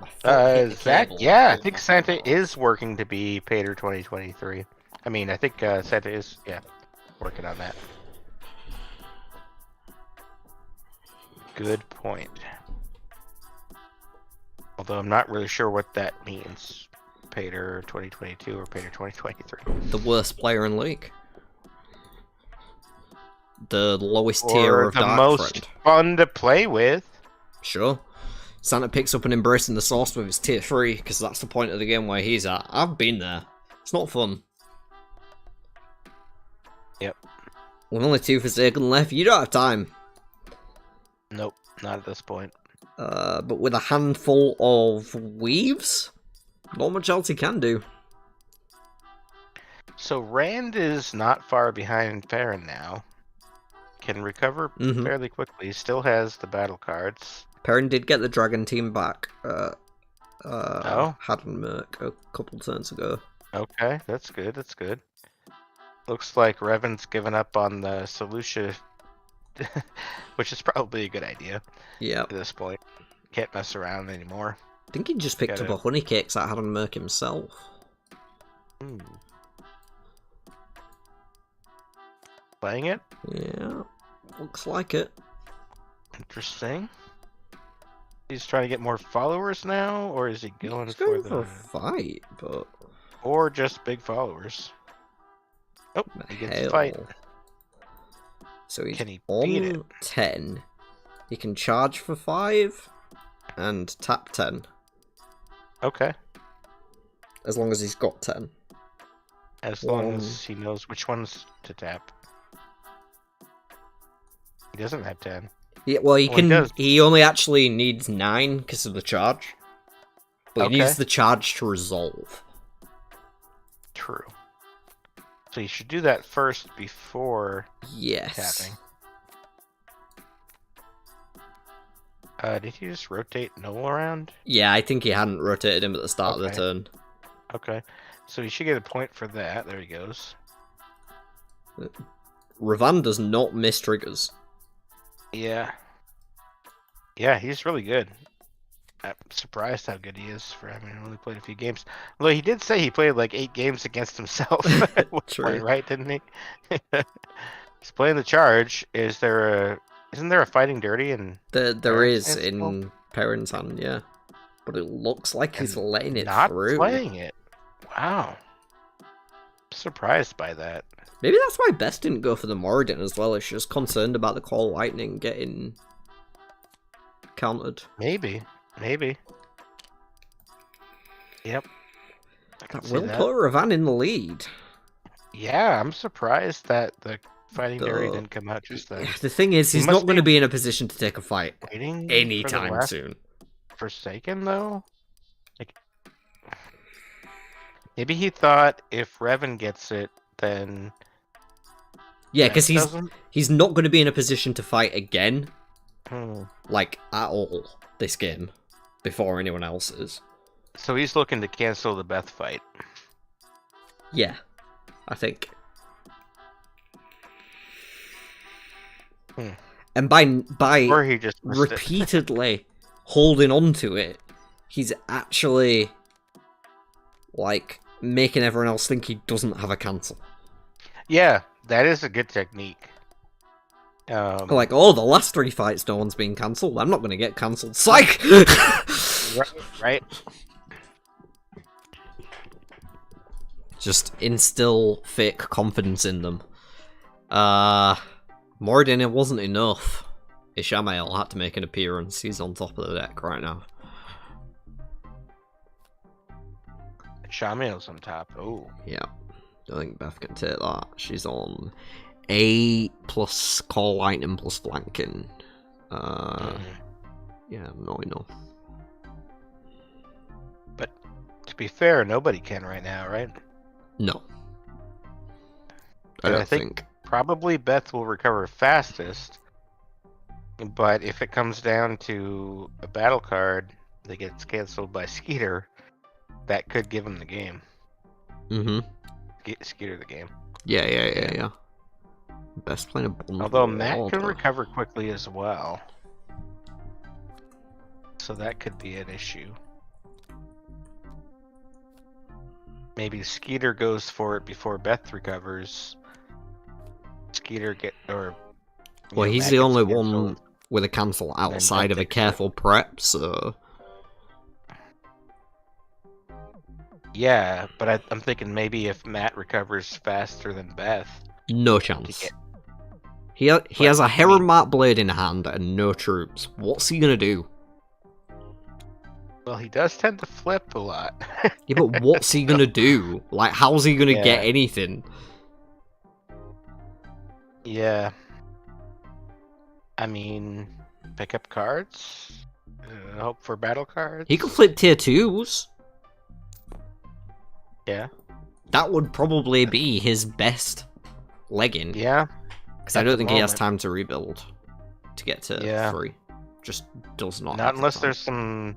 My foot hit the Zach, cable. yeah, I think Santa is working to be Pater 2023. I mean, I think Santa is, working on that. Good point. Although I'm not really sure what that means. Pater 2022 or Pater 2023. The worst player in league. The lowest tier Or of the Dark most Friend. fun to play with. Sure. Santa picks up and embracing the source with his tier 3, because that's the point of the game where he's at. I've been there. It's not fun. Yep. With only 2 Forsaken left, you don't have time. Nope, not at this point. But with a handful of weaves, not much else he can do. So Rand is not far behind Farron now. can recover Mhm. fairly quickly. He still has the battle cards. Perrin did get the dragon team back. Oh. Hadenmerk a couple turns ago. Okay, that's good. That's good. Looks like Revan's given up on the solution, which is probably a good idea Yeah. at this point. Can't mess around anymore. I think he just picked up a honey cakes at Hadenmerk himself. Hmm. Playing it? Yeah. Looks like it. Interesting. He's trying to get more followers now, or is he going He's for going the... for a fight, but... Or just big followers? Oh, he gets a Hell. fight. So he's Can he on beat it? 10. He can charge for 5 and tap 10. Okay. As long as he's got 10. As long as he knows which ones to tap. He doesn't have 10. Yeah, well, he Well, he can. does. He only actually needs 9 because of the charge. But he Okay. needs the charge to resolve. True. So you should do that first before Yes. tapping. Did he just rotate Noel around? Yeah, I think he hadn't rotated him at the start of the Okay. turn. Okay. So he should get a point for that. There he goes. Ravan does not miss triggers. Yeah. Yeah, he's really good. I'm surprised how good he is for having only played a few games. Although he did say he played like 8 games against himself at one True. point, right? Didn't he? He's playing the charge. Isn't there a fighting dirty in There Perrin's is hand still? in Perrin's hand, yeah. But it looks like he's And letting it not through. playing it? Wow. Surprised by that. Maybe that's why Best didn't go for the Moradin as well. It's just concerned about the Call Lightning getting countered. Maybe. Yep. I can That see will that. put Ravan in the lead. Yeah, I'm surprised that the fighting dirty The- didn't come out just then. The thing is, He he's must not going to be in a position to take a fight Waiting anytime for the last soon. Forsaken though? Like maybe he thought if Revan gets it, then Yeah, Beth because doesn't? he's not going to be in a position to fight again, Hmm. like, at all, this game, before anyone else is. So he's looking to cancel the Beth fight. Yeah, I think. Hmm. And by Or he just missed it. repeatedly holding on to it, he's actually, like, making everyone else think he doesn't have a cancel. Yeah, that is a good technique. Like, oh, the last 3 fights, no one's been cancelled. I'm not going to get cancelled. Psych! right? Just instill fake confidence in them. Moradin, it wasn't enough. Ishamael had to make an appearance. He's on top of the deck right now. Shamiel's on top. Oh. Yeah. I think Beth can take that. She's on 8 plus Call Lightning plus flanking. Yeah, not enough. But to be fair, nobody can right now, right? No. I And don't I think probably Beth will recover fastest. But if it comes down to a battle card that gets canceled by Skeeter, that could give him the game. Mm-hmm. Get Skeeter the game. Yeah. Best playing a bundle. Although Matt can order. recover quickly as well. So that could be an issue. Maybe Skeeter goes for it before Beth recovers. Skeeter Well, he's Matt the gets only canceled. one with a cancel outside of a takes it. careful prep, so... Yeah, but I'm thinking maybe if Matt recovers faster than Beth, No to chance. get He has a I Heron mean- Mark blade in hand and no troops. What's he gonna do? well, he does tend to flip a lot. Yeah, but what's he gonna do? Like, how's he gonna get Yeah. anything? Yeah. I mean, pick up cards. Hope for battle cards. He could flip tier 2s. Yeah. That would probably be his best legging. Yeah. Because I don't think he has time to rebuild to get to 3. Just does not. Not unless there's some.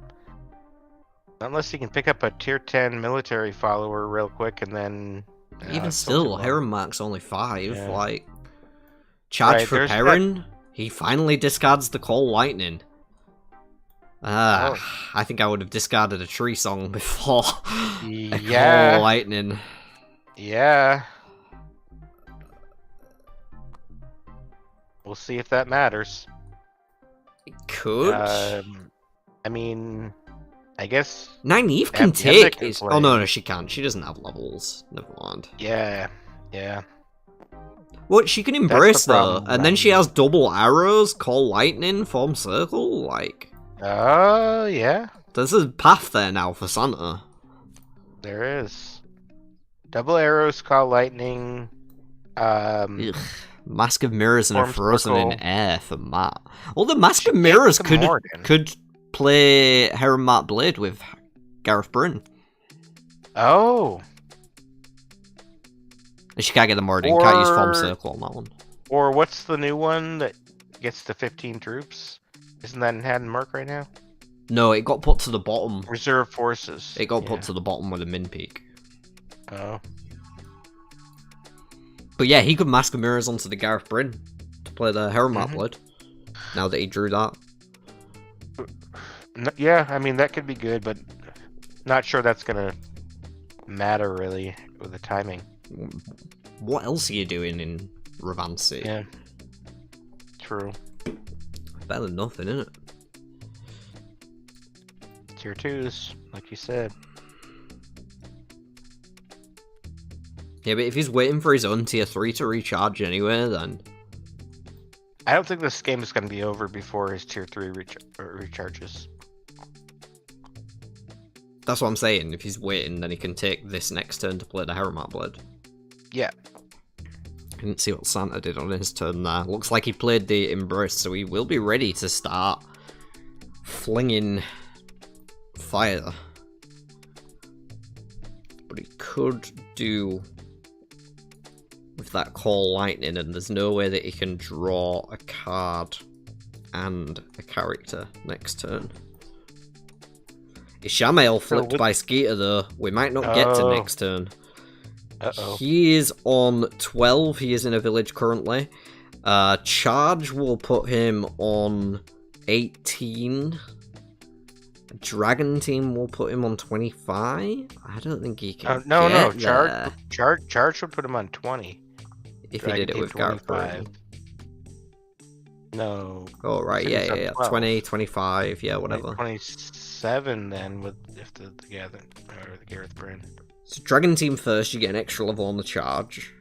Not unless he can pick up a tier 10 military follower real quick and then. Even still, Heron Mark's only 5. Yeah. Like, charge Right, for Perrin. He finally discards the Call Lightning. I think I would have discarded a Tree Song before. Yeah. Call Lightning. Yeah. We'll see if that matters. It could. I mean, I guess. Nynaeve can take. Oh no, she can't. She doesn't have levels. Never mind. Yeah. Well, she can embrace though, problem, and then she has double arrows, Call Lightning, Form Circle. Like. Oh yeah. There's a path there now for Santa. There is. Double arrows, Call Lightning. Ugh. Mask of Mirrors and a Frozen Circle. in Air for Matt. Well, the Mask of Mirrors could play Heron Matt Blade with Gareth Bryn. Oh. And she can't get the Morden, can't use Form Circle on that one. Or what's the new one that gets to 15 troops? Isn't that in Haddon Merc right now? No, it got put to the bottom. Reserve forces. It got put to the bottom with a min peak. Oh. But yeah, he could Mask of Mirrors onto the Gareth Bryn to play the Heron Matt Blade. Now that he drew that. Yeah, I mean, that could be good, but not sure that's going to matter, really, with the timing. What else are you doing in Revancy? Yeah. True. Better than nothing, isn't it? Tier 2s, like you said. Yeah, but if he's waiting for his own tier 3 to recharge anyway, then... I don't think this game is going to be over before his tier 3 recharges. That's what I'm saying. If he's waiting, then he can take this next turn to play the Heron Matt Blade. Yeah. I didn't see what Santa did on his turn there. Looks like he played the Embrace, so he will be ready to start flinging fire. But he could do with that Call Lightning, and there's no way that he can draw a card and a character next turn. Ishamael flipped by Skeeter though. We might not get to next turn. He is on 12. He is in a village currently. Charge will put him on 18. Dragon Team will put him on 25. I don't think he can. No. Charge would put him on 20. If he did it with Gareth Bryn. No. Oh, right. Yeah. 20, 25. Yeah, whatever. 27 then with if the Gareth Bryn. So Dragon Team first, you get an extra level on the charge.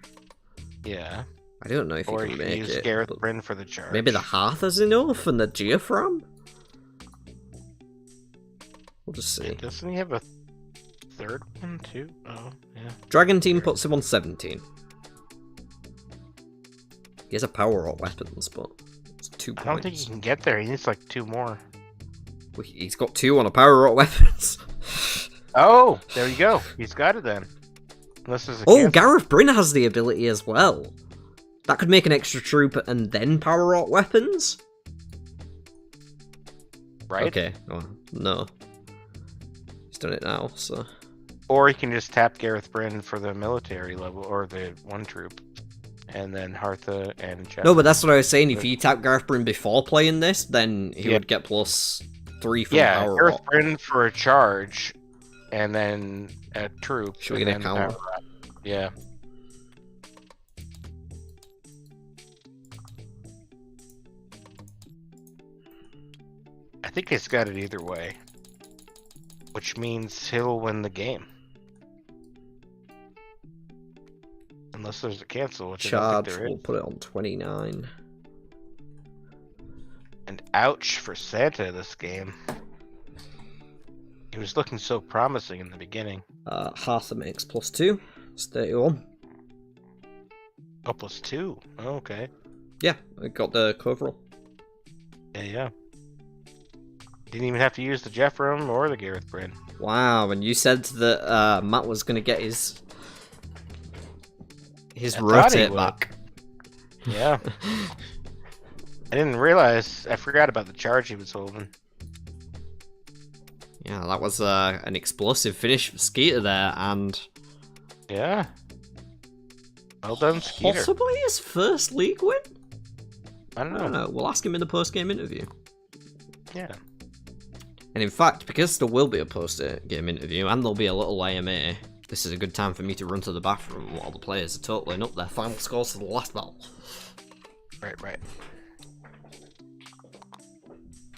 Yeah. I don't know if or you can make use it. Gareth Bryn for the charge. Maybe the Hearth is enough and the Geophram? We'll just see. Doesn't he have a third one too? Oh, yeah. Dragon Team puts him on 17. He has a power up weapons, but it's 2 points. I don't think he can get there. He needs like 2 more. Well, he's got 2 on a power up weapons. Oh, there you go. He's got it then. Unless there's a cancel. Gareth Bryn has the ability as well. That could make an extra troop and then power up weapons. Right? Okay. Oh, no. He's done it now, so. Or he can just tap Gareth Bryn for the military level or the 1 troop. And then Hartha and Jeff. No, but that's what I was saying. If you tap Gareth Bryn before playing this, then he would get +3 from power Gareth up. Bryn for a charge. And then a troop. Should we get a counter? Yeah. I think he's got it either way. Which means he'll win the game. Unless there's a cancel, which Charge, I don't think there is. we'll put it on 29. And ouch for Santa this game. He was looking so promising in the beginning. Hartha makes +2. It's 31. Oh, +2. Oh, okay. Yeah, I got the coverall. Yeah. Didn't even have to use the Jephram or the Gareth Bryn. Wow, and you said that Matt was going to get his rotate back. Yeah. I didn't realize. I forgot about the charge he was holding. Yeah, that was an explosive finish for Skeeter there, and Yeah. Well done, Skeeter. possibly his first league win? I don't I don't know. know. We'll ask him in the post-game interview. Yeah. And in fact, because there will be a post-game interview and there'll be a little AMA, this is a good time for me to run to the bathroom while the players are totaling up their final scores for the last battle. Right.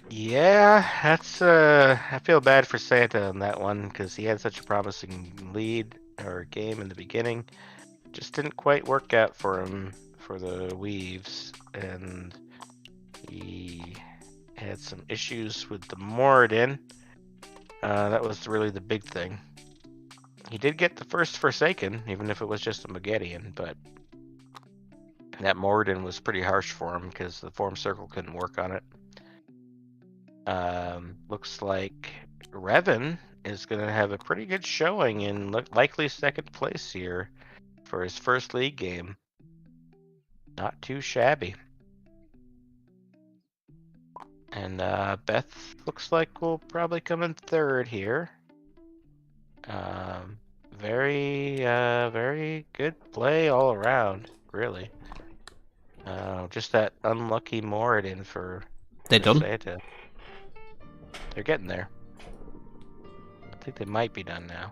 Yeah, that's I feel bad for Santa on that one because he had such a promising lead or game in the beginning. Just didn't quite work out for him for the Weaves, and he had some issues with the Moradin. That was really the big thing. He did get the first Forsaken, even if it was just a Maggedian, but that Moradin was pretty harsh for him because the Form Circle couldn't work on it. Looks like Revan is going to have a pretty good showing in likely second place here for his first league game. Not too shabby. And Beth looks like will probably come in third here. Very good play all around, really. Just that unlucky Moradin for They're done? Santa. They're getting there. I think they might be done now.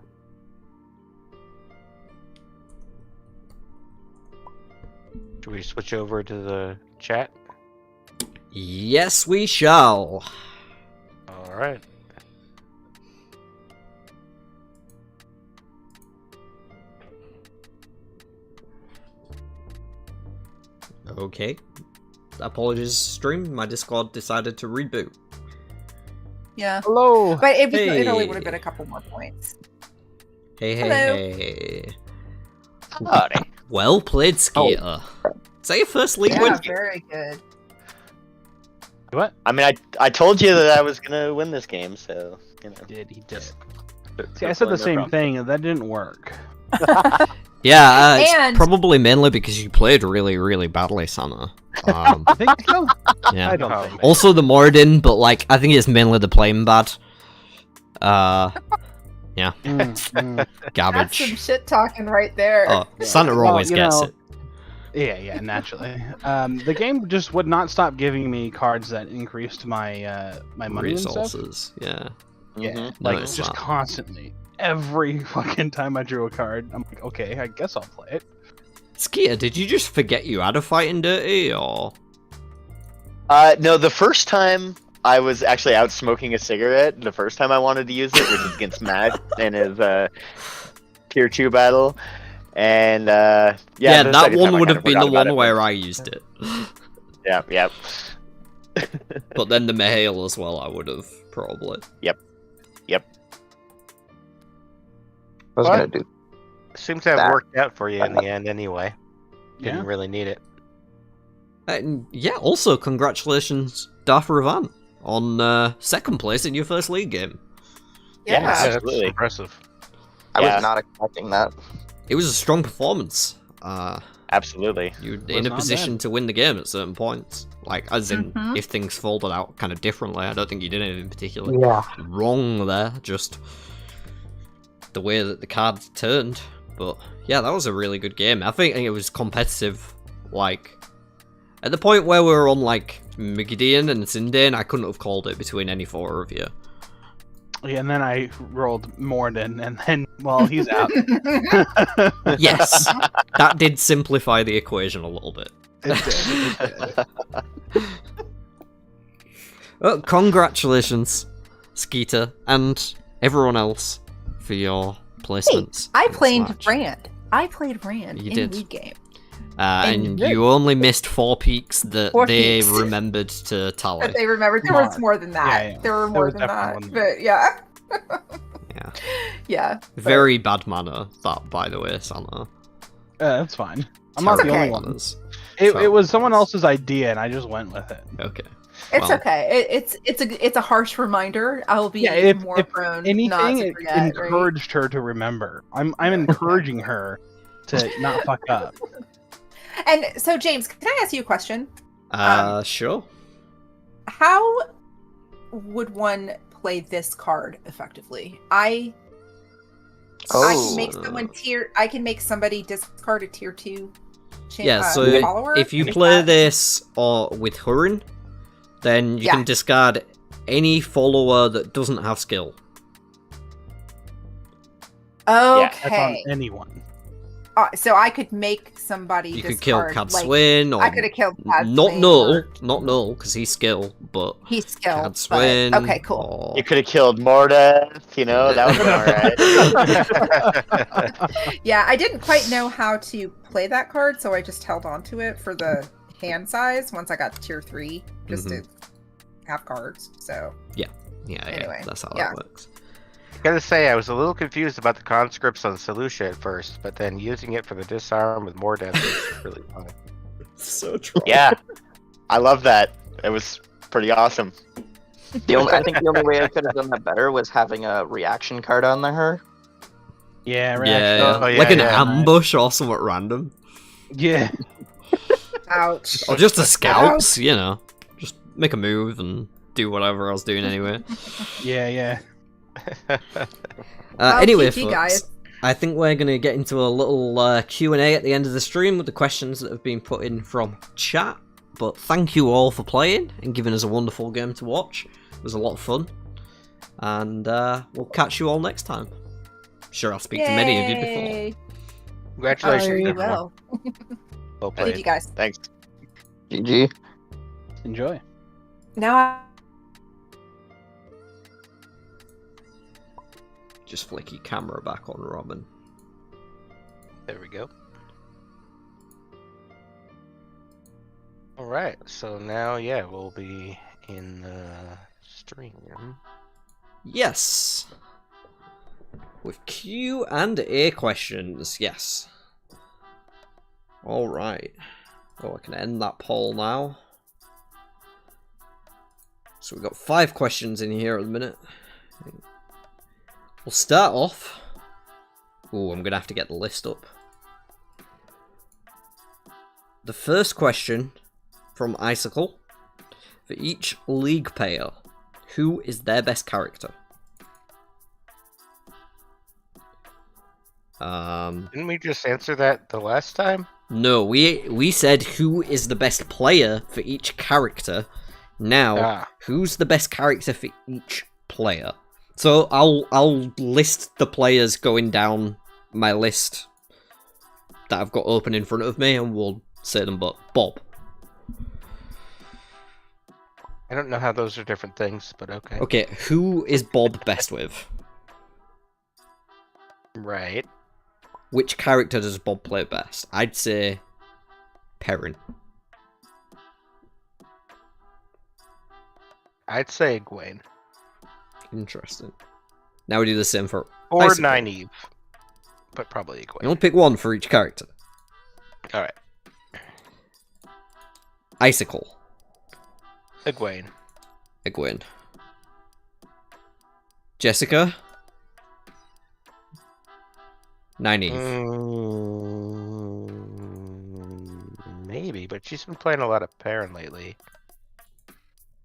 Should we switch over to the chat? Yes, we shall. All right. Okay. Apologies, stream. My Discord decided to reboot. Yeah. Hello. But it Hey. only would have been a couple more points. Hey. Hello. Howdy. Well played, Skeeter. Is that your first league Yeah, win? very good. What? I mean, I told you that I was gonna win this game, so you know. He did. See, I said the same thing, and that didn't work. Yeah, it's And- probably mainly because you played really, really badly, Santa. I think so. Yeah. I don't think. Also the Moradin, but like I think it's mainly the playing bad. Mm. That's Garbage. some shit talking right there. Oh, Santa Well, always you gets know, it. Yeah, naturally. The game just would not stop giving me cards that increased my my money and stuff. Resources. Yeah. Yeah, Mhm. like Noticed just that. constantly. Every fucking time I drew a card, I'm like, okay, I guess I'll play it. Skeeter, did you just forget you had a fight in Dirty, or? No, the first time I was actually out smoking a cigarette. The first time I wanted to use it, which was against Matt in his tier 2 battle, and Yeah, the that second one time I would kinda have been the forgot about one it. where I used it. Yeah. But then the Mahale as well, I would have, probably. I was What? gonna do. Seems to have That- worked out for you in the end anyway. Didn't Yeah. really need it. And yeah, also congratulations, Darth Ravan, on second place in your first league game. Yeah. that's absolutely. impressive. I Yeah. was not expecting that. It was a strong performance. Absolutely. You're Was in a not position bad. to win the game at certain points. Like, as in, Mhm. if things folded out kind of differently. I don't think you did anything particularly Yeah. wrong there, just the way that the cards turned. But yeah, that was a really good game. I think it was competitive, like, at the point where we were on, like, Migideon and Sindane, I couldn't have called it between any four of you. Yeah, and then I rolled Morden, and then, well, he's out. Yes, that did simplify the equation a little bit. It did. Well, congratulations, Skeeter, and everyone else for your placements. I in this played match. Rand. I played Rand You in did. the league game. And you only missed 4 peaks that 4 they peaks. remembered to tally. But they remembered there was more than that. Yeah, yeah. There were There more was than definitely that. more than But yeah. Yeah. Yeah. but- Very bad manner, that, by the way, Santa. That's fine. I'm not the Terrible only one. manners. It was someone else's idea, and I just went with it. Okay. It's Well. okay. It's a harsh reminder. I'll be Yeah, if- more if prone not Anything to it forget. right? encouraged her to remember. I'm encouraging her to not fuck up. And so, James, can I ask you a question? Sure. How would one play this card effectively? I can make someone I can make somebody discard a tier 2 so follower. if you play this with Hurin, then you can discard any follower that doesn't have skill. Okay. That's on anyone. So I could make somebody. You discard, could kill Cadswin, or I could have killed Cadswin. Not Null, because he's skill, but he's skill. Cadswin. Okay, cool. You could have killed Mordeth, you know, that would have been alright. Yeah, I didn't quite know how to play that card, so I just held on to it for the hand size once I got to tier 3, just to have cards. So anyway, that's how that works. Gotta say, I was a little confused about the conscripts on Selucia at first, but then using it for the disarm with more death was really fun. So true. Yeah, I love that. It was pretty awesome. I think the only way I could have done that better was having a reaction card on her. Yeah, like an ambush or somewhat random. Yeah. Ouch. Or just the scouts, you know. Just make a move and do whatever I was doing anyway. Yeah. Anyway, GG, folks, guys. I think we're going to get into a little Q&A at the end of the stream with the questions that have been put in from chat. But thank you all for playing and giving us a wonderful game to watch. It was a lot of fun. And we'll catch you all next time. I'm sure I'll speak to many of you before. Congratulations, Sure you everyone. will. Well played. GG, guys. Thanks. GG. Enjoy. Now Just flick your camera back on, Robin. There we go. Alright, so now, we'll be in the stream. Yes. With Q&A questions, yes. Alright. Oh, I can end that poll now. So we've got 5 questions in here at the minute. We'll start off. Oh, I'm going to have to get the list up. The first question from Icicle. For each league player, who is their best character? Didn't we just answer that the last time? No, we said who is the best player for each character. Now, who's the best character for each player? So I'll list the players going down my list that I've got open in front of me, and we'll say them. But Bob. I don't know how those are different things, but okay. Okay, who is Bob best with? Right. Which character does Bob play best? I'd say Perrin. I'd say Egwene. Interesting. Now we do the same for Or Icicle. Nynaeve. But probably Egwene. You only pick one for each character. Alright. Icicle. Egwene. Egwene. Jessica. Nynaeve. Maybe, but she's been playing a lot of Perrin lately.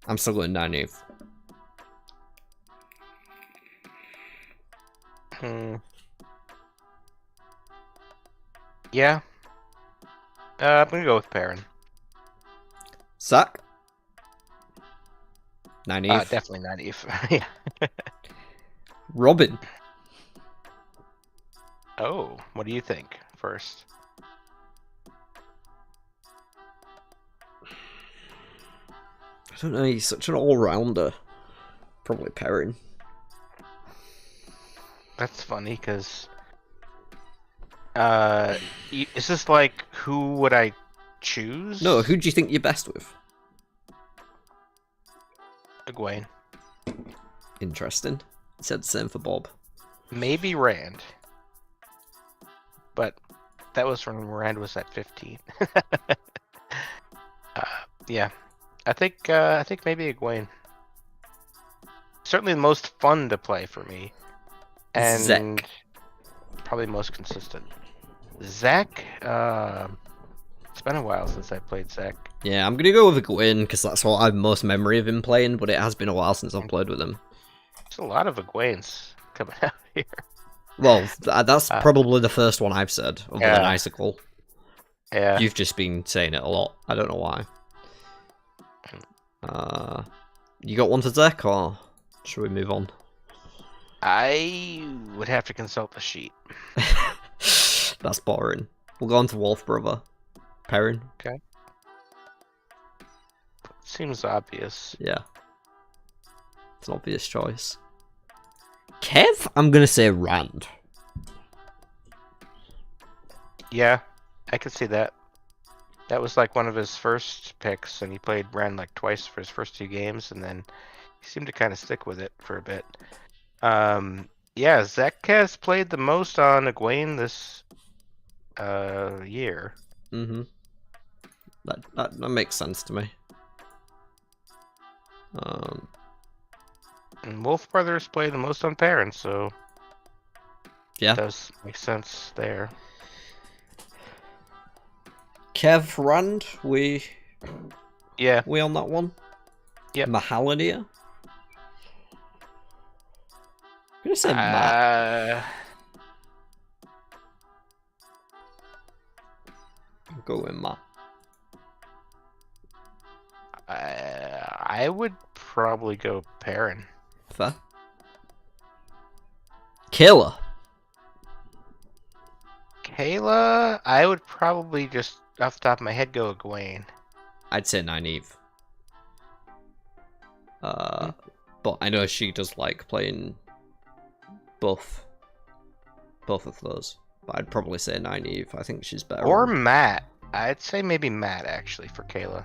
I'm still going Nynaeve. Yeah. I'm gonna go with Perrin. Sack. Nynaeve. Definitely Nynaeve. Yeah. Robin. Oh, what do you think first? I don't know, he's such an all-rounder. Probably Perrin. That's funny, because... is this like, who would I choose? No, who do you think you're best with? Egwene. Interesting. He said the same for Bob. Maybe Rand. But that was when Rand was at 15. Yeah. I think maybe Egwene. Certainly the most fun to play for me. And Zek. probably most consistent. Zek, It's been a while since I played Zach. Yeah, I'm gonna go with Egwene because that's what I have most memory of him playing, but it has been a while since I've played with him. There's a lot of Egwenes coming out here. Well, that's probably the first one I've said, other than Icicle. Yeah. You've just been saying it a lot. I don't know why. You got one to deck, or should we move on? I would have to consult the sheet. That's boring. We'll go on to Wolf Brother. Perrin. Okay. Seems obvious. Yeah. It's an obvious choice. Kev, I'm gonna say Rand. Yeah, I could see that. That was like one of his first picks, and he played Ren like twice for his first 2 games, and then he seemed to kind of stick with it for a bit. Yeah, Zek has played the most on Egwene this year. Mm-hmm. That makes sense to me. And Wolf Brothers play the most on Perrin, so yeah, it does make sense there. Kev, Rand, we on that one? Yep. Mahaladia? I'm gonna say Matt. I'll go with Matt. I would probably go Perrin. Fair. Kayla. Kayla, I would probably just off the top of my head go Egwene. I'd say Nynaeve. But I know she does like playing both of those. But I'd probably say Nynaeve. I think she's better. Or Matt. I'd say maybe Matt actually for Kayla.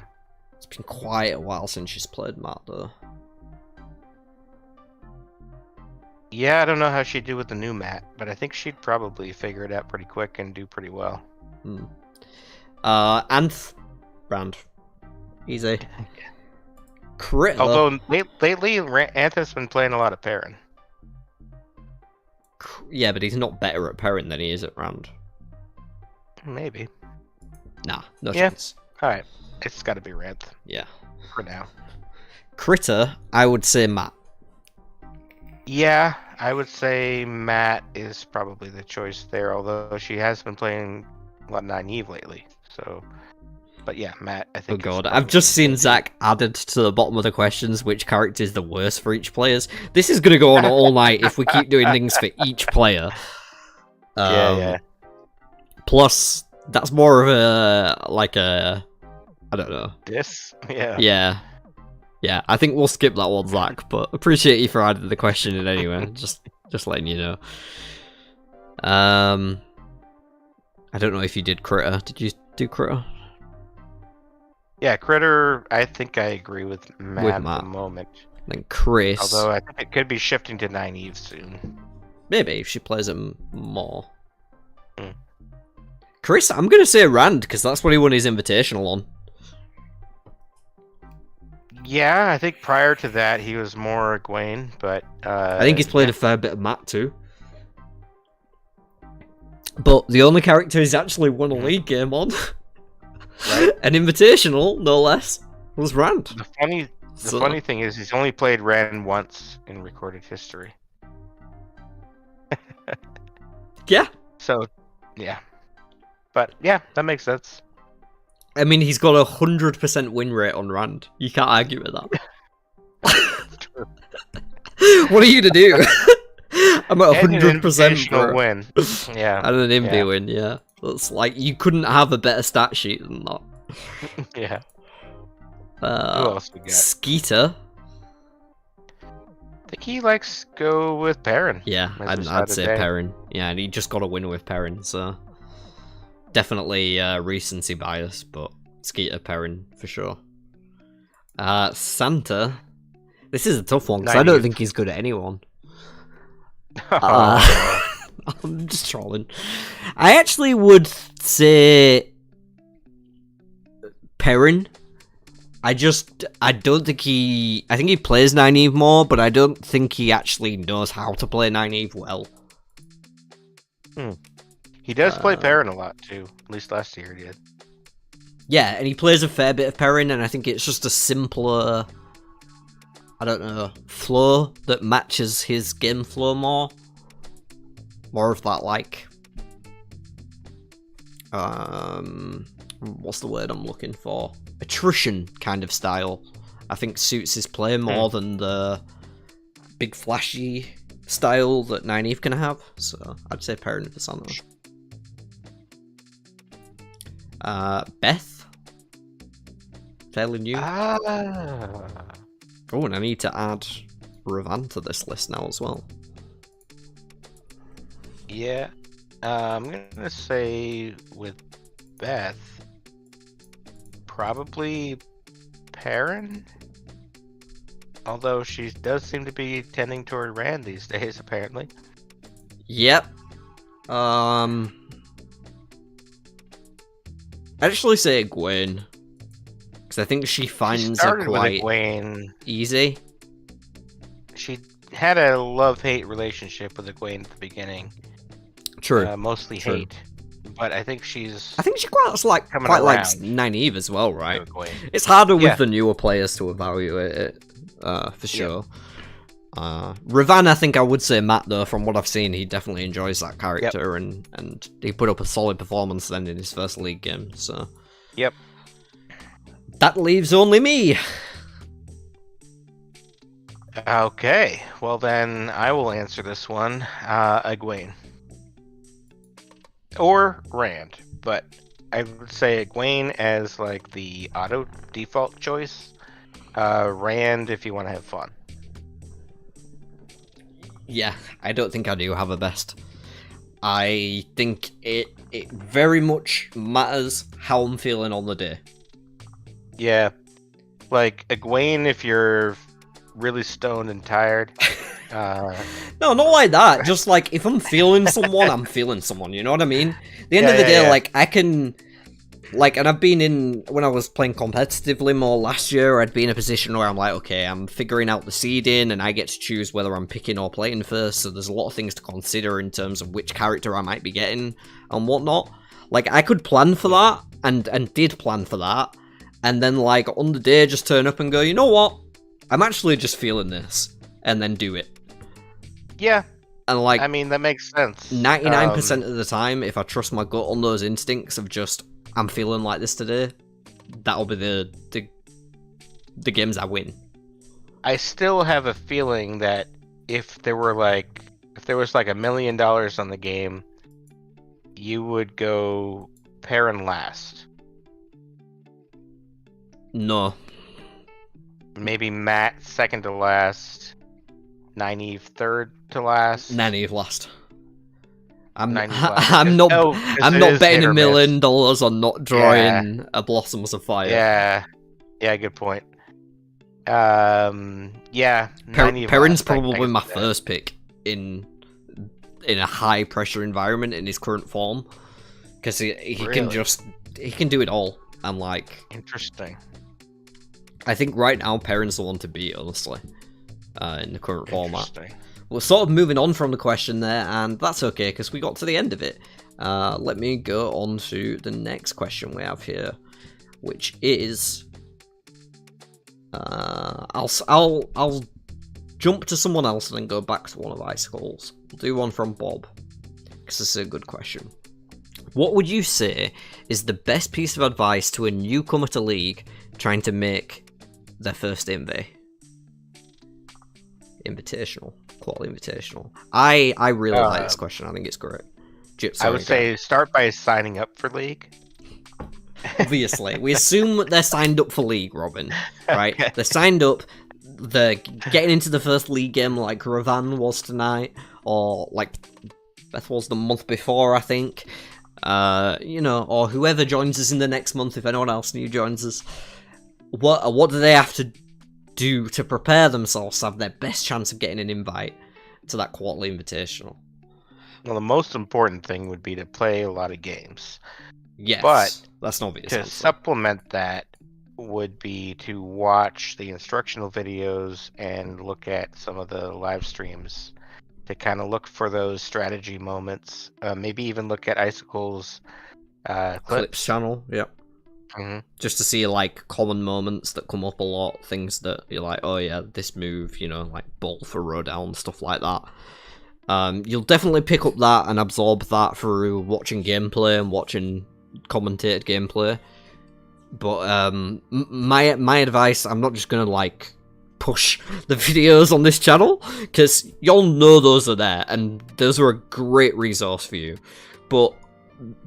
It's been quite a while since she's played Matt though. Yeah, I don't know how she'd do with the new Matt, but I think she'd probably figure it out pretty quick and do pretty well. Anth. Brand. Easy. Critter. Although lately, Anth's been playing a lot of Perrin. Yeah, but he's not better at Perrin than he is at Rand. Maybe. Nah, no chance. Alright, it's gotta be Ranth. Yeah. For now. Critter, I would say Matt. Yeah, I would say Matt is probably the choice there, although she has been playing a lot of Nynaeve lately, so... But yeah, Matt, I think... Oh god, I've just seen Zach added to the bottom of the questions which character is the worst for each player. This is gonna go on all night if we keep doing things for each player. Yeah. Plus, that's more of a... I don't know. Yeah. Yeah, I think we'll skip that one, Zach, but appreciate you for adding the question in anyway. just letting you know. I don't know if you did Critter. Did you do Critter? Yeah, Critter, I think I agree with Matt at the moment. Then Chris. Although I think it could be shifting to Nynaeve soon. Maybe, if she plays him more. Chris, I'm going to say Rand, because that's what he won his Invitational on. Yeah, I think prior to that he was more Egwene, but... I think he's played a fair bit of Matt too. But the only character he's actually won a league game on, right? An Invitational, no less, was Rand. The funny thing is he's only played Rand once in recorded history. Yeah. So, yeah. But, yeah, that makes sense. I mean, he's got 100% win rate on Rand. You can't argue with that. What are you to do? I'm at 100% for win. Yeah. And an Invi win, yeah. That's like, you couldn't have a better stat sheet than that. Yeah. Who else we got? Skeeter. I think he likes to go with Perrin. Yeah, I'd say Perrin. Yeah, and he just got a win with Perrin, so... Definitely recency bias, but Skeeter, Perrin, for sure. Santa. This is a tough one, because I don't think he's good at anyone. I'm just trolling. I actually would say Perrin. I don't think I think he plays Nynaeve more, but I don't think he actually knows how to play Nynaeve well. He does play Perrin a lot too. At least last year he did. Yeah, and he plays a fair bit of Perrin, and I think it's just a simpler, I don't know, flow that matches his game flow more. More of that, like, what's the word I'm looking for? Attrition kind of style. I think suits his play more than the big flashy style that Nynaeve can have. So I'd say Perrin for Santa. Beth? Fairly new. Oh, and I need to add Ravan to this list now as well. Yeah. I'm gonna say with Beth, probably Perrin. Although she does seem to be tending toward Rand these days, apparently. Yep. I'd actually say Egwene. Because I think she finds it quite easy. She had a love-hate relationship with Egwene at the beginning. True. Mostly True. hate. But I think she's... I think she quite likes Nynaeve as well, right? It's harder with the newer players to evaluate it, for sure. Ravan, I think I would say Matt, though, from what I've seen, he definitely enjoys that character, and he put up a solid performance then in his first league game, so... Yep. That leaves only me! Okay, well then, I will answer this one. Egwene. Or Rand, but I would say Egwene as, like, the auto default choice. Rand if you want to have fun. Yeah, I don't think I do have a best. I think it very much matters how I'm feeling on the day. Yeah, like Egwene if you're really stoned and tired. No, not like that. Just like if I'm feeling someone, I'm feeling someone. You know what I mean? At the end of the day, like I can, like, and I've been in when I was playing competitively more last year. I'd be in a position where I'm like, okay, I'm figuring out the seeding, and I get to choose whether I'm picking or playing first. So there's a lot of things to consider in terms of which character I might be getting and whatnot. Like I could plan for that, and did plan for that, and then like on the day just turn up and go, you know what? I'm actually just feeling this, and then do it. Yeah. And like, I mean, that makes sense. 99% of the time, if I trust my gut on those instincts of just, I'm feeling like this today, that'll be the games I win. I still have a feeling that if there was like $1 million on the game, you would go Perrin last. No. Maybe Matt second to last. Nynaeve third to last. Nynaeve last. I'm not betting $1 million on not drawing a Blossoms of Fire. Yeah, good point. Yeah. Perrin's probably my first pick in a high pressure environment in his current form, because he can do it all. I'm like, interesting. I think right now Perrin's the one to beat, honestly, in the current format. We're sort of moving on from the question there, and that's okay because we got to the end of it. Let me go on to the next question we have here, which is, I'll jump to someone else and then go back to one of Icicle's. We'll do one from Bob, because this is a good question. What would you say is the best piece of advice to a newcomer to League trying to make their first invitational? Quality invitational. I really like this question. I think it's great. I would say start by signing up for League. Obviously, we assume that they're signed up for League, Robin. Right? Okay. They're signed up. They're getting into the first League game like Ravan was tonight, or like Beth was the month before, I think. Or whoever joins us in the next month, if anyone else new joins us. What do they have to do to prepare themselves to have their best chance of getting an invite to that quarterly invitational? Well, the most important thing would be to play a lot of games. Yes, but that's not obvious. To supplement that would be to watch the instructional videos and look at some of the live streams to kind of look for those strategy moments. Maybe even look at Icicle's clips channel. Yep. just to see like common moments that come up a lot, things that you're like, oh yeah, this move, you know, like ball for row down, stuff like that. You'll definitely pick up that and absorb that through watching gameplay and watching commentated gameplay. But my advice, I'm not just gonna like push the videos on this channel, because y'all know those are there and those are a great resource for you. But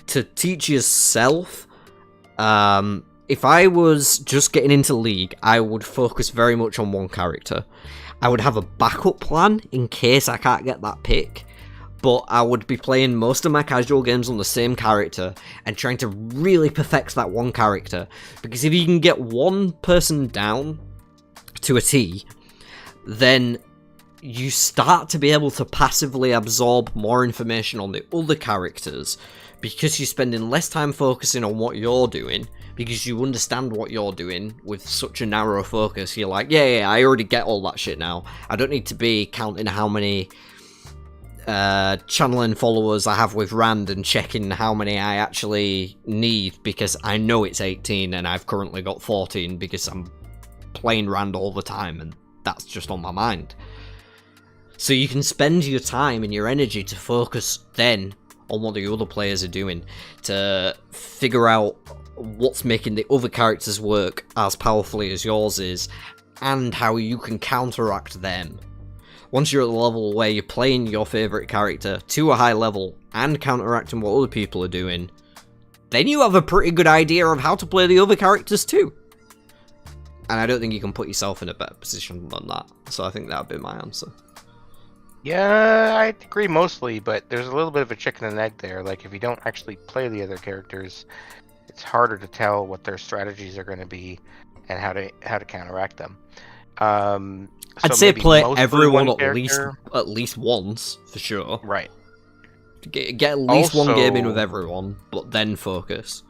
to teach yourself, if I was just getting into League, I would focus very much on one character. I would have a backup plan in case I can't get that pick, but I would be playing most of my casual games on the same character and trying to really perfect that one character. Because if you can get one person down to a T, then you start to be able to passively absorb more information on the other characters, because you're spending less time focusing on what you're doing, because you understand what you're doing with such a narrow focus. You're like, yeah, I already get all that shit now. I don't need to be counting how many channeling followers I have with Rand and checking how many I actually need, because I know it's 18 and I've currently got 14 because I'm playing Rand all the time and that's just on my mind. So you can spend your time and your energy to focus then on what the other players are doing, to figure out what's making the other characters work as powerfully as yours is, and how you can counteract them. Once you're at the level where you're playing your favourite character to a high level and counteracting what other people are doing, then you have a pretty good idea of how to play the other characters too. And I don't think you can put yourself in a better position than that. So I think that would be my answer. Yeah, I agree mostly, but there's a little bit of a chicken and egg there. Like, if you don't actually play the other characters, it's harder to tell what their strategies are going to be and how to counteract them. I'd say play everyone at least once for sure. Right. Get at least one game in with everyone, but then focus.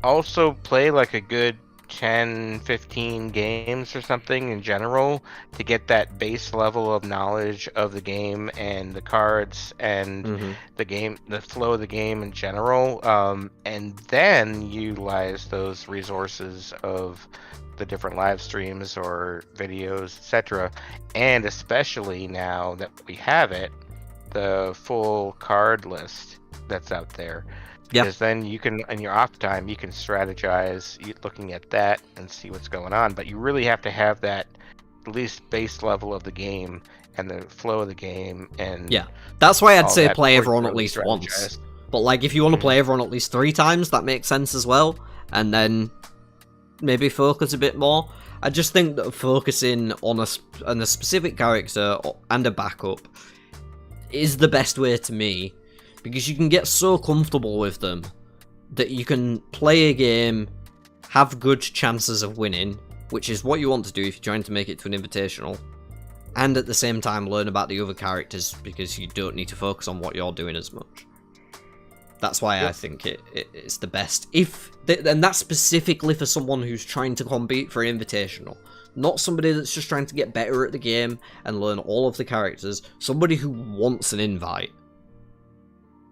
Also play like a good 10-15 games or something in general to get that base level of knowledge of the game and the cards and the game, the flow of the game in general, and then utilize those resources of the different live streams or videos, etc. And especially now that we have it, the full card list that's out there. Because then you can, in your off time, you can strategize looking at that and see what's going on. But you really have to have that at least base level of the game and the flow of the game. And yeah, that's why I'd say play everyone at least once. But like, if you want to play everyone at least 3 times, that makes sense as well. And then maybe focus a bit more. I just think that focusing on a specific character and a backup is the best way to me. Because you can get so comfortable with them that you can play a game, have good chances of winning, which is what you want to do if you're trying to make it to an invitational, and at the same time learn about the other characters because you don't need to focus on what you're doing as much. That's why I think it's the best. And that's specifically for someone who's trying to compete for an invitational. Not somebody that's just trying to get better at the game and learn all of the characters. Somebody who wants an invite.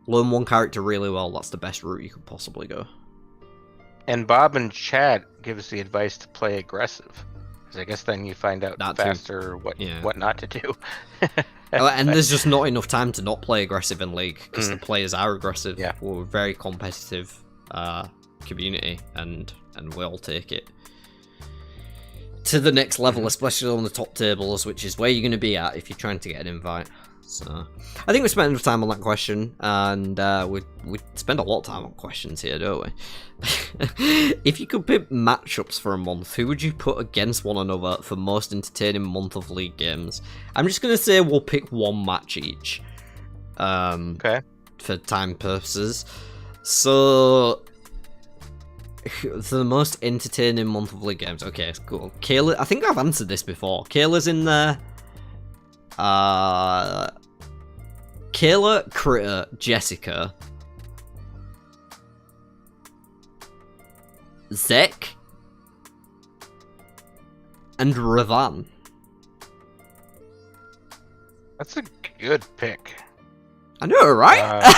Learn one character really well, that's the best route you could possibly go. And Bob and Chad give us the advice to play aggressive. Because I guess then you find out that faster what not to do. And there's just not enough time to not play aggressive in League, because the players are aggressive. Yeah. We're a very competitive community, and we all take it to the next level, especially on the top tables, which is where you're going to be at if you're trying to get an invite. So, I think we spent enough time on that question, and we spend a lot of time on questions here, don't we? If you could pick matchups for a month, who would you put against one another for most entertaining month of League games? I'm just going to say we'll pick one match each. Okay. For time purposes. So, the most entertaining month of League games. Okay, cool. Kayla, I think I've answered this before. Kayla's in there. Kayla, Critter, Jessica, Zek, and Ravan. That's a good pick. I know, right?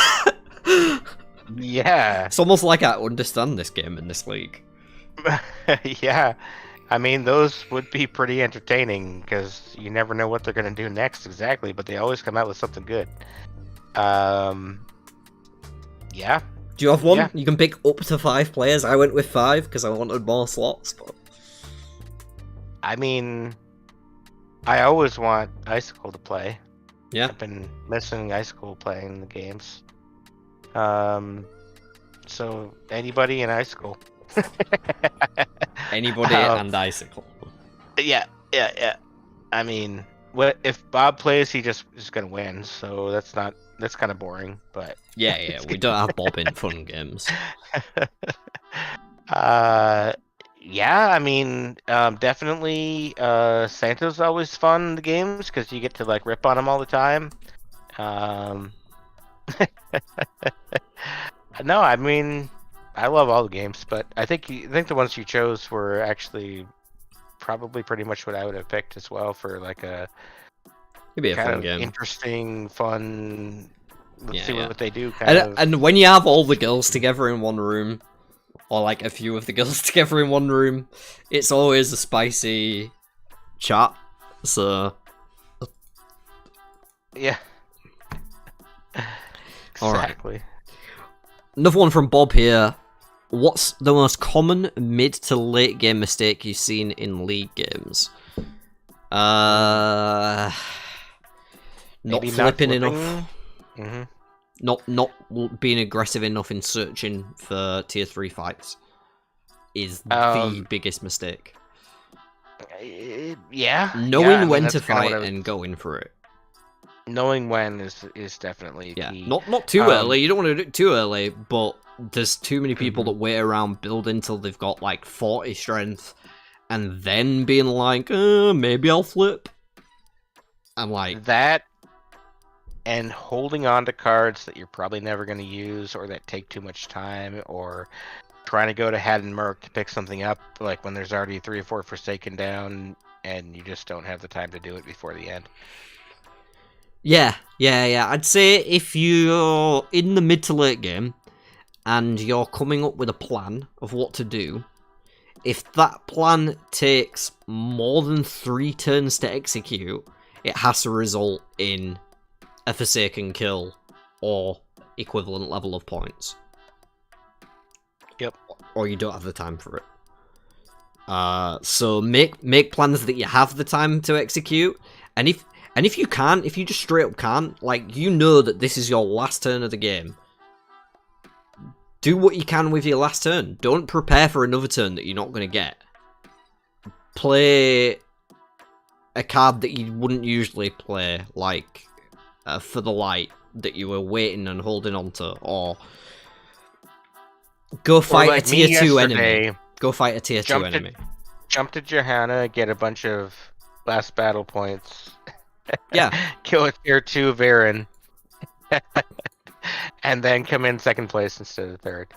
Yeah. It's almost like I understand this game in this league. Yeah. I mean, those would be pretty entertaining because you never know what they're going to do next exactly, but they always come out with something good. Yeah. Do you have one? Yeah. You can pick up to 5 players. I went with 5 because I wanted more slots. But... I mean, I always want Icicle to play. Yeah. I've been missing Icicle playing the games. So anybody in Icicle. Anybody and Icicle. Yeah. I mean, what if Bob plays? He just is gonna win. So that's kind of boring. But Yeah, we don't have Bob in fun games. Yeah. I mean, definitely. Santa's always fun in the games because you get to like rip on him all the time. No, I mean, I love all the games, but I think the ones you chose were actually probably pretty much what I would have picked as well for like a It'd be a kind fun of game. interesting, fun. Let's Yeah, see yeah. what they do. And when you have all the girls together in one room, or like a few of the girls together in one room, it's always a spicy chat. So Yeah. All right. Exactly. another one from Bob here. What's the most common mid to late game mistake you've seen in league games? Not Maybe flipping not enough. Mm-hmm. Not being aggressive enough in searching for tier 3 fights is the biggest mistake. Yeah. Knowing when to fight and going for it. Knowing when is definitely key. Not too early. You don't want to do it too early, but there's too many people that wait around building till they've got like 40 strength and then being like, maybe I'll flip. I'm like that, and holding on to cards that you're probably never going to use or that take too much time, or trying to go to Had and Merc to pick something up like when there's already 3 or 4 Forsaken down and you just don't have the time to do it before the end. Yeah. I'd say if you're in the mid to late game and you're coming up with a plan of what to do, if that plan takes more than 3 turns to execute, it has to result in a Forsaken kill or equivalent level of points. Yep. Or you don't have the time for it. So make plans that you have the time to execute, and if you can't, if you just straight up can't, like, you know that this is your last turn of the game, do what you can with your last turn. Don't prepare for another turn that you're not going to get. Play a card that you wouldn't usually play, like For the Light, that you were waiting and holding on to, or go fight like a tier 2 enemy. yesterday, Go fight a tier 2 enemy. Jump to Johanna, get a bunch of last battle points. Yeah. Kill a tier 2 Varen. And then come in second place instead of third.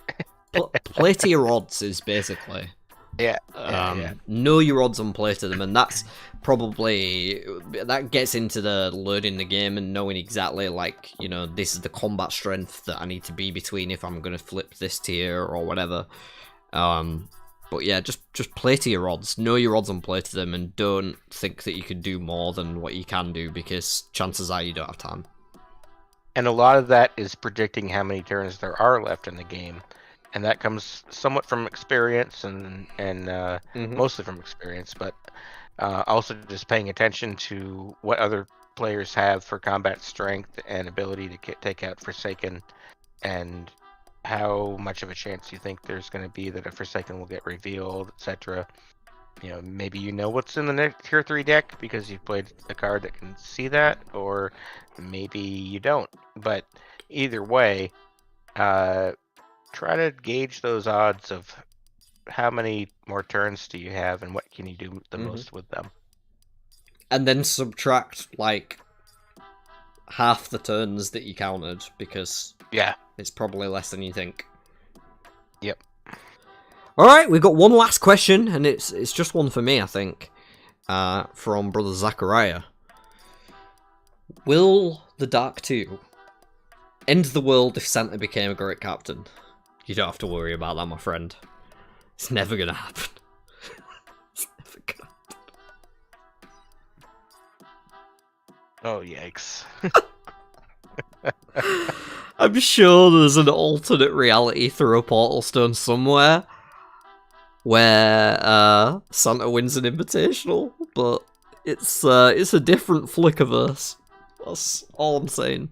Play to your odds is basically. Yeah. Know your odds and play to them, and that's probably, that gets into the learning the game and knowing exactly, like, you know, this is the combat strength that I need to be between if I'm going to flip this tier or whatever. But yeah, just play to your odds. Know your odds and play to them, and don't think that you can do more than what you can do, because chances are you don't have time. And a lot of that is predicting how many turns there are left in the game. And that comes somewhat from experience and mostly from experience, but also just paying attention to what other players have for combat strength and ability to take out Forsaken, and how much of a chance you think there's going to be that a Forsaken will get revealed, etc. You know, maybe you know what's in the next tier 3 deck because you've played a card that can see that, or maybe you don't. But either way, try to gauge those odds of how many more turns do you have and what can you do the most with them. And then subtract, like, half the turns that you counted, because it's probably less than you think. Yep. Alright, we've got one last question, and it's just one for me, I think, from Brother Zachariah. Will the Dark 2 End the world if Santa became a great captain. You don't have to worry about that, my friend. It's never gonna happen. It's never gonna happen. Oh, yikes. I'm sure there's an alternate reality through a portal stone somewhere where Santa wins an invitational, but it's a different Flickerverse. That's all I'm saying.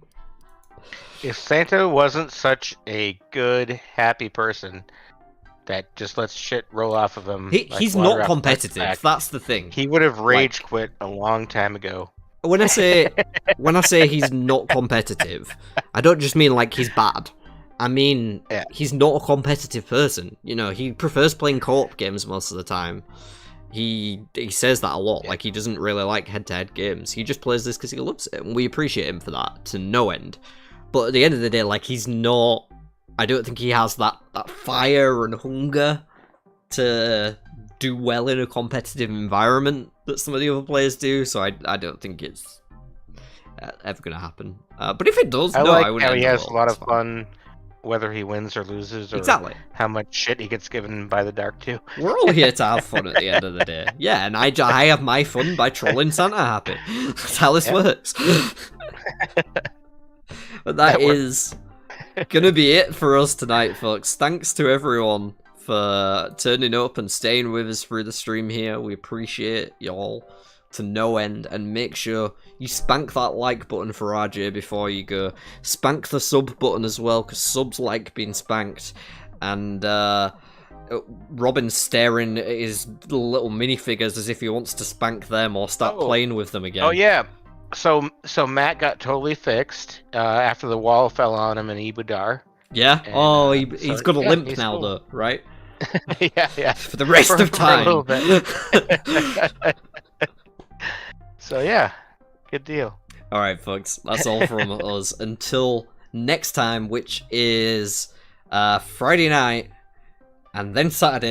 If Santa wasn't such a good, happy person that just lets shit roll off of him, He's not competitive. That's the thing. He would have rage quit a long time ago. When I say he's not competitive, I don't just mean like he's bad. I mean he's not a competitive person. You know, he prefers playing co-op games most of the time. He says that a lot. Like, he doesn't really like head-to-head games. He just plays this because he loves it, and we appreciate him for that to no end. But at the end of the day, like, he's not... I don't think he has that fire and hunger to do well in a competitive environment that some of the other players do, so I don't think it's ever going to happen. But if it does, I wouldn't. How he has a lot of fun, whether he wins or loses, or how much shit he gets given by the Dark too. We're all here to have fun at the end of the day. Yeah, and I have my fun by trolling Santa happy. That's how this works. But that is gonna be it for us tonight, folks. Thanks to everyone for turning up and staying with us through the stream here. We appreciate y'all to no end, and make sure you spank that like button for RJ before you go. Spank the sub button as well, because subs like being spanked. And Robin's staring at his little minifigures as if he wants to spank them or start playing with them again. Oh yeah. So Matt got totally fixed after the wall fell on him in Ibudar. Yeah? And, he's got a limp now, cool. Though, right? yeah. For the rest of time. For a little bit. So yeah, good deal. Alright, folks, that's all from us. Until next time, which is Friday night, and then Saturday.